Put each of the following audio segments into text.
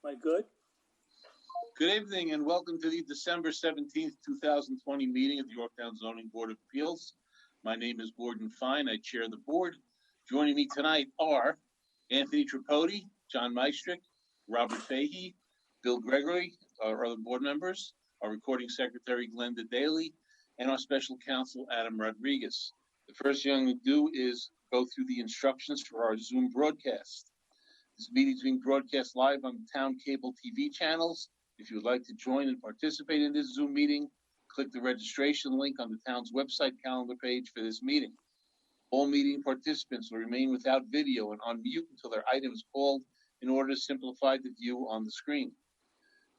Am I good? Good evening and welcome to the December 17th, 2020 meeting of the Yorktown Zoning Board of Appeals. My name is Gordon Fine. I chair the board. Joining me tonight are Anthony Tripodi, John Meistrick, Robert Fahey, Bill Gregory, our other board members, our recording secretary, Glenda Daly, and our special counsel, Adam Rodriguez. The first thing I'm going to do is go through the instructions for our Zoom broadcast. This meeting is being broadcast live on the town cable TV channels. If you would like to join and participate in this Zoom meeting, click the registration link on the town's website calendar page for this meeting. All meeting participants will remain without video and on mute until their item is called in order to simplify the view on the screen.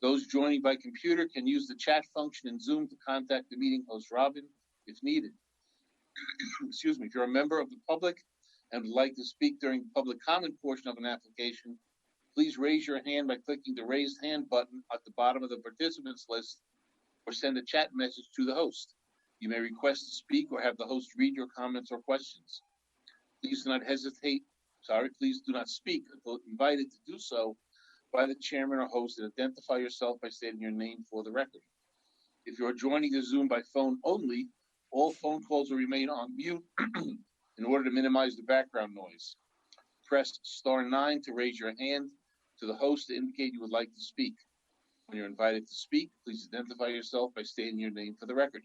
Those joining by computer can use the chat function in Zoom to contact the meeting host, Robin, if needed. Excuse me. If you're a member of the public and would like to speak during the public comment portion of an application, please raise your hand by clicking the raised hand button at the bottom of the participants list or send a chat message to the host. You may request to speak or have the host read your comments or questions. Please do not speak until invited to do so by the chairman or host, and identify yourself by stating your name for the record. If you are joining the Zoom by phone only, all phone calls will remain on mute in order to minimize the background noise. Press *9 to raise your hand to the host to indicate you would like to speak. When you're invited to speak, please identify yourself by stating your name for the record.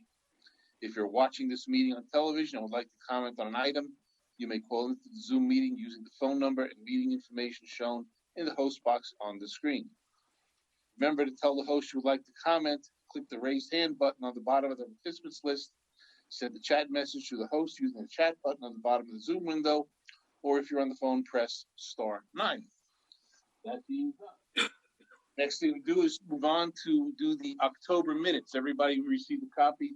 If you're watching this meeting on television and would like to comment on an item, you may call into the Zoom meeting using the phone number and meeting information shown in the host box on the screen. Remember to tell the host you would like to comment, click the raised hand button on the bottom of the participants list, send the chat message to the host using the chat button on the bottom of the Zoom window, or if you're on the phone, press *9. That being done. Next thing we do is move on to do the October minutes. Everybody received a copy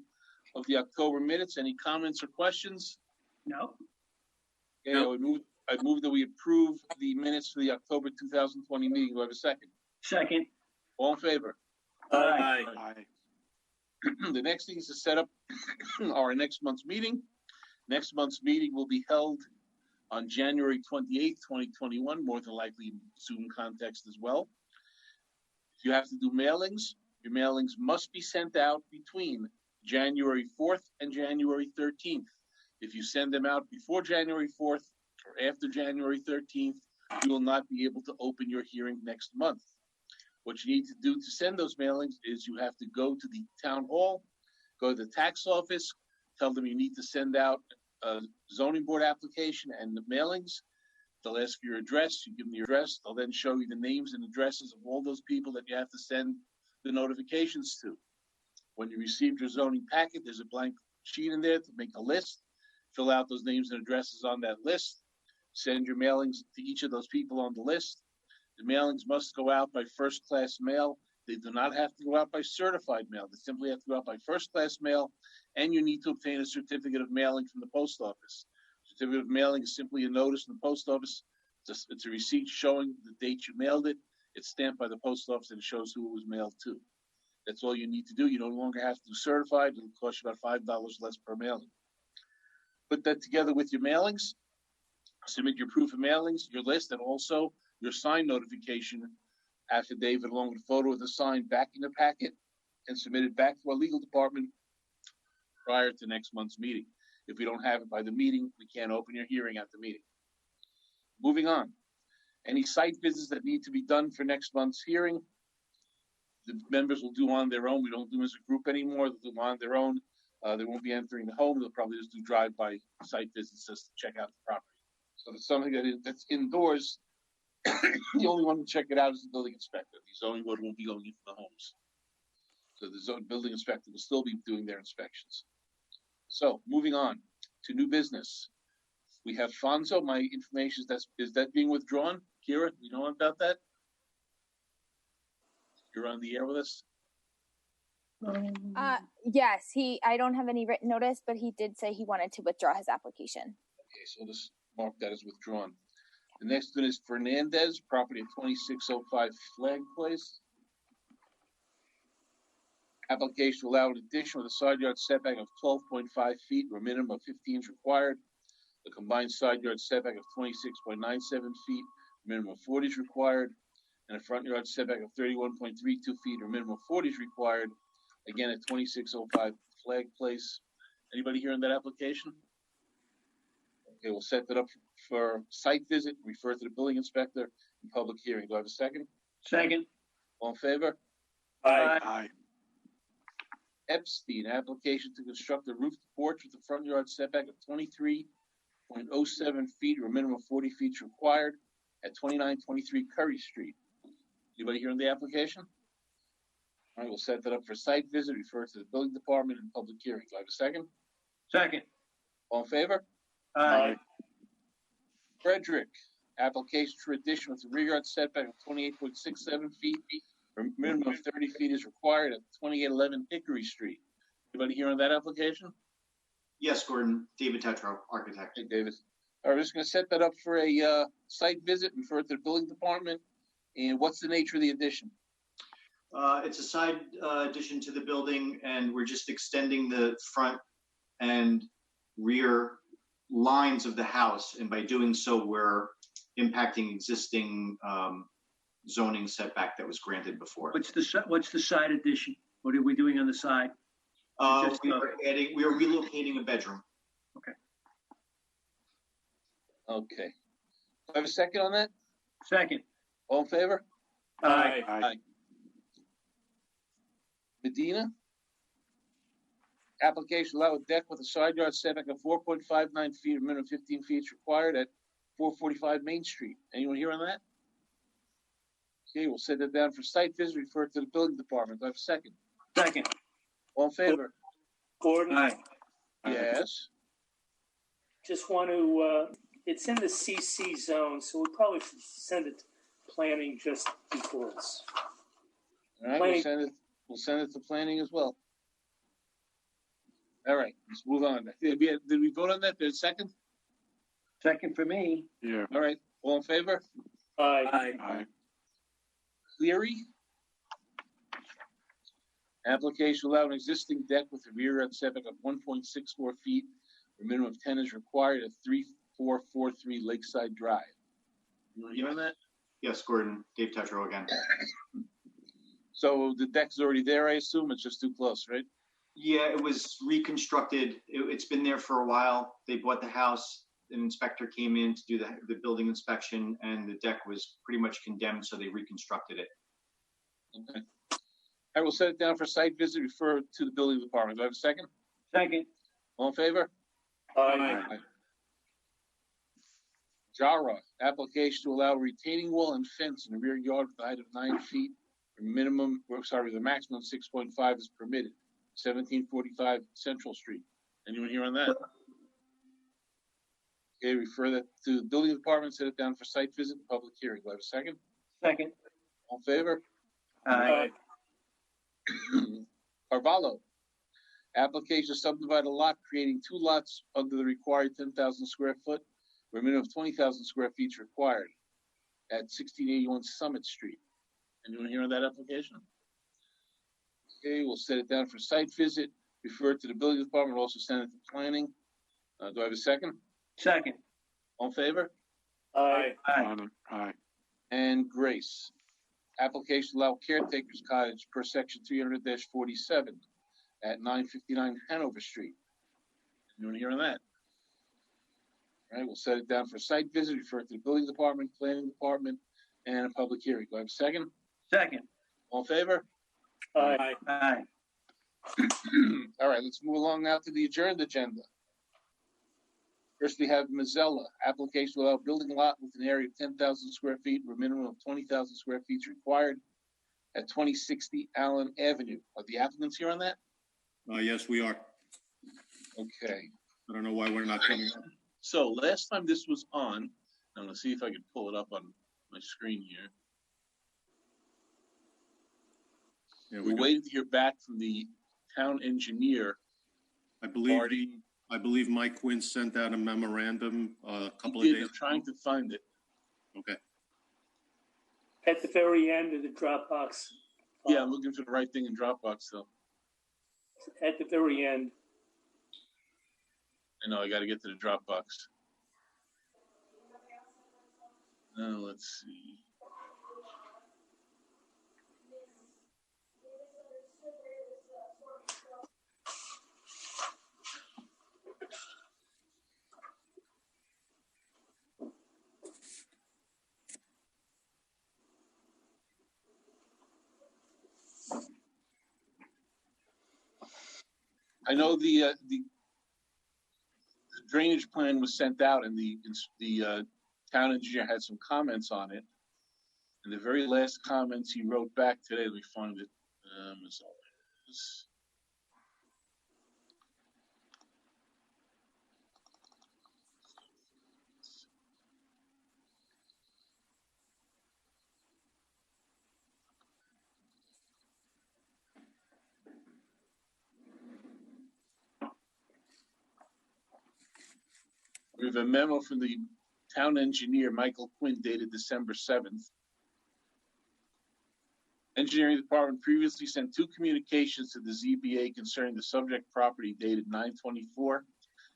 of the October minutes. Any comments or questions? No. Okay, no. I move that we approve the minutes for the October 2020 meeting. Do I have a second? Second. All in favor? Aye. The next thing is to set up our next month's meeting. Next month's meeting will be held on January 28th, 2021, more than likely in Zoom context as well. If you have to do mailings, your mailings must be sent out between January 4th and January 13th. If you send them out before January 4th or after January 13th, you will not be able to open your hearing next month. What you need to do to send those mailings is you have to go to the town hall, go to the tax office, tell them you need to send out a zoning board application and the mailings. They'll ask for your address. You give them your address. They'll then show you the names and addresses of all those people that you have to send the notifications to. When you received your zoning packet, there's a blank sheet in there to make a list. Fill out those names and addresses on that list. Send your mailings to each of those people on the list. The mailings must go out by first-class mail. They do not have to go out by certified mail. They simply have to go out by first-class mail, and you need to obtain a certificate of mailing from the post office. Certificate of mailing is simply a notice from the post office. It's a receipt showing the date you mailed it. It's stamped by the post office and it shows who it was mailed to. That's all you need to do. You no longer have to do certified. It'll cost you about $5 less per mailing. Put that together with your mailings. Submit your proof of mailings, your list, and also your sign notification affidavit along with a photo of the sign back in the packet and submit it back to our legal department prior to next month's meeting. If we don't have it by the meeting, we can't open your hearing at the meeting. Moving on. Any site visits that need to be done for next month's hearing, the members will do on their own. We don't do them as a group anymore. They'll do them on their own. They won't be entering the home. They'll probably just do drive-by site visits just to check out the property. So if it's something that's indoors, the only one to check it out is the building inspector. The zoning board won't be going into the homes. So the building inspector will still be doing their inspections. So moving on to new business. We have Fonzo. My information is that being withdrawn? Kira, you know about that? You're on the air with us? Yes, I don't have any written notice, but he did say he wanted to withdraw his application. Okay, so we'll just mark that as withdrawn. The next one is Fernandez, property at 2605 Flag Place. Application to allow an addition with a side yard setback of 12.5 feet, where a minimum of 15 is required. The combined side yard setback of 26.97 feet, minimum of 40 is required. and a front yard setback of 31.32 feet or minimum of 40 is required. Again, at 2605 Flag Place. Anybody here on that application? Okay, we'll set that up for site visit, refer to the building inspector, and public hearing. Do I have a second? Second. All in favor? Aye. Epstein, application to construct a roofed porch with a front yard setback of 23.07 feet or a minimum of 40 feet is required at 2923 Curry Street. Anybody here on the application? All right, we'll set that up for site visit, refer to the building department and public hearing. Do I have a second? Second. All in favor? Aye. Frederick, application for addition with a rear yard setback of 28.67 feet or minimum of 30 feet is required at 2811 Hickory Street. Anybody here on that application? Yes, Gordon. David Tetro, architect. Hey, David. All right, we're just going to set that up for a site visit, refer to the building department. And what's the nature of the addition? It's a side addition to the building, and we're just extending the front and rear lines of the house. And by doing so, we're impacting existing zoning setback that was granted before. What's the side addition? What are we doing on the side? We are relocating a bedroom. Okay. Do I have a second on that? Second. All in favor? Aye. Medina, application allow a deck with a side yard setback of 4.59 feet or minimum 15 feet is required at 445 Main Street. Anyone here on that? Okay, we'll set that down for site visit, refer to the building department. Do I have a second? Second. All in favor? Gordon, Aye. Yes. just want to, it's in the CC zone, so we probably should send it to planning just before it's. All right, we'll send it to planning as well. All right, let's move on. Did we vote on that? There's a second? Second for me. Yeah. All right, all in favor? Aye. Aye. Cleary. Application allow an existing deck with a rear yard setback of 1.64 feet. A minimum of 10 is required at 3443 Lakeside Drive. You want to hear on that? Yes, Gordon. Dave Tetro again. So the deck's already there, I assume? It's just too close, right? Yeah, it was reconstructed. It's been there for a while. They bought the house. An inspector came in to do the building inspection, and the deck was pretty much condemned, so they reconstructed it. Okay. I will set it down for site visit, refer to the building department. Do I have a second? Second. All in favor? Aye. Jara, application to allow retaining wall and fence in the rear yard with a height of 9 feet. The maximum 6.5 is permitted. 1745 Central Street. Anyone here on that? Okay, refer that to the building department, set it down for site visit and public hearing. Do I have a second? Second. All in favor? Aye. Carvalho, application to subdivide a lot, creating two lots under the required 10,000 square foot, where a minimum of 20,000 square feet is required at 1681 Summit Street. Anyone here on that application? Okay, we'll set it down for site visit, refer it to the building department, also send it to planning. Do I have a second? Second. All in favor? Aye. Aye. And Grace, application to allow caretaker's cottage per section 300-47 at 959 Hanover Street. Anyone here on that? All right, we'll set it down for site visit, refer it to the building department, planning department, and a public hearing. Do I have a second? Second. All in favor? Aye. Aye. All right, let's move along now to the adjourned agenda. First, we have Mazzella, application to allow a building lot with an area of 10,000 square feet where a minimum of 20,000 square feet is required at 2060 Allen Avenue. Are the applicants here on that? Yes, we are. Okay. I don't know why we're not coming up. So last time this was on, I'm going to see if I can pull it up on my screen here. Yeah, We're waiting to hear back from the town engineer. I believe Marty. Mike Quinn sent out a memorandum a couple He of did. days. I'm trying to find it. Okay. At the very end of the Dropbox. Yeah, I'm looking for the right thing in Dropbox, though. At the very end. I know, I got to get to the Dropbox. Let's see. I know the drainage plan was sent out, and the town engineer had some comments on it. And the very last comments he wrote back today, let me find it, as always. We have a memo from the town engineer, Michael Quinn, dated December 7th. Engineering department previously sent 2 communications to the ZBA concerning the subject property dated 9/24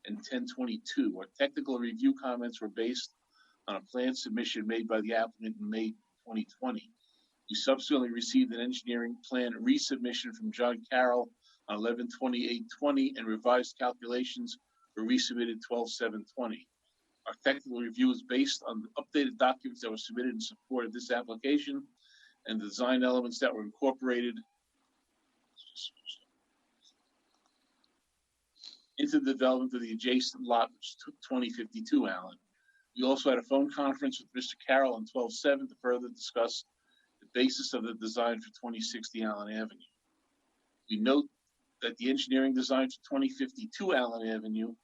and 10/22. Our technical review comments were based on a plan submission made by the applicant in May 2020. We subsequently received an engineering plan resubmission from John Carroll on 11/28/20, and revised calculations were resubmitted 12/7/20. Our technical review is based on the updated documents that were submitted in support of this application and the design elements that were incorporated into the development of the adjacent lot, which is 2052 Allen. We also had a phone conference with Mr. Carroll on 12/7 to further discuss the basis of the design for 2060 Allen Avenue. We note that the engineering design for 2052 Allen Avenue,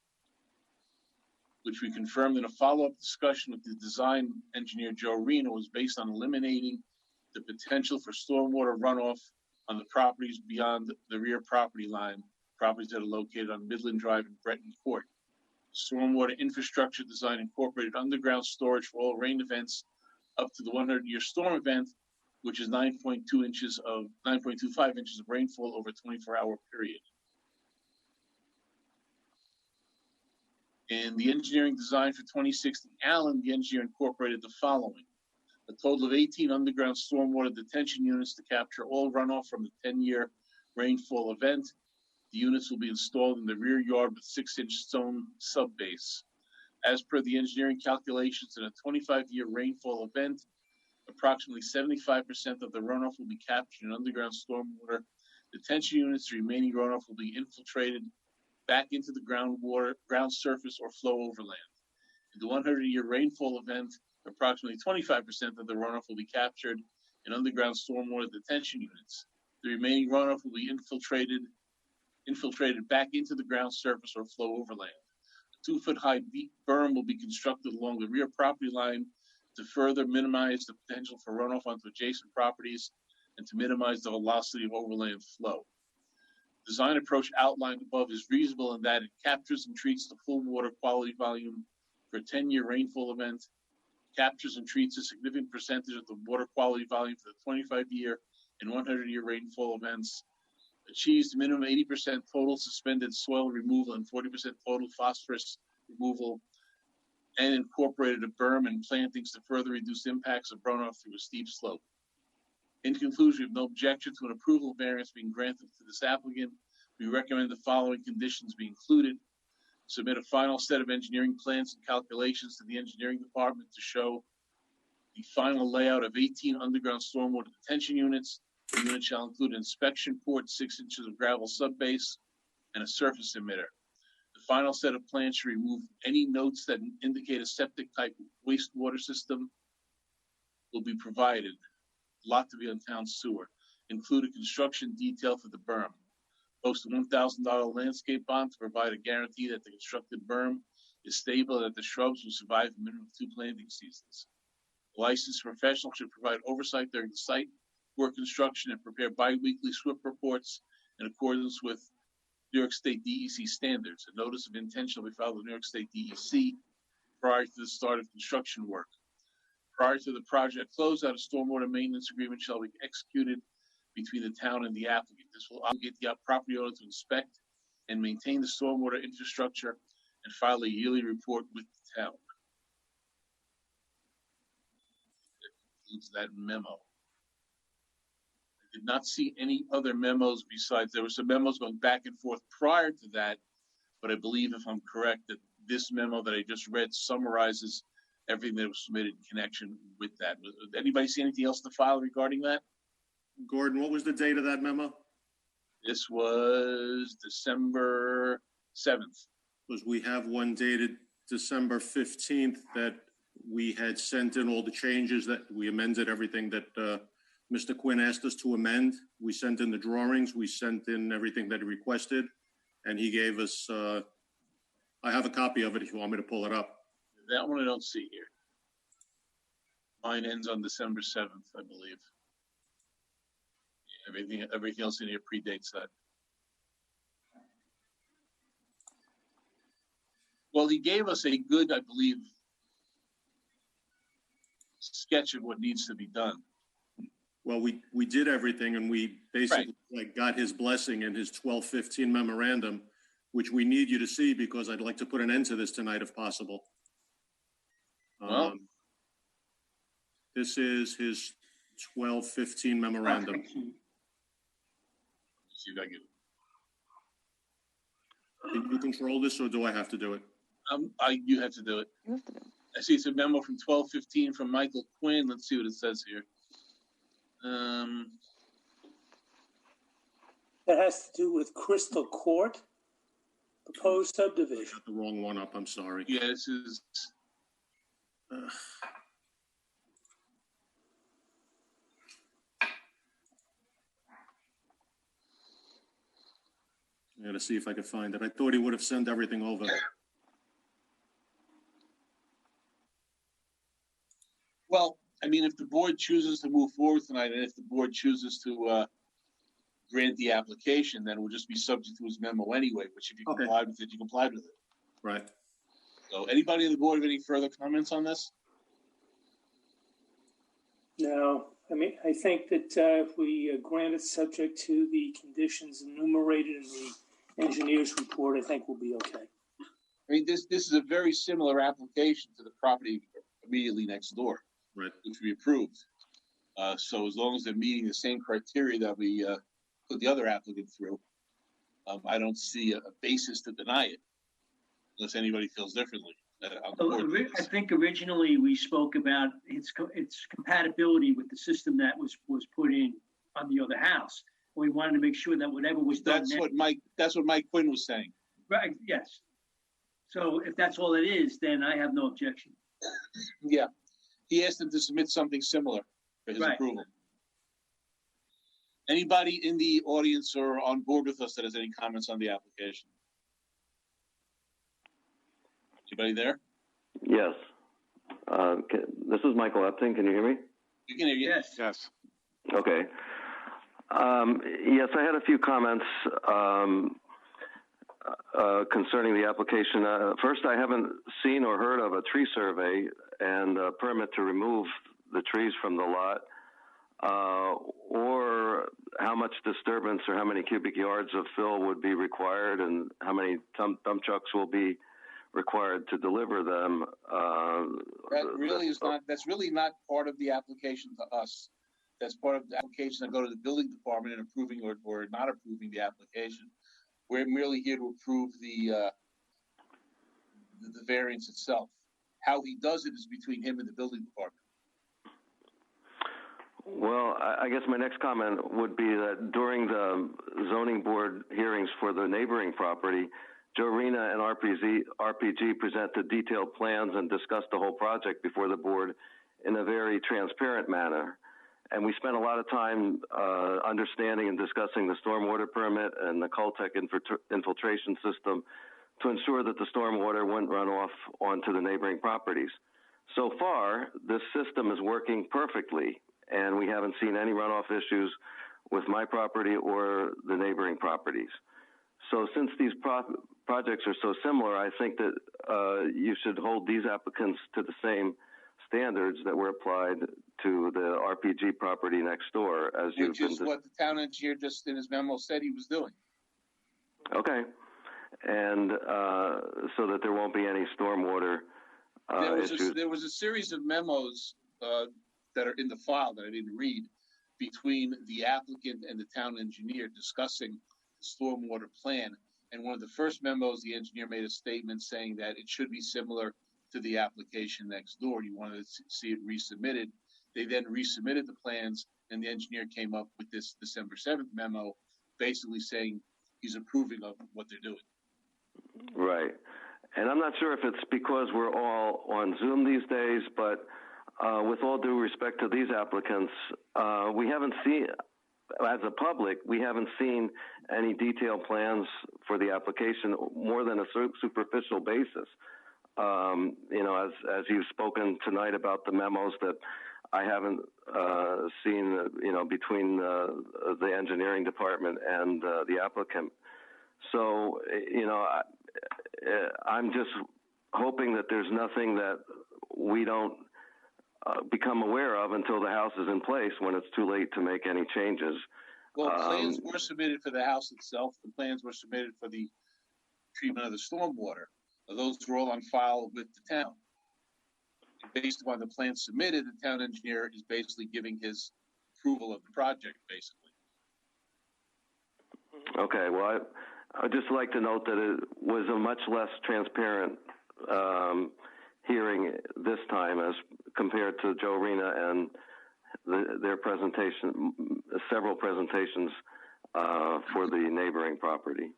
which we confirmed in a follow-up discussion with the design engineer Joe Reno, was based on eliminating the potential for stormwater runoff on the properties beyond the rear property line, properties that are located on Midland Drive and Breton Court. Stormwater infrastructure design incorporated underground storage for all rain events up to the 100-year storm event, which is 9.25 inches of rainfall over a 24-hour period. In the engineering design for 2060 Allen, the engineer incorporated the following: a total of 18 underground stormwater detention units to capture all runoff from the 10-year rainfall event. The units will be installed in the rear yard with 6-inch stone subbase. As per the engineering calculations, in a 25-year rainfall event, approximately 75% of the runoff will be captured in underground stormwater detention units. The remaining runoff will be infiltrated back into the ground surface, or flow overland. In the 100-year rainfall event, approximately 25% of the runoff will be captured in underground stormwater detention units. The remaining runoff will be infiltrated back into the ground surface or flow overland. A 2-foot-high berm will be constructed along the rear property line to further minimize the potential for runoff onto adjacent properties and to minimize the velocity of overland flow. Design approach outlined above is reasonable in that it captures and treats the full water quality volume for a 10-year rainfall event, captures and treats a significant percentage of the water quality volume for the 25-year and 100-year rainfall events, achieves minimum 80% total suspended soil removal and 40% total phosphorus removal, and incorporated a berm and plantings to further reduce impacts of runoff through a steep slope. In conclusion, we have no objection to an approval variance being granted to this applicant. We recommend the following conditions be included: submit a final set of engineering plans and calculations to the engineering department to show the final layout of 18 underground stormwater detention units. The unit shall include an inspection port, 6 inches of gravel subbase, and a surface emitter. The final set of plans should remove any notes that indicate a septic type wastewater system will be provided. Lot to be on town sewer. Include a construction detail for the berm. Post a $1,000 landscape bond to provide a guarantee that the constructed berm is stable and that the shrubs will survive a minimum of 2 planting seasons. A licensed professional should provide oversight during the site work construction and prepare bi-weekly SWIP reports in accordance with New York State DEC standards. A notice of intent shall be filed with New York State DEC prior to the start of construction work. Prior to the project closeout, a stormwater maintenance agreement shall be executed between the town and the applicant. This will obligate the property owner to inspect and maintain the stormwater infrastructure and file a yearly report with the town. That concludes that memo. I did not see any other memos besides, there were some memos going back and forth prior to that, but I believe, if I'm correct, that this memo that I just read summarizes everything that was submitted in connection with that. Did anybody see anything else to file regarding that? Gordon, what was the date of that memo? This was December 7th. Because we have one dated December 15th that we had sent in all the changes, that we amended everything that Mr. Quinn asked us to amend. We sent in the drawings, we sent in everything that he requested, and he gave us, I have a copy of it if you want me to pull it up. That one I don't see here. Mine ends on December 7th, I believe. Everything else in here predates that. Well, he gave us a good, I believe, sketch of what needs to be done. Well, we did everything, and we basically got his blessing in his 1215 memorandum, which we need you to see because I'd like to put an end to this tonight if possible. Well, this is his 1215 memorandum. See if I get it. Can you control this, or do I have to do it? You have to do it. You have to do it. I see it's a memo from 1215 from Michael Quinn. Let's see what it says here. That has to do with Crystal Court, proposed I subdivision. got the wrong one up, I'm sorry. Yeah, this is. I gotta see if I could find it. I thought he would have sent everything over. Well, I mean, if the board chooses to move forward tonight, and if the board chooses to grant the application, then it will just be subject to his memo anyway, which if you Okay. complied with it, you complied with it. Right. So anybody on the board have any further comments on this? No, I mean, I think that if we grant it subject to the conditions enumerated in the engineer's report, I think we'll be okay. I mean, this is a very similar application to the property immediately next door, Right. which we approved. So as long as they're meeting the same criteria that we put the other applicant through, I don't see a basis to deny it, unless anybody feels differently. On the board. I think originally we spoke about its compatibility with the system that was put in on the other house. We wanted to make sure that whatever was done. That's what Mike Quinn was saying. Right, yes. So if that's all it is, then I have no objection. Yeah, he asked them to submit something similar for his Right. approval. Anybody in the audience or on board with us that has any comments on the application? Anybody there? Yes. This is Michael Epting. Can you hear me? We can hear you. Yes. Yes. Okay. Yes, I had a few comments concerning the application. First, I haven't seen or heard of a tree survey and a permit to remove the trees from the lot, or how much disturbance or how many cubic yards of fill would be required and how many dump trucks will be required to deliver them. That's really not part of the application to us. That's part of the application that go to the building department in approving or not approving the application. We're merely here to approve the variance itself. How he does it is between him and the building department. Well, I guess my next comment would be that during the zoning board hearings for the neighboring property, Joe Rena and RPG presented detailed plans and discussed the whole project before the board in a very transparent manner. And we spent a lot of time understanding and discussing the stormwater permit and the Cultec infiltration system to ensure that the stormwater wouldn't run off onto the neighboring properties. So far, this system is working perfectly, and we haven't seen any runoff issues with my property or the neighboring properties. So since these projects are so similar, I think that you should hold these applicants to the same standards that were applied to the RPG property next door, as Which is what the town engineer just in his memo said he was doing. Okay, and so that there won't be any stormwater issues. There was a series of memos that are in the file that I didn't read between the applicant and the town engineer discussing the stormwater plan. And one of the first memos, the engineer made a statement saying that it should be similar to the application next door. You wanted to see it resubmitted. They then resubmitted the plans, and the engineer came up with this December 7th memo basically saying he's approving of what they're doing. Right. And I'm not sure if it's because we're all on Zoom these days, but with all due respect to these applicants, we haven't seen, as a public, we haven't seen any detailed plans for the application more than a superficial basis. You know, as you've spoken tonight about the memos that I haven't seen, you know, between the engineering department and the applicant. So, you know, I'm just hoping that there's nothing that we don't become aware of until the house is in place, when it's too late to make any changes. Well, plans were submitted for the house itself. The plans were submitted for the treatment of the stormwater. Those were all on file with the town. Based upon the plans submitted, the town engineer is basically giving his approval of the project, basically. Okay, well, I'd just like to note that it was a much less transparent hearing this time as compared to Joe Rena and their presentation, several presentations for the neighboring property.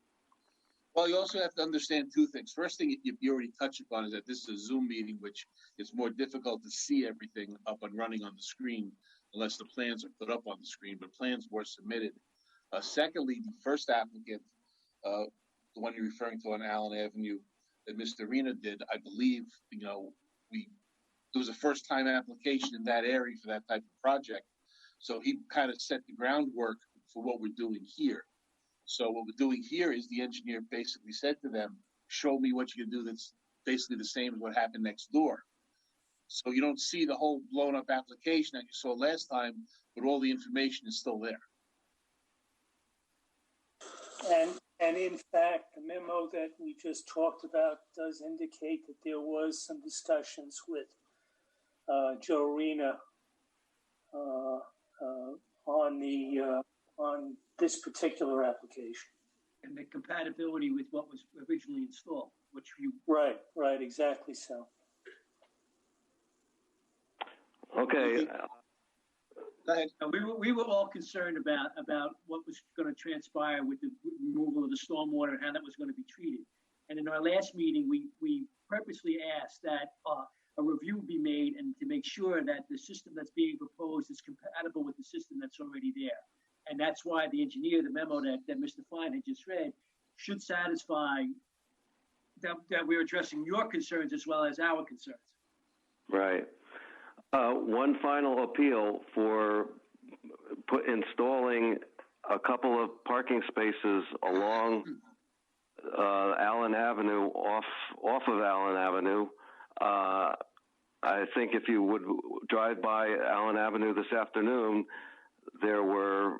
Well, you also have to understand two things. First thing you already touched upon is that this is a Zoom meeting, which is more difficult to see everything up and running on the screen unless the plans are put up on the screen, but plans were submitted. Secondly, the first applicant, the one you're referring to on Allen Avenue, that Mr. Rena did, I believe, you know, it was a first-time application in that area for that type of project. So he kind of set the groundwork for what we're doing here. So what we're doing here is the engineer basically said to them, show me what you can do that's basically the same as what happened next door. So you don't see the whole blown up application that you saw last time, but all the information is still there. And in fact, the memo that we just talked about does indicate that there was some discussions with Joe Rena on this particular application. And the compatibility with what was originally installed, which you. Right, exactly so. Okay. Go ahead. We were all concerned about what was going to transpire with the removal of the stormwater and how that was going to be treated. And in our last meeting, we purposely asked that a review be made and to make sure that the system that's being proposed is compatible with the system that's already there. And that's why the engineer, the memo that Mr. Fine had just read, should satisfy that we're addressing your concerns as well as our concerns. Right. One final appeal for installing a couple of parking spaces along Allen Avenue, off of Allen Avenue. I think if you would drive by Allen Avenue this afternoon, there were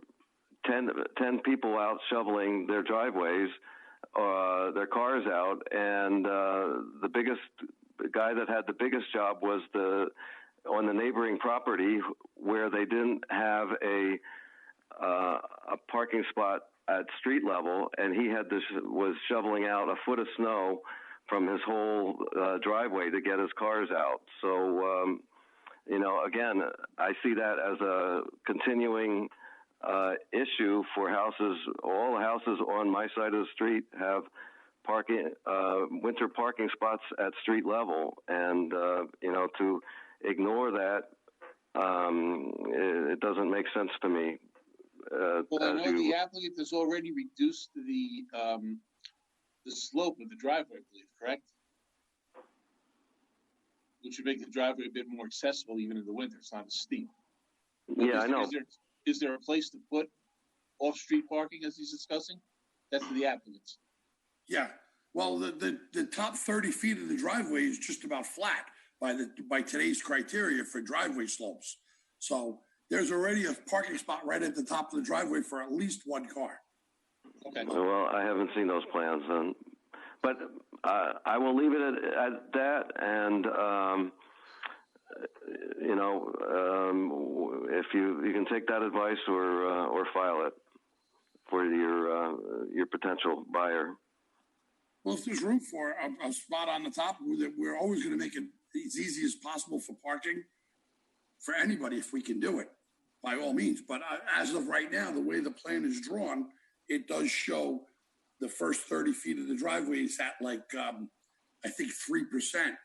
10 people out shoveling their driveways, their cars out, and the biggest guy that had the biggest job was on the neighboring property where they didn't have a parking spot at street level, and he was shoveling out a foot of snow from his whole driveway to get his cars out. So, you know, again, I see that as a continuing issue for houses. All the houses on my side of the street have winter parking spots at street level, and you know, to ignore that, it doesn't make sense to me. Well, I know the applicant has already reduced the slope of the driveway, I believe, correct? Which would make the driveway a bit more accessible even in the winter. It's not as steep. Yeah, I know. Is there a place to put off-street parking as he's discussing? That's for the applicants. Yeah. Well, the top 30 feet of the driveway is just about flat by today's criteria for driveway slopes. So there's already a parking spot right at the top of the driveway for at least one car. Okay. Well, I haven't seen those plans, but I will leave it at that. And you know, if you can take that advice or file it for your potential buyer. Well, if there's room for a spot on the top, we're always going to make it as easy as possible for parking for anybody if we can do it, by all means. But as of right now, the way the plan is drawn, it does show the first 30 feet of the driveway is at like, I think 3%,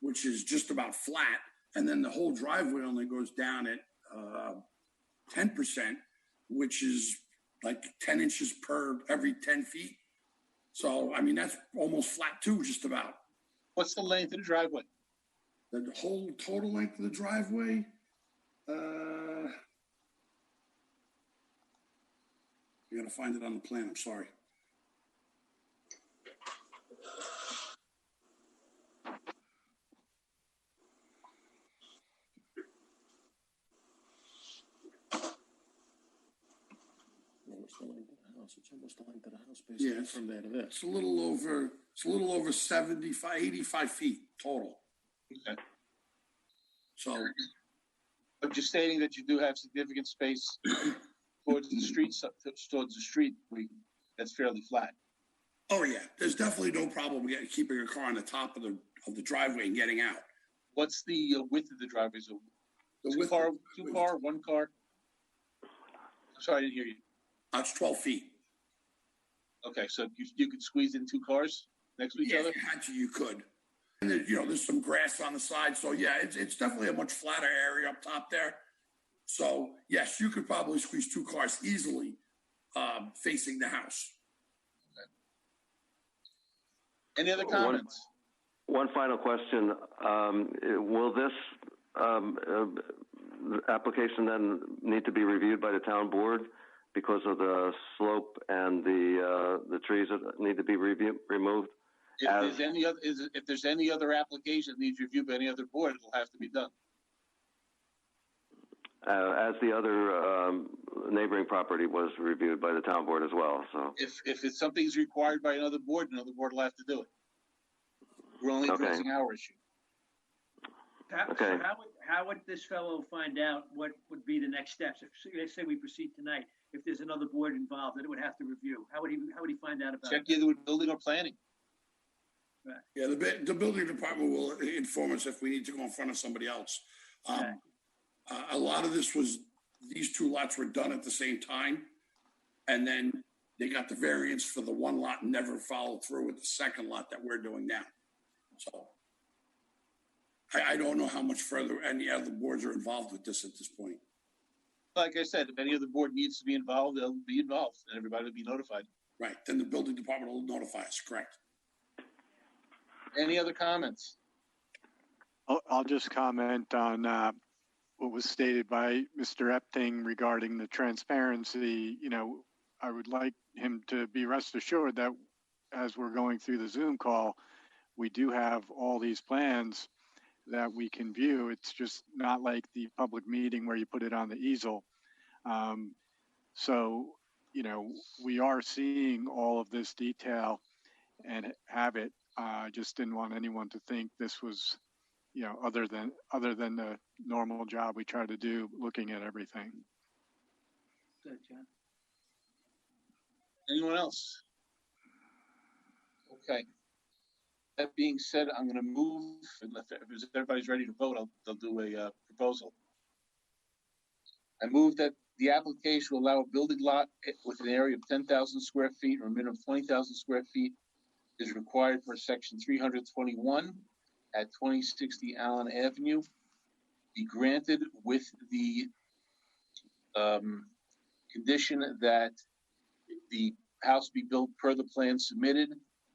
which is just about flat. And then the whole driveway only goes down at 10%, which is like 10 inches per every 10 feet. So, I mean, that's almost flat too, just about. What's the length of the driveway? The whole total length of the driveway, I gotta find it on the plan, I'm sorry. It's almost the length of the house, Yeah, basically, from there to there. It's a little over 75, 85 feet total. Okay. So, But you're stating that you do have significant space towards the street, that's fairly flat. oh yeah, there's definitely no problem keeping a car on the top of the driveway and getting out. What's the width of the driveway? So The two width- car, one car? I'm sorry, I didn't hear you. It's 12 feet. Okay, so you could squeeze in two cars next to each other? If you had to, you could. And there, there's some grass on the side, so yeah, it's definitely a much flatter area up top there. So yes, you could probably squeeze two cars easily facing the house. Any other comments? One final question. Will this application then need to be reviewed by the town board because of the slope and the trees that need to be removed? If there's any other application that needs review by any other board, it'll have to be done. As the other neighboring property was reviewed by the town board as well. So If it's something's required by another board will have to do it. We're only addressing our issue. Okay. So how would this fellow find out what would be the next steps? If, let's say we proceed tonight, if there's another board involved that it would have to review, how would he find out about Check it? either with building or planning. Right. Yeah, the building department will inform us if we need to go in front of somebody else. Okay. A lot of these two lots were done at the same time, and then they got the variance for the one lot and never followed through with the second lot that we're doing now. So I don't know how much further any other boards are involved with this at this point. Like I said, if any other board needs to be involved, they'll be involved and everybody will be notified. Right, then the building department will notify us, correct? Any other comments? I'll just comment on what was stated by Mr. Epting regarding the transparency. I would like him to be rest assured that as we're going through the Zoom call, we do have all these plans that we can view. It's just not like the public meeting where you put it on the easel. So, we are seeing all of this detail and have it. I just didn't want anyone to think this was, other than the normal job we try to do looking at everything. Good, John. Anyone else? Okay. That being said, I'm going to move, if everybody's ready to vote, they'll do a proposal. I move that the application will allow a building lot with an area of 10,000 square feet or a minimum of 20,000 square feet is required for section 321 at 2060 Allen Avenue be granted with the condition that the house be built per the plan submitted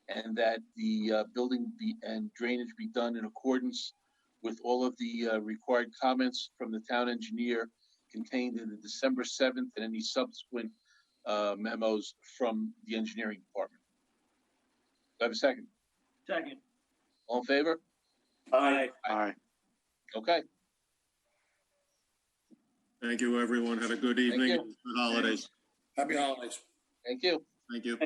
and that the building and drainage be done in accordance with all of the required comments from the town engineer contained in the December 7th and any subsequent memos from the engineering department. Do I have a second? Second. All in favor? Aye. Aye. Okay. Thank you, everyone. Have a good evening. you. Good holidays. Happy holidays. Thank you. Thank you.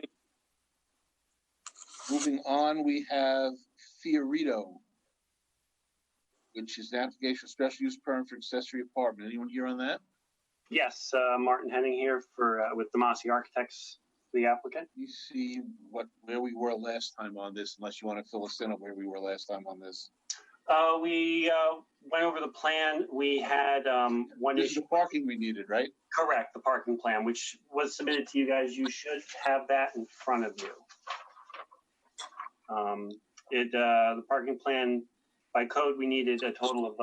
Moving on, we have Fiorito, which is an application for special use permit for accessory apartment. Anyone here on that? Yes, Martin Henning here with Demasi Architects, the applicant. You see where we were last time on this, unless you want to fill us in on where we were last time on this. We went over the plan. We had one This is issue. the parking we needed, right? Correct, the parking plan, which was submitted to you guys. You should have that in front of you. The parking plan, by code, we needed a total of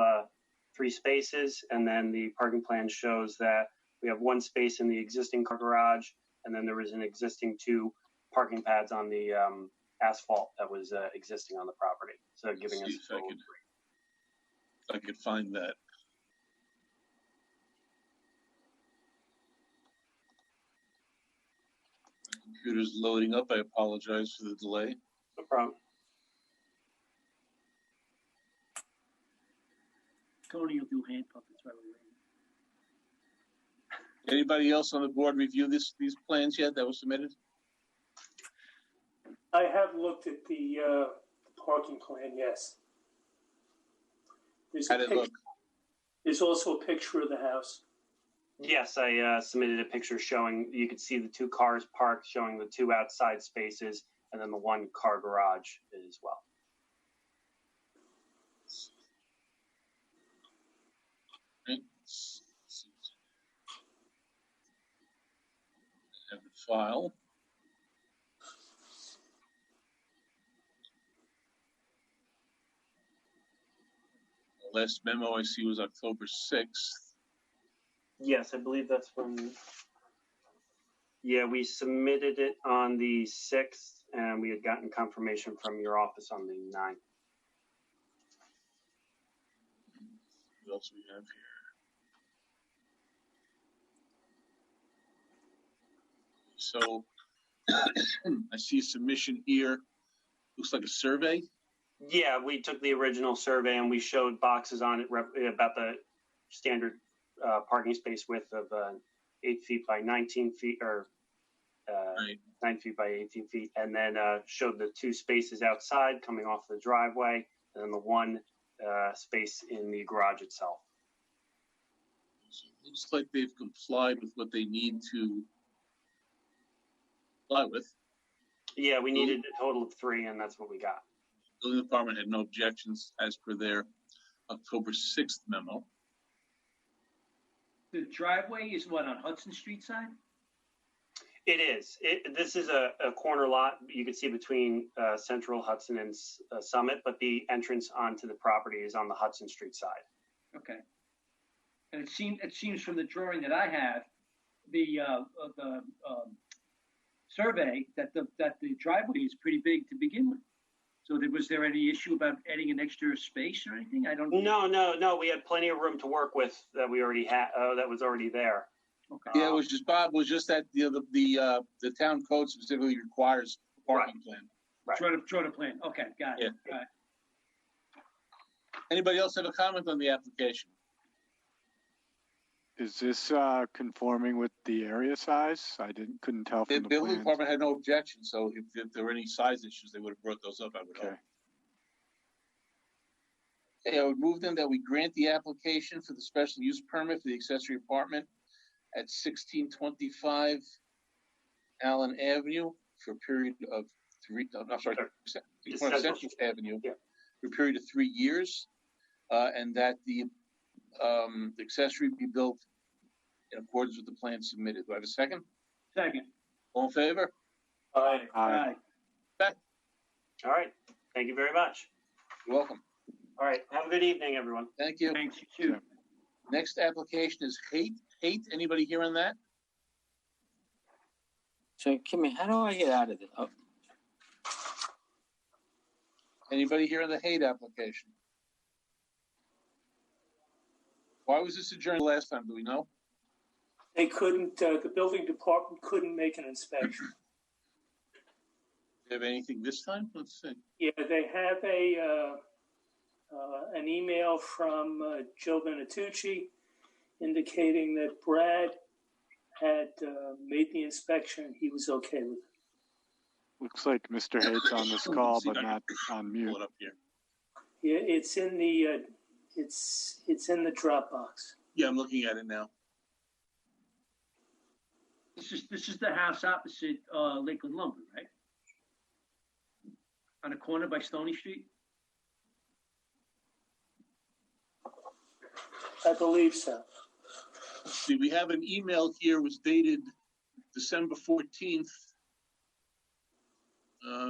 3 spaces, and then the parking plan shows that we have 1 space in the existing car garage, and then there was an existing 2 parking pads on the asphalt that was existing on the property. So giving us If I could find that. My computer's loading up. I apologize for the delay. no problem. Tony will do hand puppets while we're waiting. Anybody else on the board review these plans yet that was submitted? I have looked at the parking plan, yes. There's, How did it look? there's also a picture of the house. Yes, I submitted a picture showing, you could see the 2 cars parked, showing the 2 outside spaces, and then the 1 car garage as well. Right. I have the file. The last memo I see was October 6th. Yes, I believe that's when. Yeah, we submitted it on the 6th, and we had gotten confirmation from your office on the 9th. What else we have here? So I see a submission here. Looks like a survey. Yeah, we took the original survey and we showed boxes on it about the standard parking space width of 8 feet by 19 feet, or Right. 9 feet by 18 feet, and then showed the 2 spaces outside coming off the driveway, and then the 1 space in the garage itself. So it looks like they've complied with what they need to comply with. Yeah, we needed a total of 3, and that's what we got. Building department had no objections as per their October 6th memo. The driveway is what, on Hudson Street side? It is. This is a corner lot. You can see between Central, Hudson, and Summit, but the entrance onto the property is on the Hudson Street side. Okay. And it seems from the drawing that I have, the survey, that the driveway is pretty big to begin with. So was there any issue about adding an extra space or anything? I don't. No. We had plenty of room to work with that we already had. That was already there. Okay. Yeah, it was just, Bob, was just that the town code specifically requires a parking plan. Right. Draw the plan. Okay, got it. Yeah. All right. Anybody else have a comment on the application? Is this conforming with the area size? I couldn't tell The from the building plans. department had no objection, so if there were any size issues, they would have brought those up, I would hope. Okay. Okay, I would move then that we grant the application for the special use permit for the accessory apartment at 1625 Allen Avenue for a period of Central Avenue Yeah. for a period of 3 years, and that the accessory be built in accordance with the plan submitted. Do I have a second? Second. All in favor? Aye. Aye. All right. Thank you very much. You're welcome. All right. Have a good evening, everyone. Thank you. Thanks, you too. Next application is Hate. Anybody here on that? So, Kimmy, how do I get out of this? Oh, Anybody here on the Hate application? Why was this adjourned last time? Do we know? They couldn't, the building department couldn't make an inspection. Do you have anything this time? Let's see. Yeah, they have an email from Joe Benatucci indicating that Brad had made the inspection. He was okay with it. Looks like Mr. Hate's on this call, but not on mute. Pull it up here. Yeah, it's in the it's in the Dropbox. Yeah, I'm looking at it now. This is the house opposite Lakeland Lumber, right? On the corner by Stony Street. I believe so. See, we have an email here, was dated December 14th.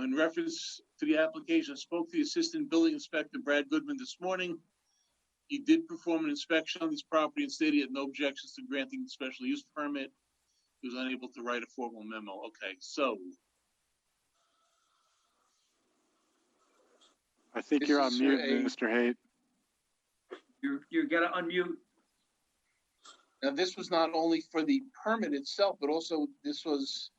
In reference to the application, I spoke to the Assistant Building Inspector, Brad Goodman, this morning. He did perform an inspection on this property and stated he had no objections to granting the special use permit. He was unable to write a formal memo. Okay, so. I think This you're is on mute, a- Mr. Haight. You're gonna unmute. Now, this was not only for the permit itself, but also this was,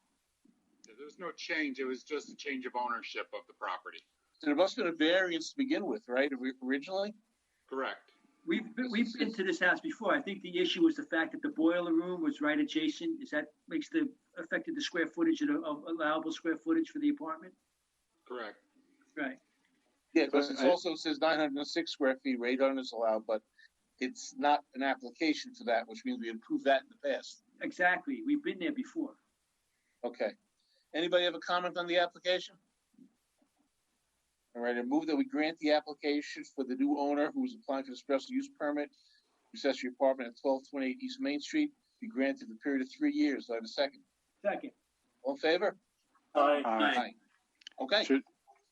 There's no change. It was just a change of ownership of the property. there must have been a variance to begin with, right, originally? Correct. We've been to this house before. I think the issue was the fact that the boiler room was right adjacent. Is that affected the square footage of allowable square footage for the apartment? Correct. Right. Yeah, because it also says 906 square feet, where 800 is allowed, but it's not an application for that, which means we approved that in the past. Exactly. We've been there before. Okay. Anybody have a comment on the application? All right, I move that we grant the application for the new owner who is applying for the special use permit, accessory apartment at 1228 East Main Street, be granted for a period of 3 years. Do I have a second? Second. All in favor? Aye. Aye. Okay.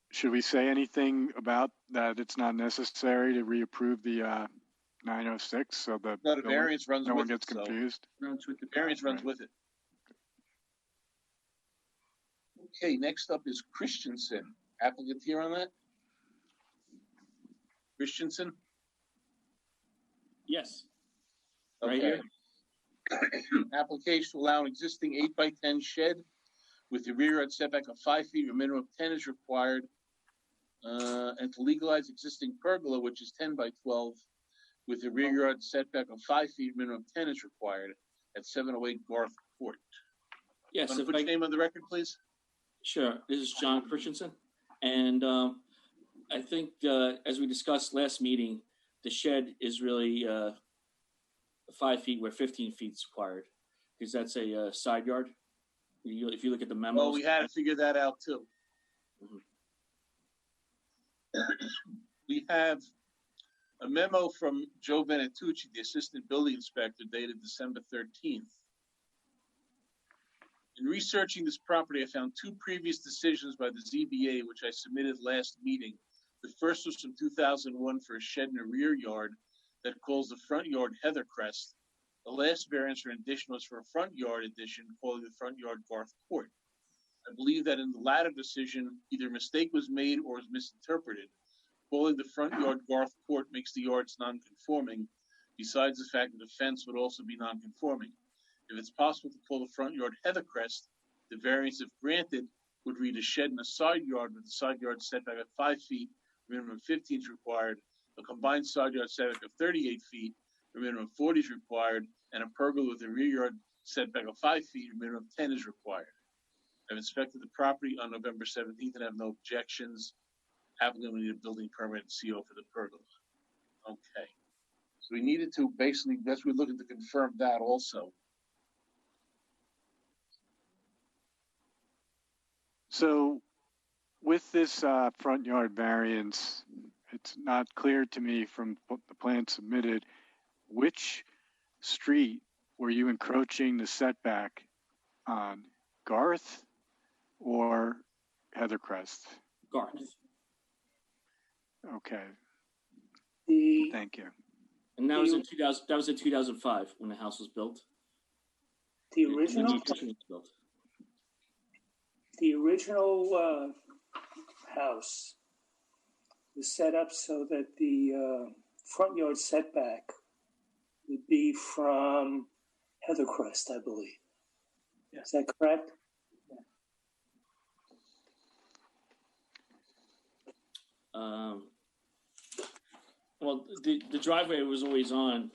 Should we say anything about that it's not necessary to reapprove the 906 so that No, the variance runs no with one gets it, so confused? Runs with the variance runs Right. with it. Okay, next up is Christensen. Applicant here on that? Christensen? Yes. Okay. Right here. Application to allow an existing 8x10 shed with the rear yard setback of 5 feet, a minimum of 10 is required, and to legalize existing pergola, which is 10x12, with the rear yard setback of 5 feet, a minimum of 10 is required, at 708 Garth Court. Yes. Want to If put I, your name on the record, please? sure. This is John Christensen. And I think, as we discussed last meeting, the shed is really 5 feet where 15 feet is required, because that's a side yard. If you look at the memos. Well, we had to figure that out too. We have a memo from Joe Venatucci, the Assistant Building Inspector, dated December 13th. In researching this property, I found 2 previous decisions by the ZBA, which I submitted last meeting. The first was from 2001 for a shed in a rear yard that calls the front yard Heathercrest. The last variance for an addition was for a front yard addition, calling the front yard Garth Court. I believe that in the latter decision, either a mistake was made or was misinterpreted. Calling the front yard Garth Court makes the yards non-conforming, besides the fact that the fence would also be non-conforming. If it's possible to call the front yard Heathercrest, the variance, if granted, would read a shed in a side yard with a side yard setback of 5 feet, minimum of 15 is required, a combined side yard setback of 38 feet, a minimum of 40 is required, and a pergola with a rear yard setback of 5 feet, a minimum of 10 is required. I've inspected the property on November 17th and have no objections. Applicant will need a building permit and CO for the pergola. Okay. So we needed to basically, that's we're looking to confirm that also. So with this front yard variance, it's not clear to me from what the plan submitted, which street were you encroaching the setback on, Garth or Heathercrest? Garth. Okay, The, thank you. And that was in 2000. That was in 2005 when the house was built. the When original, the addition was built. the original house was set up so that the front yard setback would be from Heathercrest, I believe. Yeah. Is that correct? Well, the driveway was always on,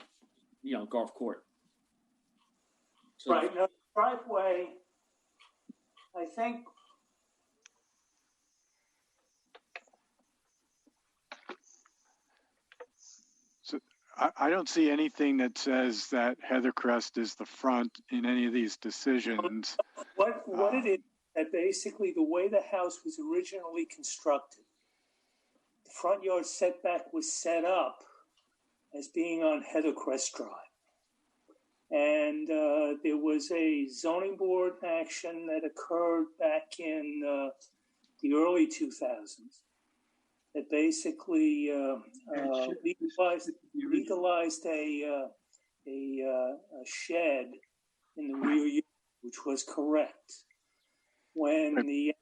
Garth Court. So, Right. Now, driveway, I think. So I don't see anything that says that Heathercrest is the front in any of these decisions. What it is, that basically the way the house was originally constructed, the front yard setback was set up as being on Heathercrest Drive. And there was a zoning board action that occurred back in the early 2000s that basically legalized a shed in the rear yard, which was correct. When the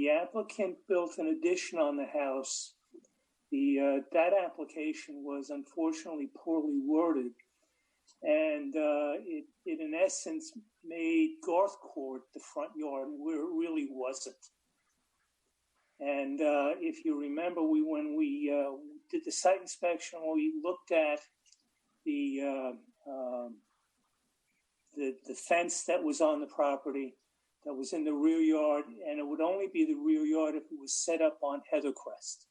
applicant built an addition on the house, that application was unfortunately poorly worded, and it in essence made Garth Court the front yard where it really wasn't. And if you remember, when we did the site inspection, we looked at the fence that was on the property that was in the rear yard, and it would only be the rear yard if it was set up on Heathercrest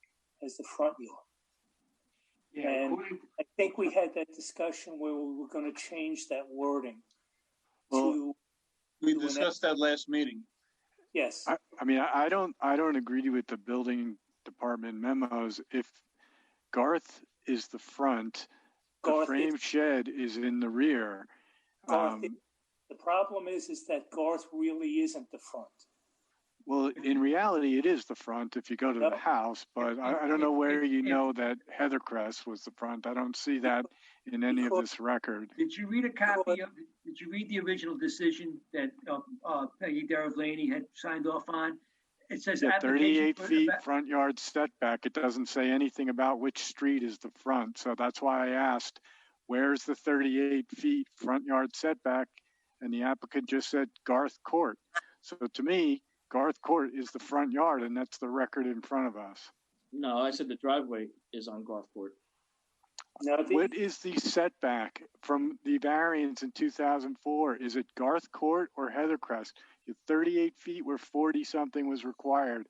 as the front yard. Yeah, and I think we had that discussion where we were going to change that wording. We discussed that last meeting. Yes. I don't agree with the building department memos. If Garth is the front, the frame shed is in the rear. The problem is that Garth really isn't the front. Well, in reality, it is the front if you go to the house, but I don't know where you know that Heathercrest was the front. I don't see that in any of this record. Did you read a copy of? Did you read the original decision that Peggy Deravlani had signed off on? It says 38 feet front yard setback. It doesn't say anything about which street is the front, so that's why I asked, where's the 38 feet front yard setback? And the applicant just said Garth Court. So to me, Garth Court is the front yard, and that's the record in front of us. No, I said the driveway is on Garth Court. What is the setback from the variance in 2004? Is it Garth Court or Heathercrest? 38 feet where 40-something was required.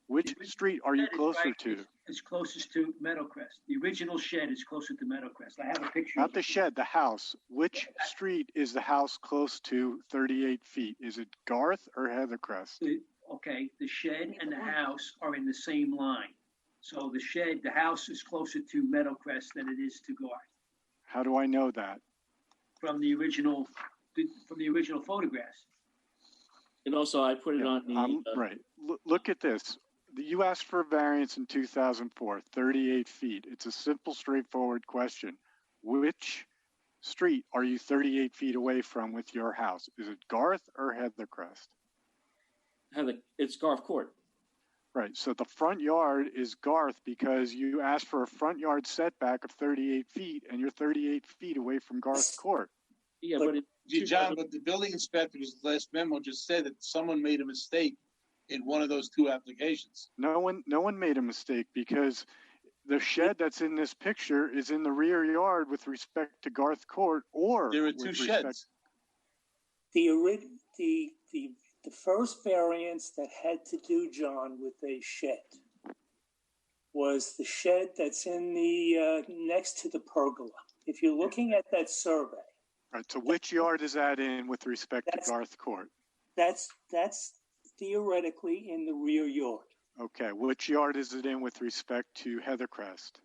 Which street are you closer to? It's closest to Meadowcrest. The original shed is closer to Meadowcrest. I have a picture. Not the shed, the house. Which street is the house close to 38 feet? Is it Garth or Heathercrest? Okay, the shed and the house are in the same line. So the house is closer to Meadowcrest than it is to Garth. How do I know that? From the original photographs. And also, I put it on the... right. Look at this. You asked for a variance in 2004, 38 feet. It's a simple, straightforward question. Which street are you 38 feet away from with your house? Is it Garth or Heathercrest? It's Garth Court. Right. So the front yard is Garth because you asked for a front yard setback of 38 feet, and you're 38 feet away from Garth Court. Yeah, John, but the building inspector's last memo just said that someone made a mistake in one of those two applications. No one made a mistake because the shed that's in this picture is in the rear yard with respect to Garth Court, or there are two sheds. The first variance that had to do, John, with a shed was the shed that's in the next to the pergola. If you're looking at that survey. Right. So which yard is that in with respect to Garth Court? That's theoretically in the rear yard. Okay. Which yard is it in with respect to Heathercrest?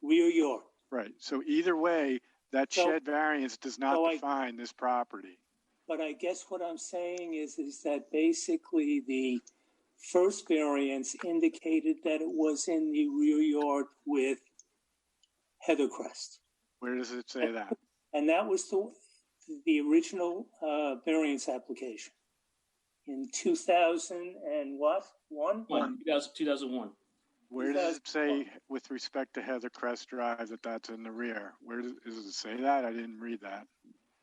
Rear yard. Right. So either way, that shed variance does not define this property. But I guess what I'm saying is that basically the first variance indicated that it was in the rear yard with Heathercrest. Where does it say that? And that was the original variance application in 2000 and what? 2001. Where does it say with respect to Heathercrest Drive that that's in the rear? Where does it say that? I didn't read that.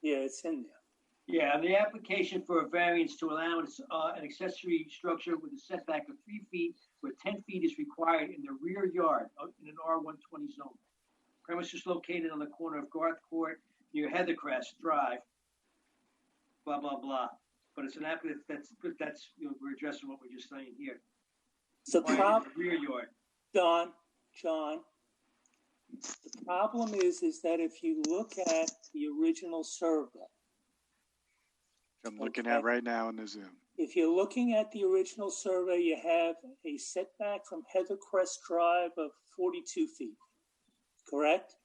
Yeah, it's in there. Yeah, the application for a variance to allow an accessory structure with a setback of 3 feet where 10 feet is required in the rear yard in an R120 zone. Premises located on the corner of Garth Court near Heathercrest Drive. Blah blah blah. But it's an application that's we're addressing what we're just saying here. The problem, rear yard. John. The problem is that if you look at the original survey. I'm looking at right now in the Zoom. If you're looking at the original survey, you have a setback from Heathercrest Drive of 42 feet, correct?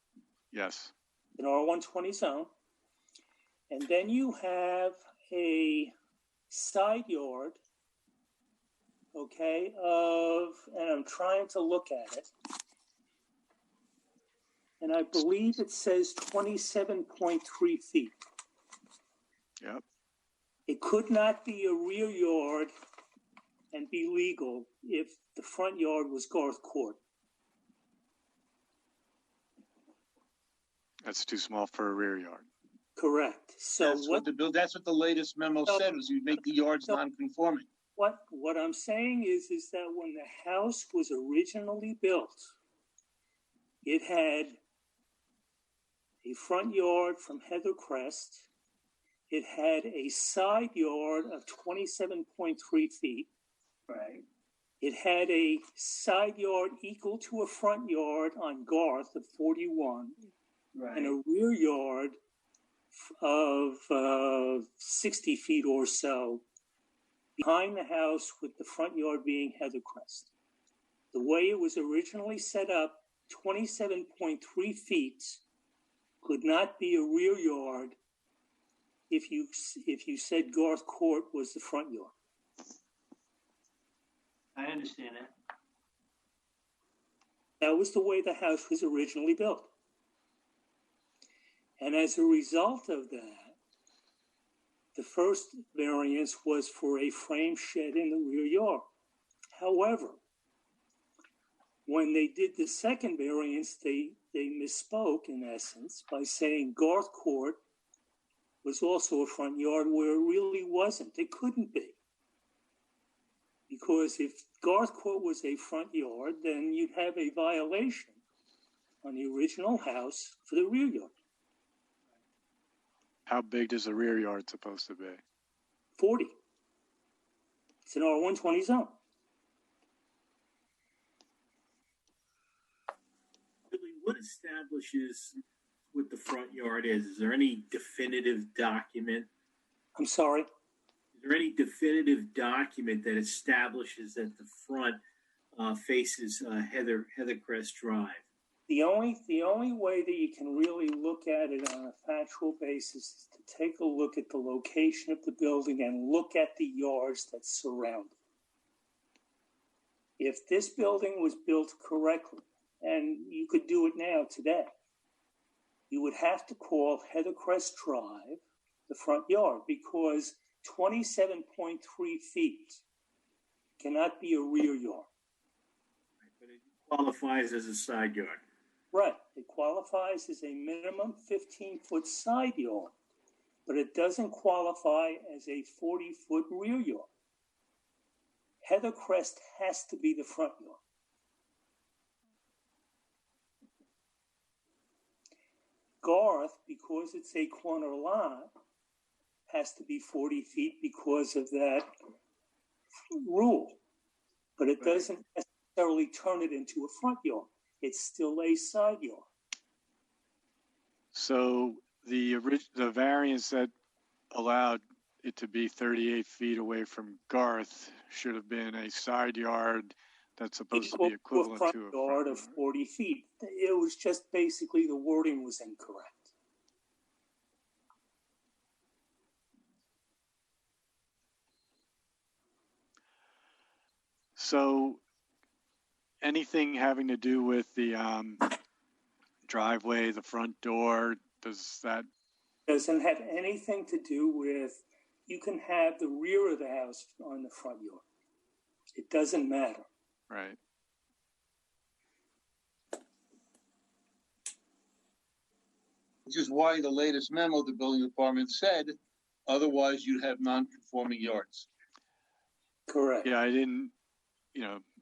Yes. an R120 zone. And then you have a side yard, okay, and I'm trying to look at it. And I believe it says 27.3 feet. Yep. It could not be a rear yard and be legal if the front yard was Garth Court. That's too small for a rear yard. Correct. So That's what the latest memo said, was you make the yards non-conforming. What I'm saying is that when the house was originally built, it had a front yard from Heather Crest. It had a side yard of 27.3 feet. Right. It had a side yard equal to a front yard on Garth of 41. Right. And a rear yard of 60 feet or so behind the house, with the front yard being Heather Crest. The way it was originally set up, 27.3 feet could not be a rear yard if you said Garth Court was the front yard. I understand that. That was the way the house was originally built. And as a result of that, the first variance was for a frame shed in the rear yard. However, when they did the second variance, they misspoke, in essence, by saying Garth Court was also a front yard, where it really wasn't. It couldn't be. Because if Garth Court was a front yard, then you'd have a violation on the original house for the rear yard. How big is a rear yard supposed to be? 40. It's an R120 zone. What establishes what the front yard is? Is there any definitive document? I'm sorry? Is there any definitive document that establishes that the front faces Heather Crest Drive? The only way that you can really look at it on a factual basis is to take a look at the location of the building and look at the yards that surround it. If this building was built correctly, and you could do it now today, you would have to call Heather Crest Drive the front yard, because 27.3 feet cannot be a rear yard. But it qualifies as a side yard. Right. It qualifies as a minimum 15-foot side yard, but it doesn't qualify as a 40-foot rear yard. Heather Crest has to be the front yard. Garth, because it's a corner lot, has to be 40 feet because of that rule. But it doesn't necessarily turn it into a front yard. It's still a side yard. So the variance that allowed it to be 38 feet away from Garth should have been a side yard that's supposed to be equivalent to a front yard of 40 feet. It was just basically the wording was incorrect. So anything having to do with the driveway, the front door, doesn't have anything to do with, you can have the rear of the house on the front yard. It doesn't matter. Right. Which is why the latest memo, the building department said, otherwise you'd have non-conforming yards. Correct. Yeah, I didn't,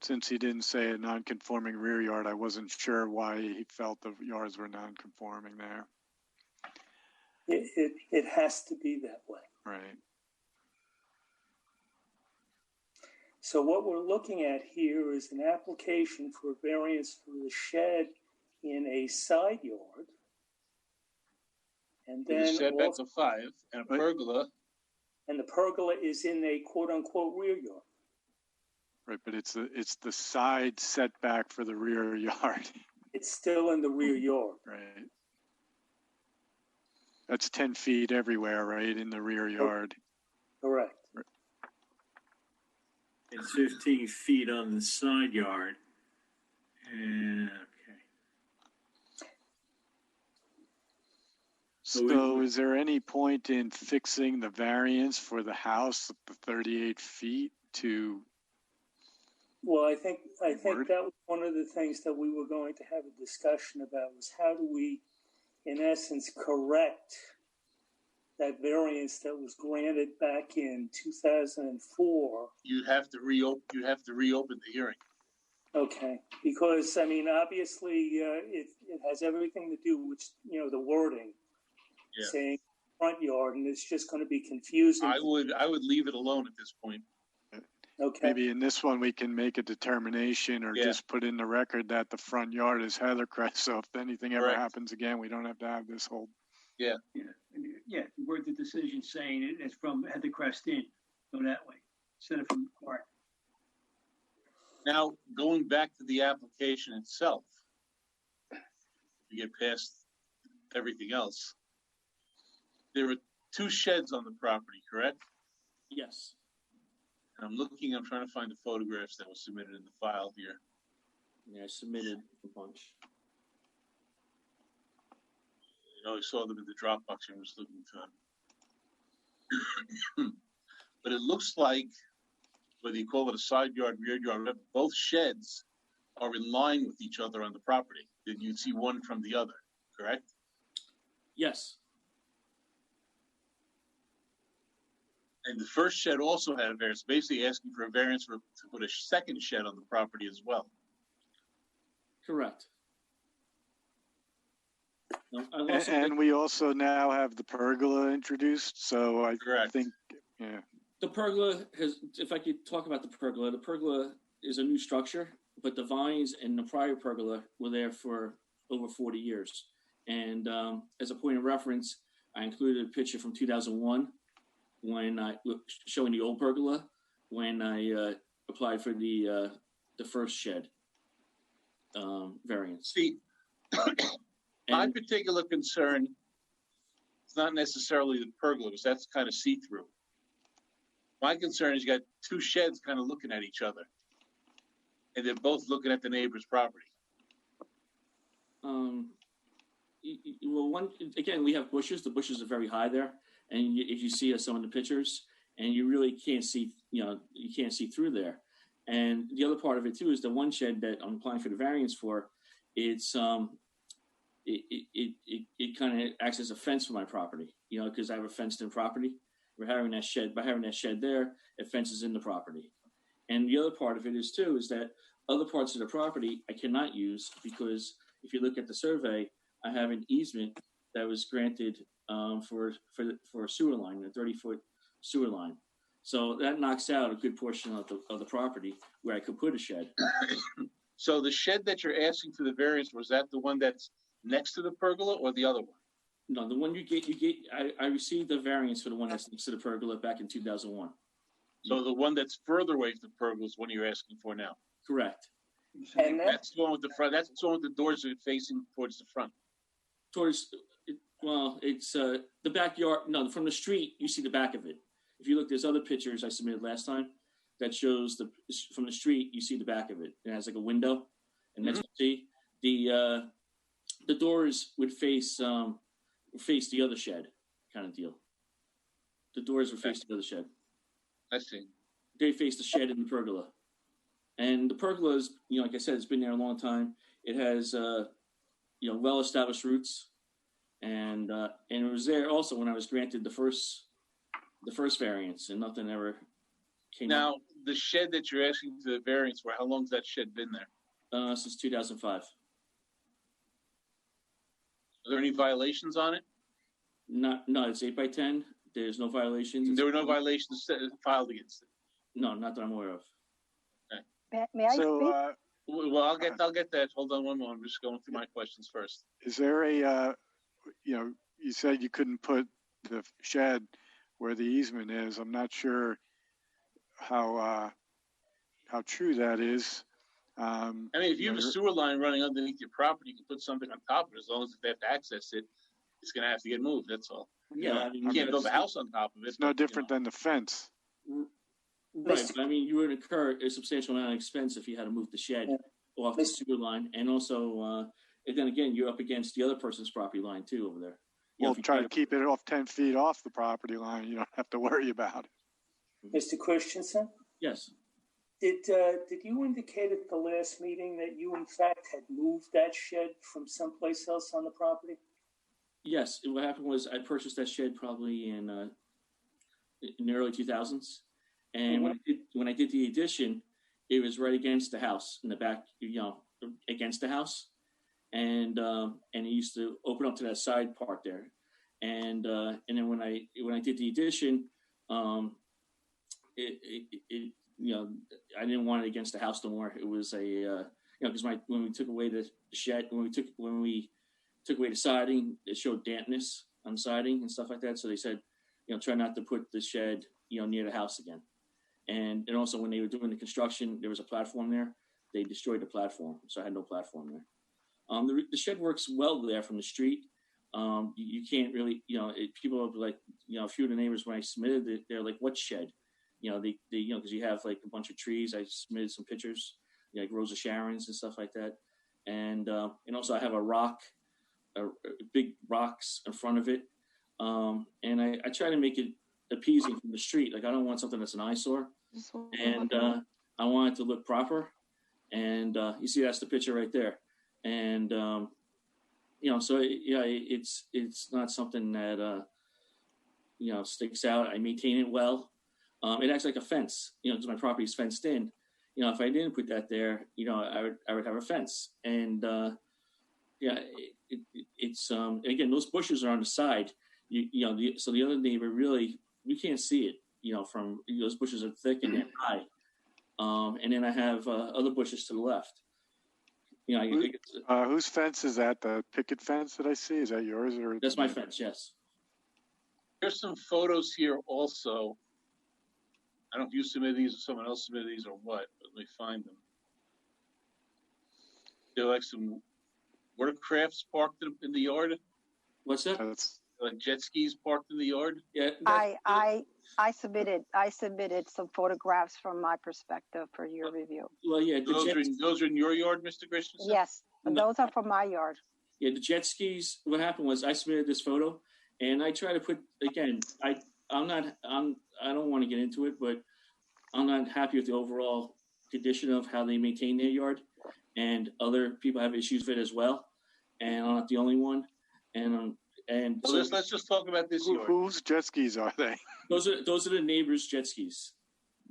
since he didn't say a non-conforming rear yard, I wasn't sure why he felt the yards were non-conforming there. It has to be that way. Right. So what we're looking at here is an application for a variance for the shed in a side yard. And then with a setback of 5 and a pergola. And the pergola is in a quote-unquote rear yard. Right, but it's the side setback for the rear yard. It's still in the rear yard. Right. That's 10 feet everywhere, right, in the rear yard. Correct. It's 15 feet on the side yard. And, okay. So is there any point in fixing the variance for the house, the 38 feet to? Well, I think that was one of the things that we were going to have a discussion about, was how do we, in essence, correct that variance that was granted back in 2004. You have to reopen the hearing. Okay, because I mean, obviously, it has everything to do with the wording, saying front yard, and it's just going to be confusing. I would leave it alone at this point. Okay. Maybe in this one we can make a determination, or just put in the record that the front yard is heathercrest. So if anything ever happens again, we don't have to have this whole. Yeah. Word the decision saying it's from heathercrest in, go that way instead of from Clark. Now, going back to the application itself, to get past everything else, there were 2 sheds on the property, correct? Yes. And I'm trying to find the photographs that were submitted in the file here. Yeah, I submitted a bunch. I saw them in the Dropbox and was looking to them. But it looks like, whether you call it a side yard, rear yard, both sheds are in line with each other on the property. Then you'd see one from the other, correct? Yes. And the first shed also had a variance, basically asking for a variance to put a second shed on the property as well. Correct. And we also now have the pergola introduced, so I think, The pergola has, if I could talk about the pergola is a new structure, but the vines in the prior pergola were there for over 40 years. And as a point of reference, I included a picture from 2001 when showing the old pergola when I applied for the first shed variance. See, my particular concern is not necessarily the pergola, because that's kind of see-through. My concern is you got 2 sheds kind of looking at each other, and they're both looking at the neighbor's property. Well, we have bushes. The bushes are very high there, and if you see some of the pictures, and you really can't see, you can't see through there. And the other part of it too is the one shed that I'm applying for the variance for. It's it kind of acts as a fence for my property, because I have a fenced-in property. By having that shed there, it fences in the property. And the other part of it is too is that other parts of the property I cannot use, because if you look at the survey, I have an easement that was granted for a sewer line, a 30-foot sewer line. So that knocks out a good portion of the property where I could put a shed. So the shed that you're asking for the variance, was that the one that's next to the pergola or the other one? No, the one I received the variance for the one that's next to the pergola back in 2001. So the one that's further away from the pergola is one you're asking for now? Correct. And that's the one with the front. That's the one with the doors that are facing towards the front. It's the backyard. No, from the street, you see the back of it. If you look, there's other pictures I submitted last time that shows from the street, you see the back of it. It has like a window, and that's what you see. The doors would face the other shed, kind of deal. The doors would face the other shed. I see. They face the shed and the pergola. And the pergola is, like I said, it's been there a long time. It has, well-established roots, and it was there also when I was granted the first variance, and nothing ever came Now, up. the shed that you're asking for the variance for, how long's that shed been there? Since 2005. Are there any violations on it? No, it's 8x10. There's no violations. There were no violations filed against it. No, not that I'm aware of. May I speak? Well, I'll get that. Hold on one moment. I'm just going through my questions first. Is there a, you said you couldn't put the shed where the easement is. I'm not sure how true that is. If you have a sewer line running underneath your property, you can put something on top of it as long as they have to access it. it's gonna have to get moved, that's all. Yeah, I mean, You can't build a house on top of it. It's no different than the fence. Right, but I mean, you would incur a substantial amount of expense if you had to move the shed off the sewer line, and also, and then again, you're up against the other person's property line too over there. We'll try to keep it off 10 feet off the property line. You don't have to worry about it. Mr. Christensen, Yes. did you indicate at the last meeting that you in fact had moved that shed from someplace else on the property? Yes. What happened was I purchased that shed probably in the early 2000s, and when I did the addition, it was right against the house in the back, against the house, and it used to open up to that side part there, and then when I did the addition, it I didn't want it against the house no more. It was because when we took away the shed, when we took away the siding, it showed dampness on the siding and stuff like that. So they said, try not to put the shed, near the house again. And also when they were doing the construction, there was a platform there. They destroyed the platform, so I had no platform there. The shed works well there from the street. You can't really, people are like, a few of the neighbors when I submitted it, they're like, what shed? They because you have like a bunch of trees. I submitted some pictures, like Rosa Sharon's and stuff like that. And also I have big rocks in front of it. And I try to make it appeasing from the street. Like I don't want something that's an eyesore. And I want it to look proper. And you see, that's the picture right there. And so it's not something that sticks out. I maintain it well. It acts like a fence, because my property is fenced in. If I didn't put that there, I would have a fence. And it's again, those bushes are on the side. So the other neighbor really, you can't see it. From those bushes are thick and they're high. And then I have other bushes to the left. Whose fence is that? The picket fence that I see? Is that yours or? That's my fence. Yes. There's some photos here also. I don't know if you submitted these or someone else submitted these or what, but let me find them. They're like some watercrafts parked in the yard. What's that? Like jet skis parked in the yard. Yeah. I submitted some photographs from my perspective for your review. Well, yeah. Those are in your yard, Mr. Christensen? Yes, those are from my yard. Yeah, the jet skis. What happened was I submitted this photo, and I try to put again. I don't want to get into it, but I'm not happy with the overall condition of how they maintain their yard, and other people have issues with it as well, and I'm not the only one. So let's just talk about this yard. Whose jet skis are they? Those are the neighbors' jet skis.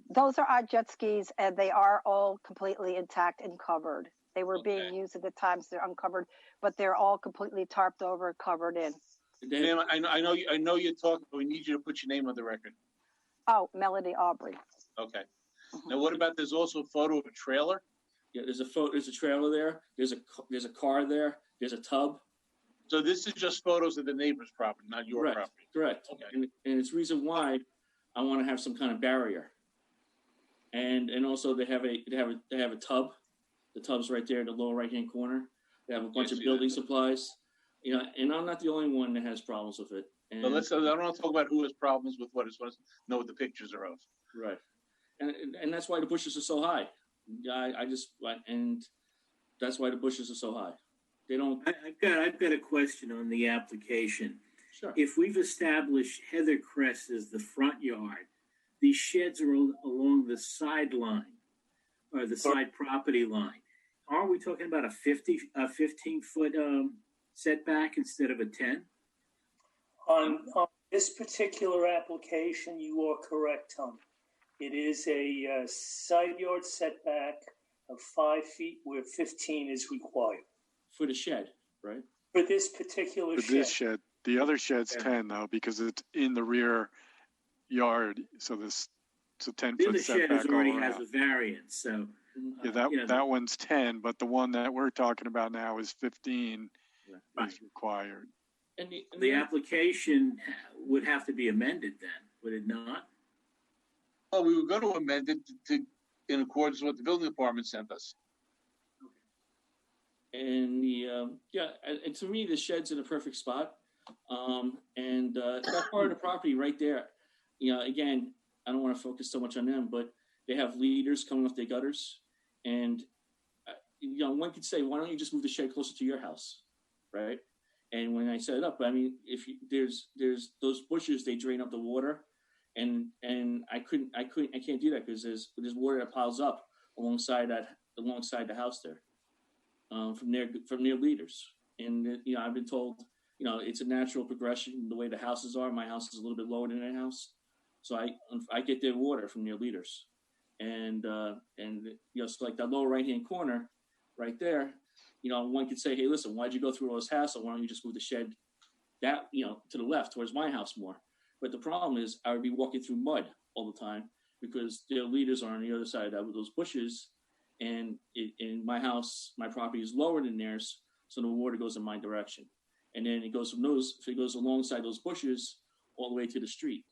Those are our jet skis, and they are all completely intact and covered. They were being used at the times they're uncovered, but they're all completely tarped over, covered in. Ma'am, I know you're talking, but we need you to put your name on the record. Oh, Melody Aubrey. Okay. Now, what about? There's also a photo of a trailer. Yeah, there's a trailer there. There's a car there. There's a tub. So this is just photos of the neighbor's property, not your property. Correct. Okay. And it's reason why I want to have some kind of barrier. And also they have a tub. The tub's right there in the lower right hand corner. They have a bunch of building supplies. And I'm not the only one that has problems with it. And I don't want to talk about who has problems with what. I just want to know what the pictures are of. Right. And that's why the bushes are so high. And that's why the bushes are so high. They don't. I've got a question on the application. Sure. If we've established Heather Crest as the front yard, these sheds are along the sideline or the side property line. Are we talking about a 15-foot setback instead of a 10? On this particular application, you are correct, Tom. It is a side yard setback of 5 feet where 15 is required. For the shed, right? For this particular shed. This shed. The other shed's 10 though, because it's in the rear yard. So it's a 10-foot setback. The shed already has a variance, so. That one's 10, but the one that we're talking about now is 15 is required. And the application would have to be amended then, would it not? Well, we were going to amend it to in accordance with what the building department sent us. And and to me, the shed's in a perfect spot. That part of the property right there, again, I don't want to focus so much on them, but they have leaders coming off their gutters. And, one could say, why don't you just move the shed closer to your house, right? And when I set it up, I mean, there's those bushes, they drain up the water. And I can't do that because there's water that piles up alongside the house there, from their leaders. And, I've been told, it's a natural progression the way the houses are. My house is a little bit lower than their house. So I get their water from their leaders. And so like that lower right-hand corner right there, one could say, hey, listen, why'd you go through all this hassle? Why don't you just move the shed to the left towards my house more? But the problem is I would be walking through mud all the time because their leaders are on the other side of those bushes. And in my house, my property is lower than theirs. So the water goes in my direction. And then it goes it goes alongside those bushes all the way to the street.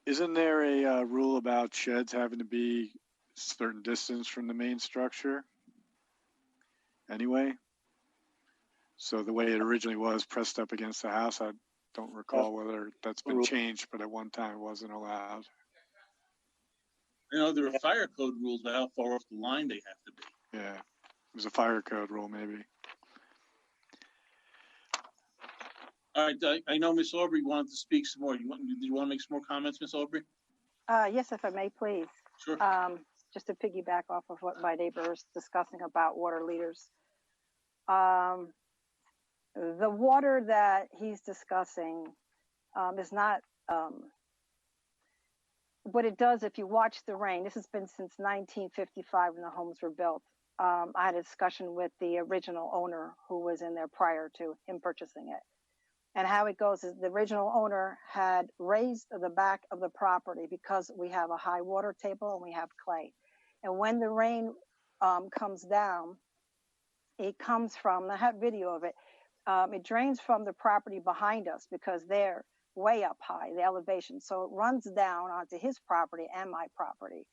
Isn't there a rule about sheds having to be a certain distance from the main structure? Anyway? So the way it originally was pressed up against the house, I don't recall whether that's been changed, but at one time it wasn't allowed. There are fire code rules about how far off the line they have to be. Yeah, it was a fire code rule, maybe. All right, I know Miss Aubrey wanted to speak some more. Do you want to make some more comments, Miss Aubrey? Yes, if I may, please. Sure. Just to piggyback off of what my neighbor is discussing about water leaders. The water that he's discussing is not what it does. If you watch the rain, this has been since 1955 when the homes were built. I had a discussion with the original owner who was in there prior to him purchasing it. And how it goes is the original owner had raised the back of the property because we have a high water table and we have clay. And when the rain comes down, it comes from, I have video of it, it drains from the property behind us because they're way up high, the elevation. So it runs down onto his property and my property.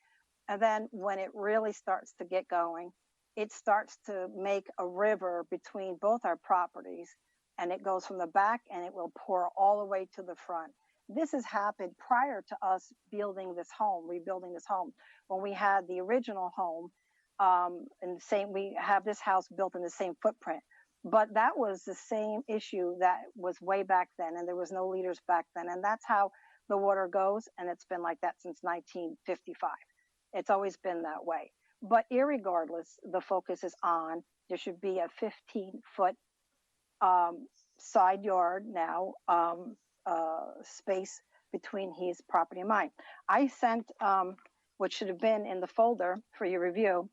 And then when it really starts to get going, it starts to make a river between both our properties. And it goes from the back and it will pour all the way to the front. This has happened prior to us rebuilding this home. When we had the original home, we have this house built in the same footprint. But that was the same issue that was way back then, and there was no leaders back then. And that's how the water goes, and it's been like that since 1955. It's always been that way. But irregardless, the focus is on there should be a 15-foot side yard now, space between his property and mine. I sent what should have been in the folder for your review,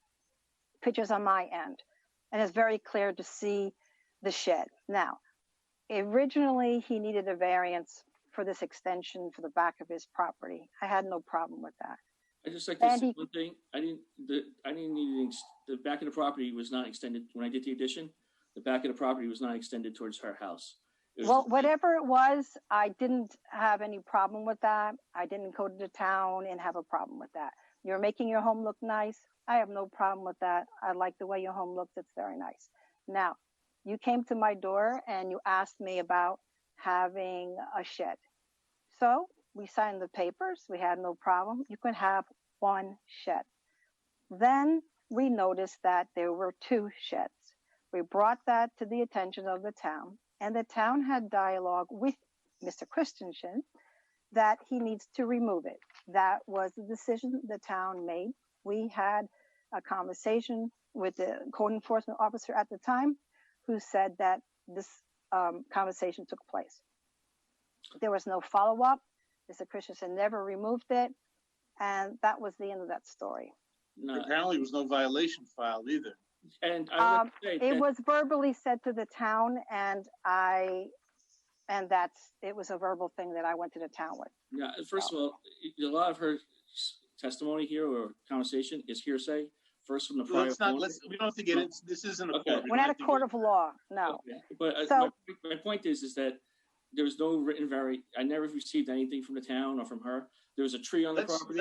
pictures on my end. And it's very clear to see the shed. Now, originally he needed a variance for this extension for the back of his property. I had no problem with that. I just like to say one thing. I didn't need the back of the property was not extended when I did the addition. The back of the property was not extended towards her house. Well, whatever it was, I didn't have any problem with that. I didn't go to the town and have a problem with that. You're making your home look nice. I have no problem with that. I like the way your home looks. It's very nice. Now, you came to my door and you asked me about having a shed. So we signed the papers. We had no problem. You can have one shed. Then we noticed that there were two sheds. We brought that to the attention of the town, and the town had dialogue with Mr. Christensen that he needs to remove it. That was the decision the town made. We had a conversation with the code enforcement officer at the time who said that this conversation took place. There was no follow-up. Mr. Christensen never removed it, and that was the end of that story. No. Apparently, there was no violation filed either. And it was verbally said to the town, and it was a verbal thing that I went to the town with. Yeah, first of all, a lot of her testimony here or conversation is hearsay. First from the prior. We don't have to get into this. Isn't a court. We're not a court of law, no. Okay. But my point is that there was no written I never received anything from the town or from her. There was a tree on the property.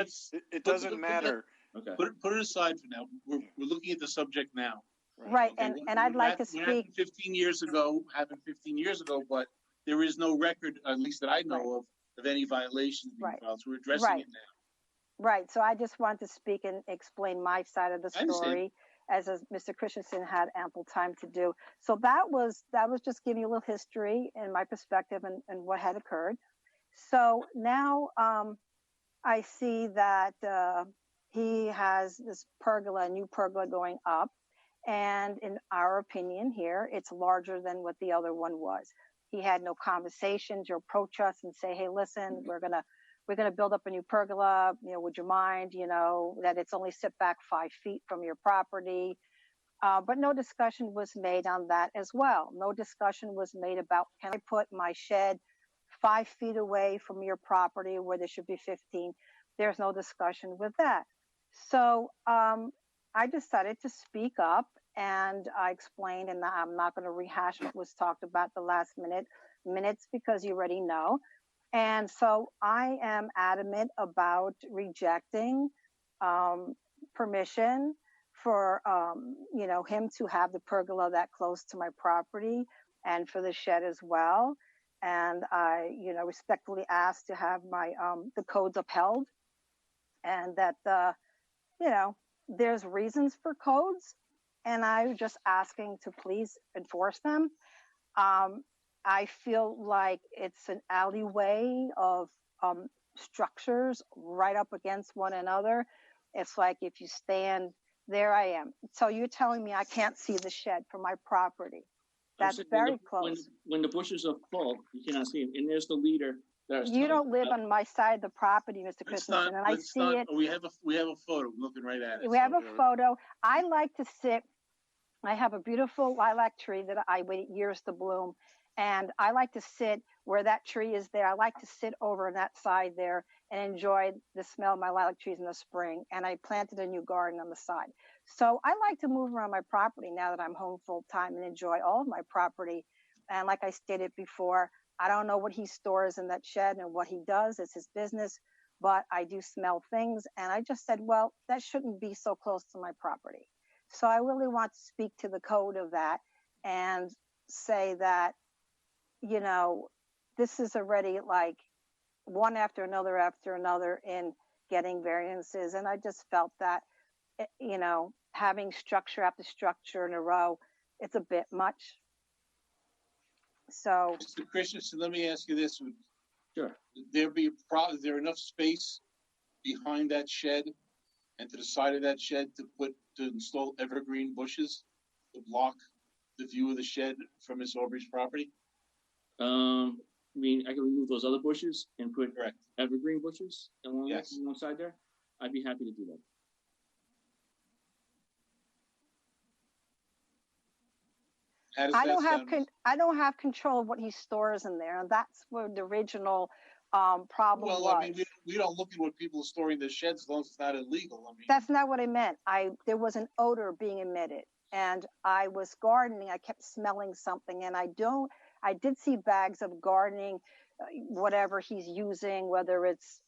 It doesn't matter. Okay. Put it aside for now. We're looking at the subject now. Right, Okay, and I'd like to what happened speak. 15 years ago, but there is no record, at least that I know of any violations being Right. filed. So we're addressing Right. it now. Right. So I just want to speak and explain my side of the I understand. story, as Mr. Christensen had ample time to do. So that was just giving you a little history and my perspective and what had occurred. So now I see that he has this pergola, a new pergola going up, and in our opinion here, it's larger than what the other one was. He had no conversation to approach us and say, "Hey, listen, we're gonna build up a new pergola. You know, would you mind? You know, that it's only set back 5 feet from your property." But no discussion was made on that as well. No discussion was made about, can I put my shed 5 feet away from your property where there should be 15? There's no discussion with that. So I decided to speak up, and I explained, and I'm not going to rehash what was talked about the last minutes because you already know. And so I am adamant about rejecting permission for him to have the pergola that close to my property and for the shed as well. And I respectfully ask to have my the codes upheld, and that there's reasons for codes, and I'm just asking to please enforce them. I feel like it's an alleyway of structures right up against one another. It's like if you stand, there I am. So you're telling me I can't see the shed from my property. That's very close. When the bushes are full, you cannot see them. And there's the leader. You don't live on my side of the property, Mr. Christensen, and I see it. We have a photo. I'm looking right at it. We have a photo. I like to sit. I have a beautiful lilac tree that I waited years to bloom, and I like to sit where that tree is there. I like to sit over on that side there and enjoy the smell of my lilac trees in the spring. And I planted a new garden on the side. So I like to move around my property now that I'm home full time and enjoy all of my property. And like I stated before, I don't know what he stores in that shed and what he does. It's his business, but I do smell things. And I just said, well, that shouldn't be so close to my property. So I really want to speak to the code of that and say that, this is already like one after another in getting variances. And I just felt that, having structure after structure in a row, it's a bit much. So, Mr. Christensen, let me ask you this: Sure. Is there enough space behind that shed and to the side of that shed to install evergreen bushes to block the view of the shed from Miss Aubrey's property? I can remove those other bushes and put evergreen bushes alongside there. I'd be happy to do that. I don't have control of what he stores in there, and that's where the original problem was. Well, I mean, we don't look at what people are storing in their sheds as long as it's not illegal. I mean, that's not what I meant. There was an odor being emitted, and I was gardening. I kept smelling something, and I did see bags of gardening, whatever he's using, whether it's,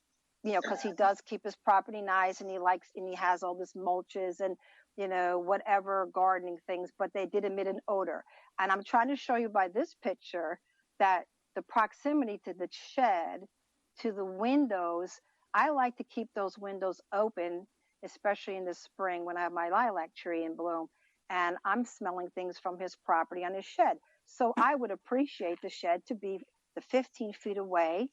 because he does keep his property nice, and he has all this mulches and, whatever gardening things, but they did emit an odor. And I'm trying to show you by this picture that the proximity to the shed, to the windows, I like to keep those windows open, especially in the spring when I have my lilac tree in bloom, and I'm smelling things from his property on his shed. So I would appreciate the shed to be the 15 feet away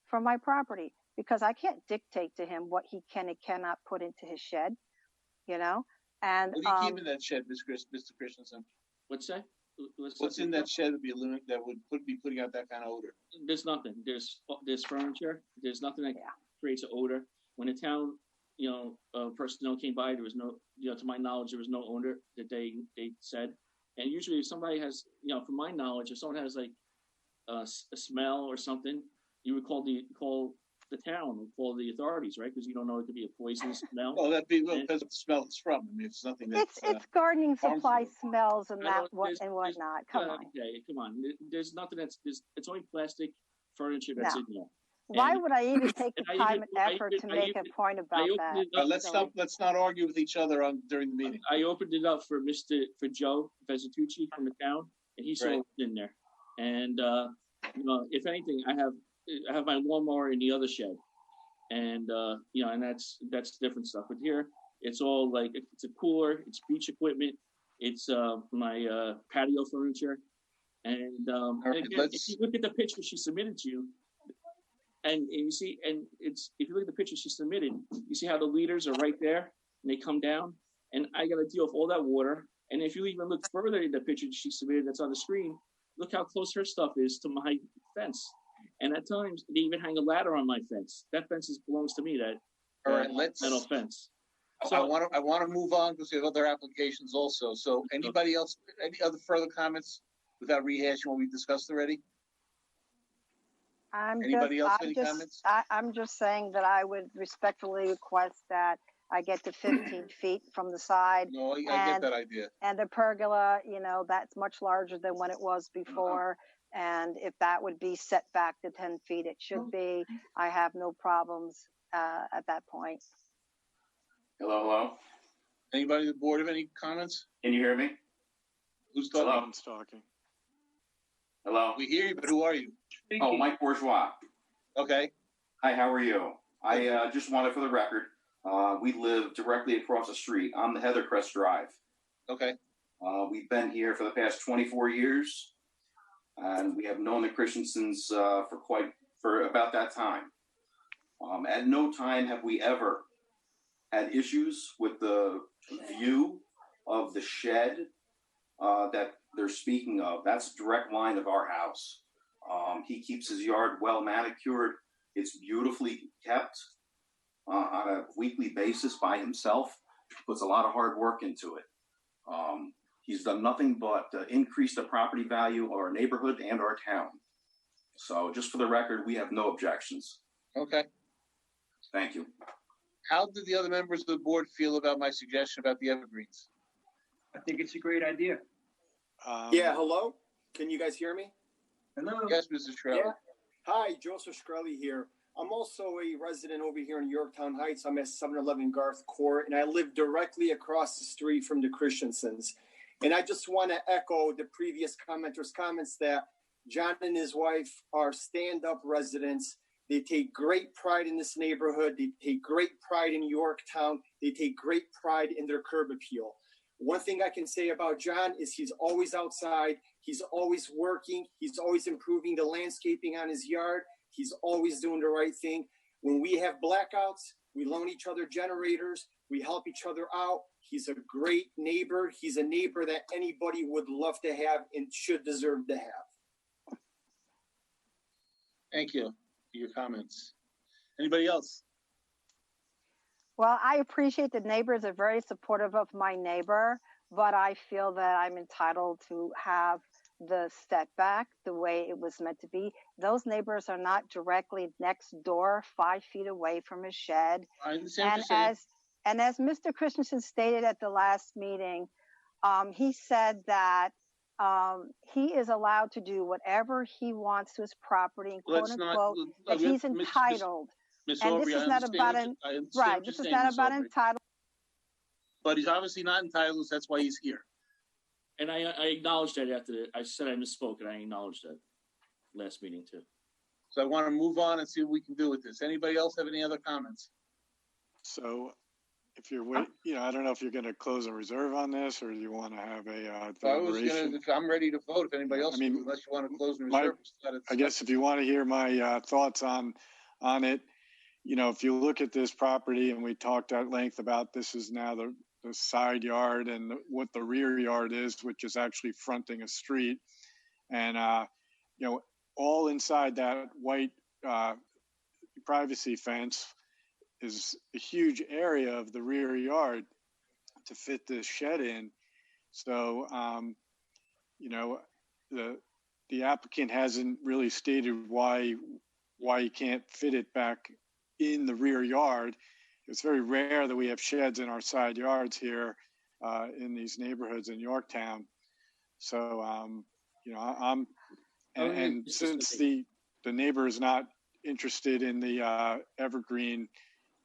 from my property, because I can't dictate to him what he can and cannot put into his shed, And what do you keep in that shed, Mr. Christensen? What's that? What's in that shed that would be putting out that kind of odor? There's nothing. There's furniture. There's nothing that creates an odor. When the town, personnel came by, there was no, to my knowledge, there was no odor that they said. And usually if somebody has, from my knowledge, if someone has like a smell or something, you would call the town, or call the authorities, right? Because you don't know, it could be a poisonous smell. Well, that'd be because of the smell it's from. I mean, it's nothing that's it's gardening supply harmful. smells and whatnot. Come on. Okay, come on. There's nothing it's only plastic furniture that's in there. Why would I even take the and time and effort to make a point about that? Let's not argue with each other during the meeting. I opened it up for Joe Vesitucci from the town, and he saw it in there. And if anything, I have my lawnmower in the other shed, and and that's different stuff. But here, it's all like it's a cooler, it's beach equipment, it's my patio furniture, and again, if you look at the picture she submitted to you, and you see, and it's if you look at the picture she submitted, you see how the leaders are right there, and they come down, and I got to deal with all that water. And if you even look further in the picture she submitted that's on the screen, look how close her stuff is to my fence. And at times, they even hang a ladder on my fence. That fence belongs to me. All right, metal fence. So I want to move on because we have other applications also. So anybody else, any other further comments without rehashing what we discussed already? I'm just saying that I would respectfully request that I get to 15 feet from the side. No, I get that idea. And the pergola, that's much larger than what it was before. And if that would be set back to 10 feet, it should be. I have no problems at that point. Hello. Anybody on the board have any comments? Can you hear me? Who's talking? Hello? Who's talking? Hello. We hear you, but who are you? Oh, Mike Bourgeois. Okay. Hi, how are you? I just wanted for the record, we live directly across the street on the Heathercrest Drive. Okay. We've been here for the past 24 years, and we have known the Christensens for about that time. At no time have we ever had issues with the view of the shed that they're speaking of. That's a direct line of our house. He keeps his yard well manicured. It's beautifully kept on a weekly basis by himself. Puts a lot of hard work into it. He's done nothing but increase the property value of our neighborhood and our town. So just for the record, we have no objections. Okay. Thank you. How did the other members of the board feel about my suggestion about the evergreens? I think it's a great idea. Yeah, hello? Can you guys hear me? Hello? Yes, Mr. Shkreli. Yeah. Hi, Joseph Shkreli here. I'm also a resident over here in Yorktown Heights. I'm at 711 Garth Court, and I live directly across the street from the Christensens. And I just want to echo the previous commenter's comments that John and his wife are stand-up residents. They take great pride in this neighborhood. They take great pride in Yorktown. They take great pride in their curb appeal. One thing I can say about John is he's always outside. He's always working. He's always improving the landscaping on his yard. He's always doing the right thing. When we have blackouts, we loan each other generators. We help each other out. He's a great neighbor. He's a neighbor that anybody would love to have and should deserve to have. Thank you for your comments. Anybody else? Well, I appreciate the neighbors are very supportive of my neighbor, but I feel that I'm entitled to have the setback the way it was meant to be. Those neighbors are not directly next door, 5 feet away from his shed. I understand what you're saying. And as Mr. Christensen stated at the last meeting, he said that he is allowed to do whatever he wants to his property, and quote unquote, that he's entitled. Ms. And Aubrey, this is not about this is not about entitled. But he's obviously not entitled, so that's why he's here. And I acknowledged that after I said I misspoke, and I acknowledged that last meeting too. So I want to move on and see what we can do with this. Anybody else have any other comments? So if you're I don't know if you're going to close a reserve on this, or do you want to have a I'm ready to vote if anybody else, unless you want to close the reserve. I guess if you want to hear my thoughts on it, if you look at this property, and we talked at length about this is now the side yard and what the rear yard is, which is actually fronting a street. And, all inside that white privacy fence is a huge area of the rear yard to fit this shed in. So, the applicant hasn't really stated why you can't fit it back in the rear yard. It's very rare that we have sheds in our side yards here in these neighborhoods in Yorktown. So, since the neighbor is not interested in the evergreen,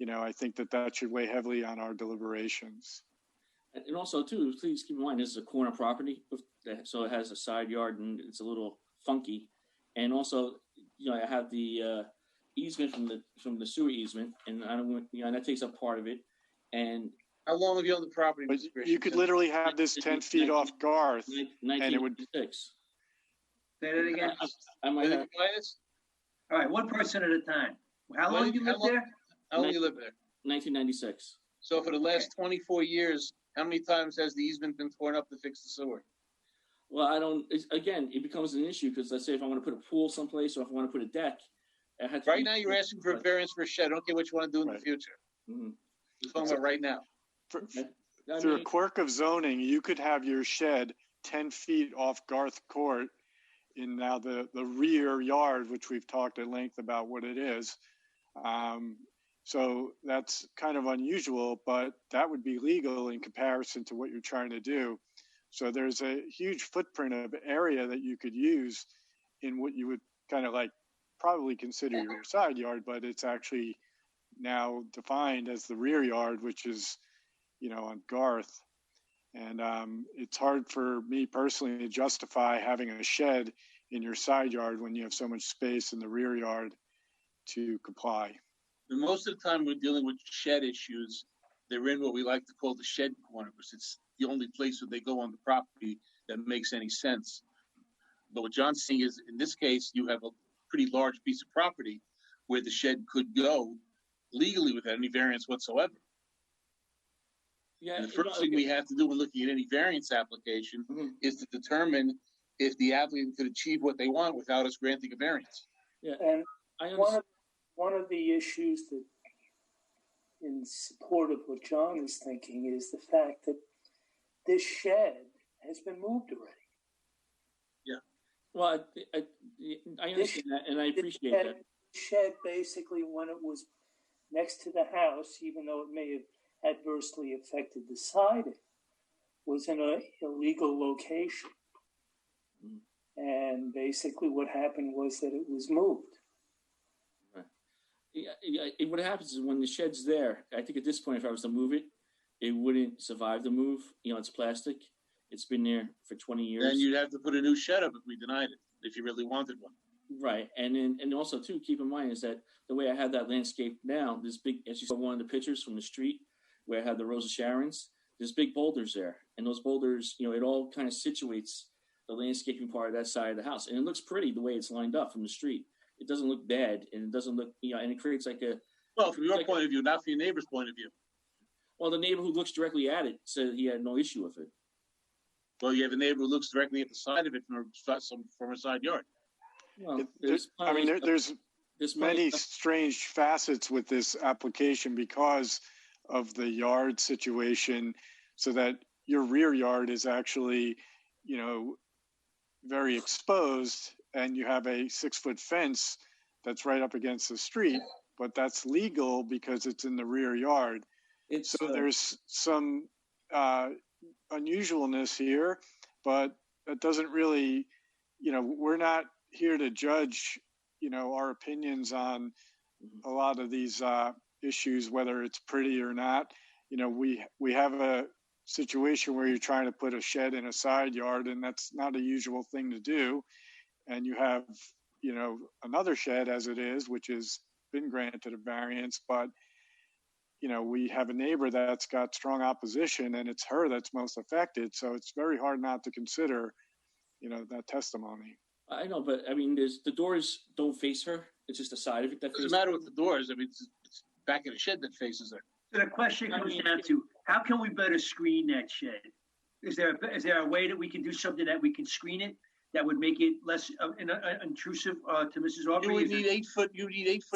I think that should weigh heavily on our deliberations. And also, too, please keep in mind this is a corner property, so it has a side yard and it's a little funky. And also, I have the easement from the sewer easement, and I don't want, and that takes up part of it. And how long have you owned the property? But you could literally have this 10 feet off Garth, and it would. 1996. Say that again. I might have. All right, one person at a time. How long you lived there? How long you lived there? 1996. So for the last 24 years, how many times has the easement been torn up to fix the sewer? Well, it becomes an issue because let's say if I want to put a pool someplace or if I want to put a deck, right now you're asking for a variance for a shed. I don't care what you want to do in the future. Mm-hmm. We're talking about right now. Through a quirk of zoning, you could have your shed 10 feet off Garth Court in now the rear yard, which we've talked at length about what it is. So that's kind of unusual, but that would be legal in comparison to what you're trying to do. So there's a huge footprint of area that you could use in what you would kind of like probably consider your side yard, but it's actually now defined as the rear yard, which is, on Garth. And it's hard for me personally to justify having a shed in your side yard when you have so much space in the rear yard to comply. And most of the time we're dealing with shed issues. They're in what we like to call the shed corner because it's the only place where they go on the property that makes any sense. But what John's saying is, in this case, you have a pretty large piece of property where the shed could go legally without any variance whatsoever. Yeah, and the first thing we have to do when looking at any variance application is to determine if the applicant could achieve what they want without us granting a variance. Yeah, and one of the issues that, in support of what John is thinking, is the fact that this shed has been moved already. Yeah. Well, I understand that, and I appreciate that. The shed basically, when it was next to the house, even though it may have adversely affected the siding, was in an illegal location. And basically what happened was that it was moved. Right. Yeah, what happens is when the shed's there, I think at this point, if I was to move it, it wouldn't survive the move. It's plastic. It's been there for 20 years. Then you'd have to put a new shed up if we denied it, if you really wanted one. Right. And also, too, keep in mind is that the way I have that landscape now, this big, as you saw one of the pictures from the street where I have the Rosa Sharons, there's big boulders there. And those boulders, it all kind of situates the landscaping part of that side of the house. And it looks pretty the way it's lined up from the street. It doesn't look bad, and it doesn't look, and it creates like a... Well, from your point of view, not from your neighbor's point of view. Well, the neighbor who looks directly at it said he had no issue with it. Well, you have a neighbor who looks directly at the side of it from a side yard. Well, there's many strange facets with this application because of the yard situation, so that your rear yard is actually, very exposed, and you have a 6-foot fence that's right up against the street, but that's legal because it's in the rear yard. There's some unusualness here, but that doesn't really, we're not here to judge, our opinions on a lot of these issues, whether it's pretty or not. We have a situation where you're trying to put a shed in a side yard, and that's not a usual thing to do. And you have, another shed as it is, which has been granted a variance, but we have a neighbor that's got strong opposition, and it's her that's most affected. So it's very hard not to consider, that testimony. I know, but the doors don't face her. It's just the side of it that faces her. Doesn't matter with the doors. It's back in the shed that faces her. So the question comes down to, how can we better screen that shed? Is there a way that we can do something that we can screen it that would make it less intrusive to Mrs. Aubrey? You need 8-foot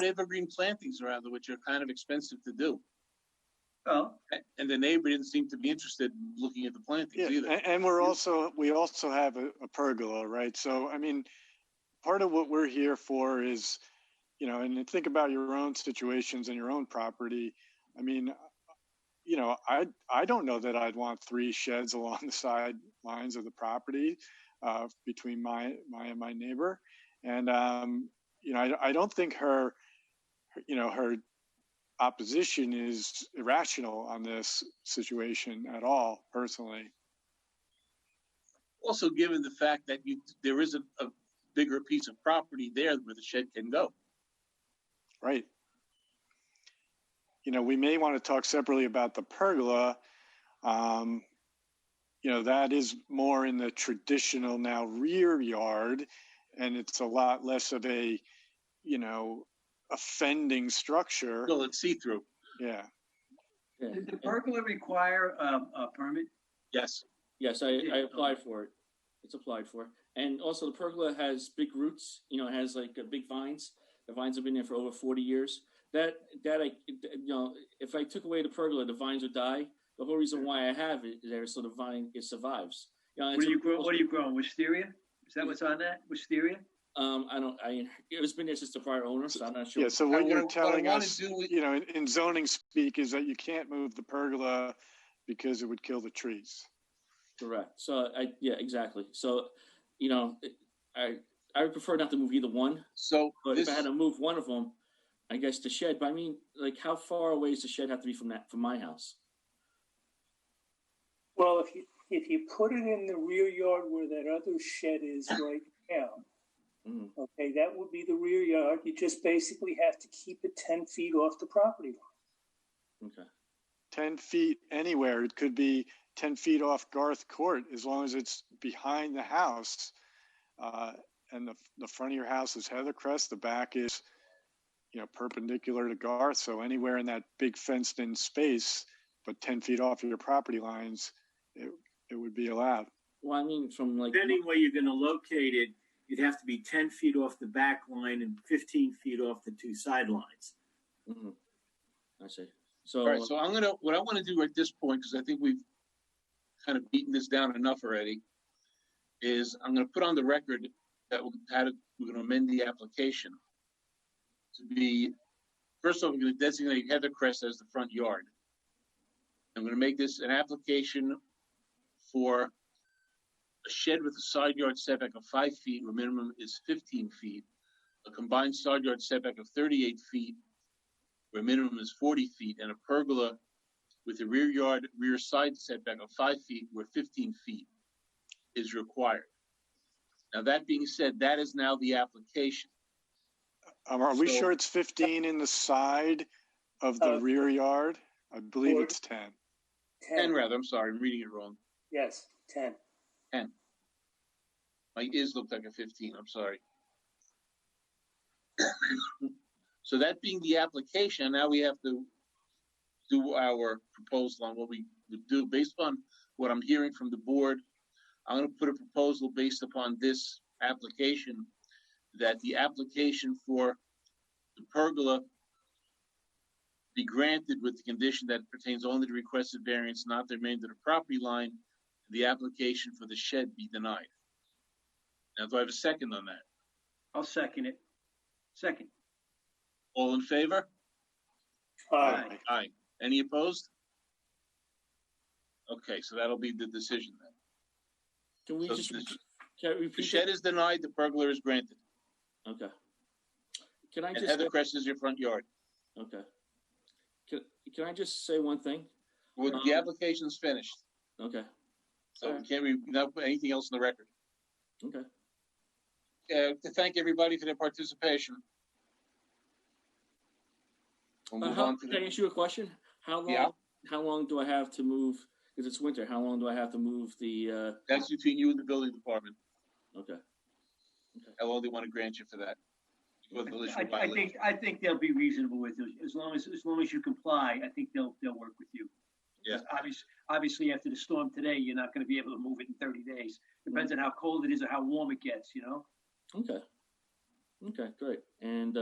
evergreen plantings around it, which are kind of expensive to do. Oh. And the neighbor didn't seem to be interested in looking at the plantings either. And we also have a pergola, right? So part of what we're here for is, and think about your own situations and your own property. I don't know that I'd want 3 sheds along the side lines of the property between my and my neighbor. And, I don't think her opposition is irrational on this situation at all, personally. Also, given the fact that there is a bigger piece of property there where the shed can go. Right. We may want to talk separately about the pergola. That is more in the traditional now rear yard, and it's a lot less of a, offending structure. Well, it's see-through. Yeah. Did the pergola require a permit? Yes. Yes, I applied for it. It's applied for. And also the pergola has big roots, it has like big vines. The vines have been there for over 40 years. If I took away the pergola, the vines would die. The whole reason why I have it is there so the vine, it survives. What are you growing? Wisteria? Is that what's on that? Wisteria? It's been there since the prior owner, so I'm not sure. Yeah, so what you're telling us, in zoning speak, is that you can't move the pergola because it would kill the trees. Correct. So exactly. So, I would prefer not to move either one. But if I had to move one of them, I guess the shed. But I mean, like, how far away does the shed have to be from my house? Well, if you put it in the rear yard where that other shed is right now, okay, that would be the rear yard. You just basically have to keep it 10 feet off the property line. Okay. 10 feet anywhere. It could be 10 feet off Garth Court as long as it's behind the house. And the front of your house is Heathercrest. The back is, perpendicular to Garth. So anywhere in that big fenced in space, but 10 feet off your property lines, it would be allowed. Well, I mean, from like... Depending where you're going to locate it, you'd have to be 10 feet off the back line and 15 feet off the two sidelines. Mm-hmm. I see. So, all right, so what I want to do at this point, because I think we've kind of beaten this down enough already, is I'm going to put on the record that we're going to amend the application to be, first off, we're going to designate Heathercrest as the front yard. I'm going to make this an application for a shed with a side yard setback of 5 feet, where minimum is 15 feet, a combined side yard setback of 38 feet, where minimum is 40 feet, and a pergola with a rear side setback of 5 feet, where 15 feet is required. Now, that being said, that is now the application. Are we sure it's 15 in the side of the rear yard? I believe it's 10. 10 rather, I'm sorry, I'm reading it wrong. Yes, 10. 10. My ears looked like a 15, I'm sorry. So that being the application, now we have to do our proposal on what we would do. Based on what I'm hearing from the board, I'm going to put a proposal based upon this application that the application for the pergola be granted with the condition that it pertains only to requested variance, not the remainder of the property line. The application for the shed be denied. Now, do I have a second on that? I'll second it. Second. All in favor? Aye. Aye. Any opposed? Okay, so that'll be the decision then. Can we The shed is denied, the pergola is granted. Okay. Can I and just... Heathercrest is your front yard. Okay. Can I just say one thing? Well, the application's finished. Okay. So we can't not put anything else in the record. Okay. To thank everybody for their participation. We'll move on to can I ask you a question? How long do I have to move, because it's winter, how long do I have to move the... That's between you and the building department. Okay. How long do they want to grant you for that? I think they'll be reasonable with it. As long as you comply, I think they'll work with you. Yeah. Obviously, after the storm today, you're not going to be able to move it in 30 days. Depends on how cold it is or how warm it gets, Okay. Okay, great. And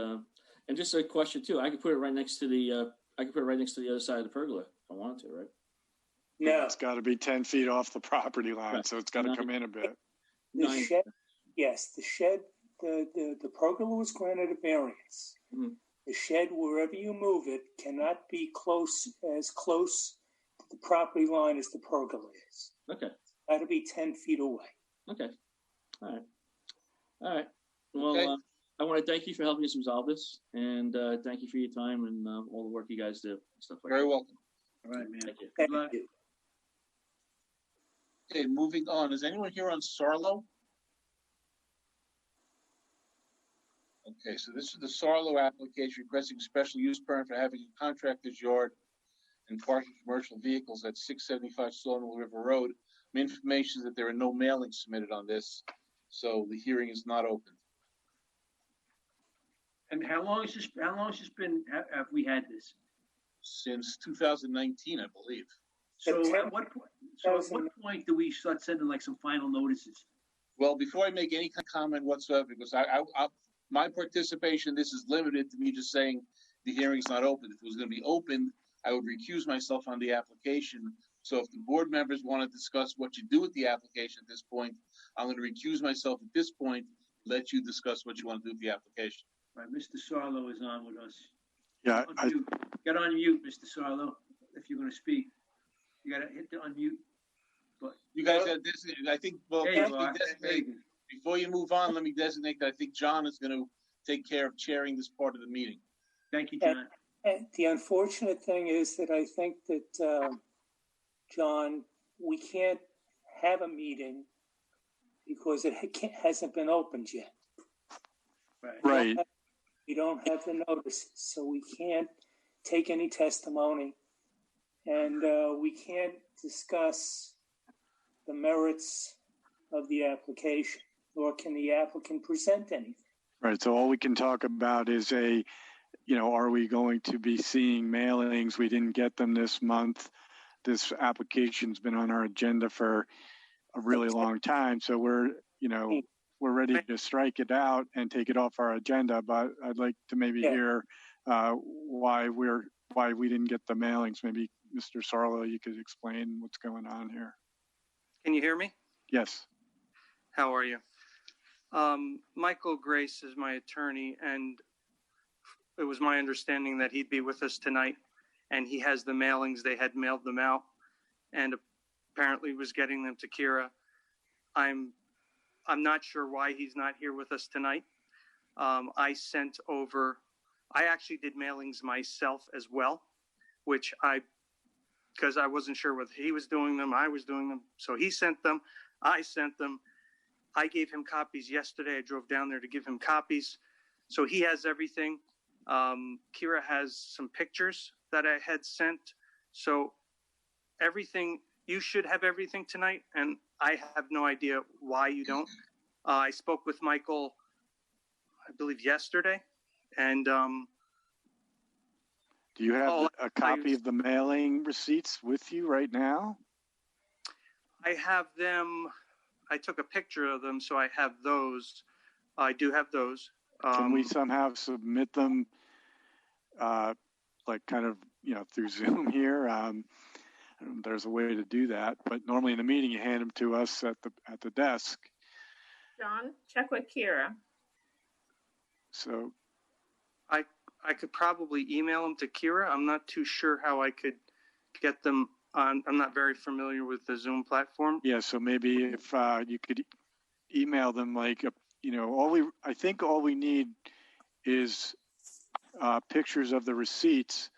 just a question too. I could put it right next to the other side of the pergola if I wanted to, right? No. It's got to be 10 feet off the property line, right. So it's got to come in a bit. The shed, yes, the shed, the pergola was granted a variance. Mm-hmm. The shed, wherever you move it, cannot be as close to the property line as the pergola is. Okay. Got to be 10 feet away. Okay. All right. Well, okay. I want to thank you for helping us resolve this, and thank you for your time and all the work you guys do. Stuff like Very that. welcome. All right, man. Thank you. Good luck. Okay, moving on. Is anyone here on Sarlo? Okay, so this is the Sarlo application requesting special use permit for having a contractor's yard and parking commercial vehicles at 675 Solenoid River Road. My information is that there are no mailings submitted on this, so the hearing is not open. And how long has this been, have we had this? Since 2019, I believe. So at what point do we start sending like some final notices? Well, before I make any comment whatsoever, because my participation, this is limited to me just saying the hearing's not open. If it was going to be open, I would recuse myself on the application. So if the board members want to discuss what you do with the application at this point, I'm going to recuse myself at this point, let you discuss what you want to do with the application. Right, Mr. Sarlo is on with us. Yeah, Get on mute, Mr. Sarlo, if you're going to speak. You got to hit the unmute. But you guys have designated, I think, well, before you move on, let me designate that I think John is going to take care of chairing this part of the meeting. Thank you, John. And the unfortunate thing is that I think that, John, we can't have a meeting because it hasn't been opened yet. Right. We don't have the notice, so we can't take any testimony, and we can't discuss the merits of the application, nor can the applicant present anything. Right. So all we can talk about is are we going to be seeing mailings? We didn't get them this month. This application's been on our agenda for a really long time. So we're ready to strike it out and take it off our agenda, but I'd like to maybe hear why we didn't get the mailings. Maybe Mr. Sarlo, you could explain what's going on here. Can you hear me? Yes. How are you? Michael Grace is my attorney, and it was my understanding that he'd be with us tonight, and he has the mailings. They had mailed them out, and apparently was getting them to Kira. I'm not sure why he's not here with us tonight. I actually did mailings myself as well, because I wasn't sure whether he was doing them, I was doing them. So he sent them, I sent them. I gave him copies yesterday. I drove down there to give him copies. So he has everything. Kira has some pictures that I had sent. So everything, you should have everything tonight, and I have no idea why you don't. I spoke with Michael, I believe yesterday, and do you have a copy of the mailing receipts with you right now? I have them. I took a picture of them, so I have those. I do have those. Can we somehow submit them, through Zoom here? There's a way to do that, but normally in the meeting you hand them to us at the desk. John, check with Kira. So I could probably email them to Kira. I'm not too sure how I could get them on. I'm not very familiar with the Zoom platform. Yeah, so maybe if you could email them, I think all we need is pictures of the receipts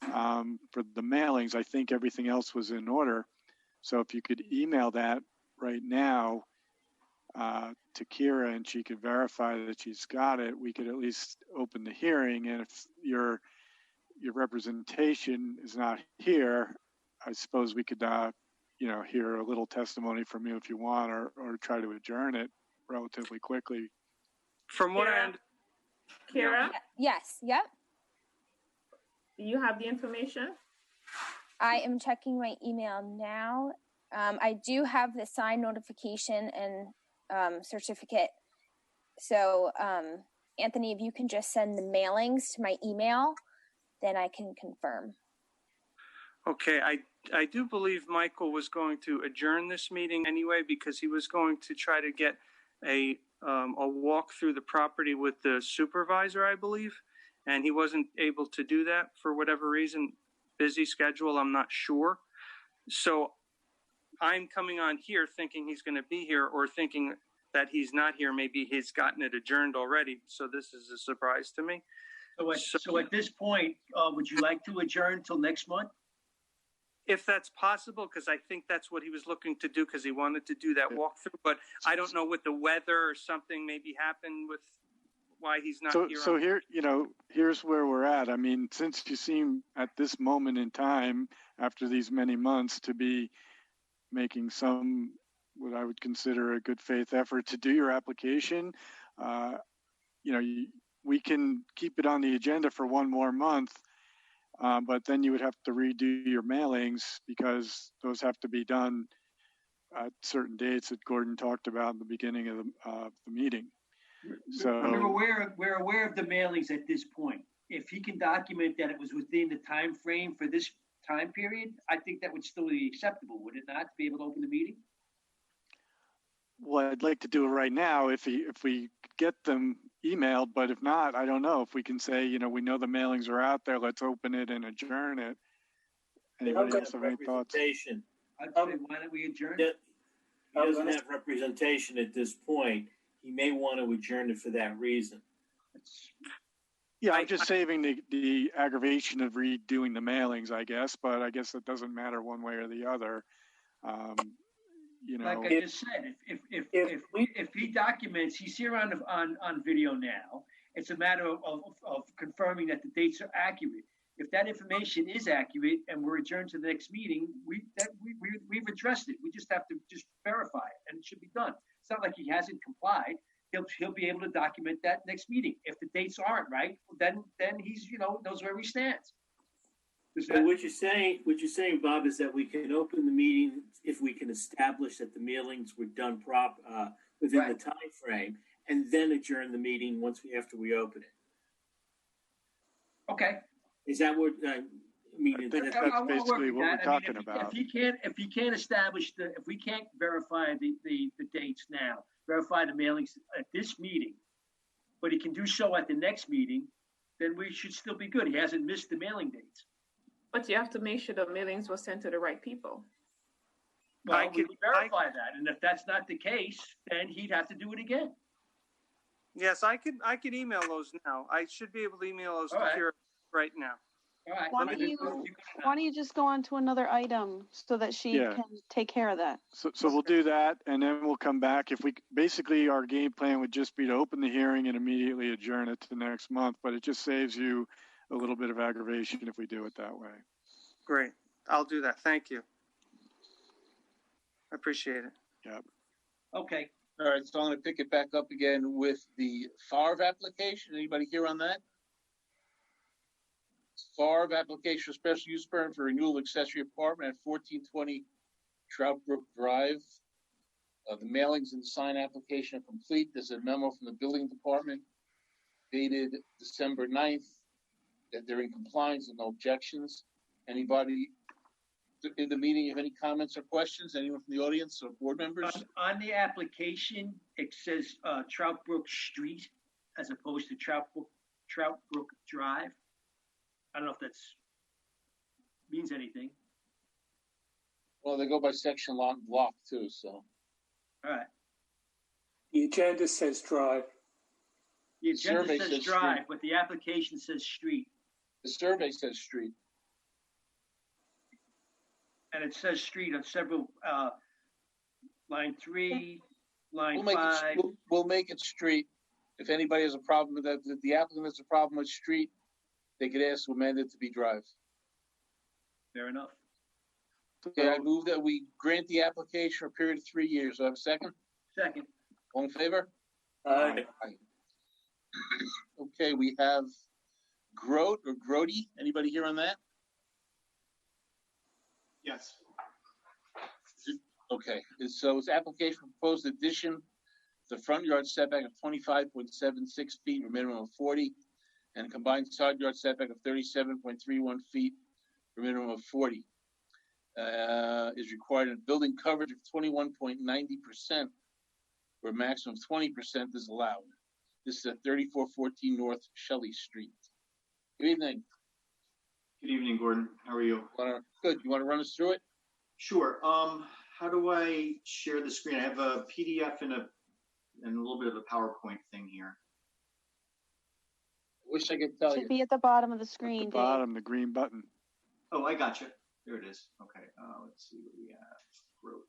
for the mailings. I think everything else was in order. So if you could email that right now to Kira, and she could verify that she's got it, we could at least open the hearing. And if your representation is not here, I suppose we could hear a little testimony from you if you want, or try to adjourn it relatively quickly. From what I understand, Kira? Yes. Yep. Do you have the information? I am checking my email now. I do have the signed notification and certificate. So, Anthony, if you can just send the mailings to my email, then I can confirm. Okay, I do believe Michael was going to adjourn this meeting anyway, because he was going to try to get a walk through the property with the supervisor, I believe, and he wasn't able to do that for whatever reason. Busy schedule, I'm not sure. So I'm coming on here thinking he's going to be here, or thinking that he's not here. Maybe he's gotten it adjourned already. So this is a surprise to me. So at this point, would you like to adjourn till next month? If that's possible, because I think that's what he was looking to do, because he wanted to do that walkthrough. But I don't know what the weather or something maybe happened with why he's not here. So here, here's where we're at. I mean, since you seem at this moment in time, after these many months, to be making some, what I would consider a good faith effort to do your application, we can keep it on the agenda for one more month, but then you would have to redo your mailings because those have to be done at certain dates that Gordon talked about in the beginning of the meeting. So we're aware of the mailings at this point. If he can document that it was within the time frame for this time period, I think that would still be acceptable, would it not, to be able to open the meeting? Well, I'd like to do it right now if we get them emailed, but if not, I don't know if we can say, we know the mailings are out there, let's open it and adjourn it. Anybody else have any thoughts? I'd say, why don't we adjourn? He doesn't have representation at this point. He may want to adjourn it for that reason. Yeah, I'm just saving the aggravation of redoing the mailings, I guess, but I guess it doesn't matter one way or the other. Like I just said, if he documents, he's here on video now. It's a matter of confirming that the dates are accurate. If that information is accurate and we're adjourned to the next meeting, we've addressed it. We just have to just verify it, and it should be done. It's not like he hasn't complied. He'll be able to document that next meeting. If the dates aren't right, then he's knows where he stands. So what you're saying, Bob, is that we can open the meeting if we can establish that the mailings were done within the time frame, and then adjourn the meeting after we open it. Okay. Is that what I mean? I think that's basically what we're talking about. If he can't establish if we can't verify the dates now, verify the mailings at this meeting, but he can do so at the next meeting, then we should still be good. He hasn't missed the mailing dates. But you have to make sure the mailings were sent to the right people. Well, we can verify that, and if that's not the case, then he'd have to do it again. Yes, I could email those now. I should be able to email those to Kira right now. All right. Why don't you just go on to another item so that she can take care of that? So we'll do that, and then we'll come back. Basically our game plan would just be to open the hearing and immediately adjourn it to next month, but it just saves you a little bit of aggravation if we do it that way. Great. I'll do that. Thank you. I appreciate it. Yep. Okay. All right, so I'm going to pick it back up again with the FARV application. Anybody here on that? FARV application for special use permit for renewal of accessory apartment at 1420 Troutbrook Drive. The mailings and sign application are complete. There's a memo from the building department dated December 9th that they're in compliance and no objections. Anybody in the meeting have any comments or questions? Anyone from the audience or board members? On the application, it says Troutbrook Street as opposed to Troutbrook Drive. I don't know if that means anything. Well, they go by section, lot, and block too, so. All right. The agenda says drive. The agenda survey says says drive, street. but the application says street. The survey says street. And it says street on several, line 3, line We'll 5. We'll make it street. If anybody has a problem with that, if the applicant has a problem with street, they could ask to amend it to be drive. Fair enough. Okay, I move that we grant the application for a period of 3 years. Do I have a second? Second. All in favor? Aye. Okay, we have Grote or Grody. Anybody here on that? Yes. Okay, so it's application for proposed addition, the front yard setback of 25.76 feet, a minimum of 40, and a combined side yard setback of 37.31 feet, for a minimum of 40. Is required in building coverage of 21.90%, where a maximum of 20% is allowed. This is at 3414 North Shelley Street. Good evening. Good evening, Gordon. How are you? Good. You want to run us through it? Sure. How do I share the screen? I have a PDF and a and a little bit of a PowerPoint thing here. Wish I could tell you. Should be at the bottom of the At screen, the Dave. bottom, the green button. Oh, I got you. There it is. Okay, let's see what we have. Wrote.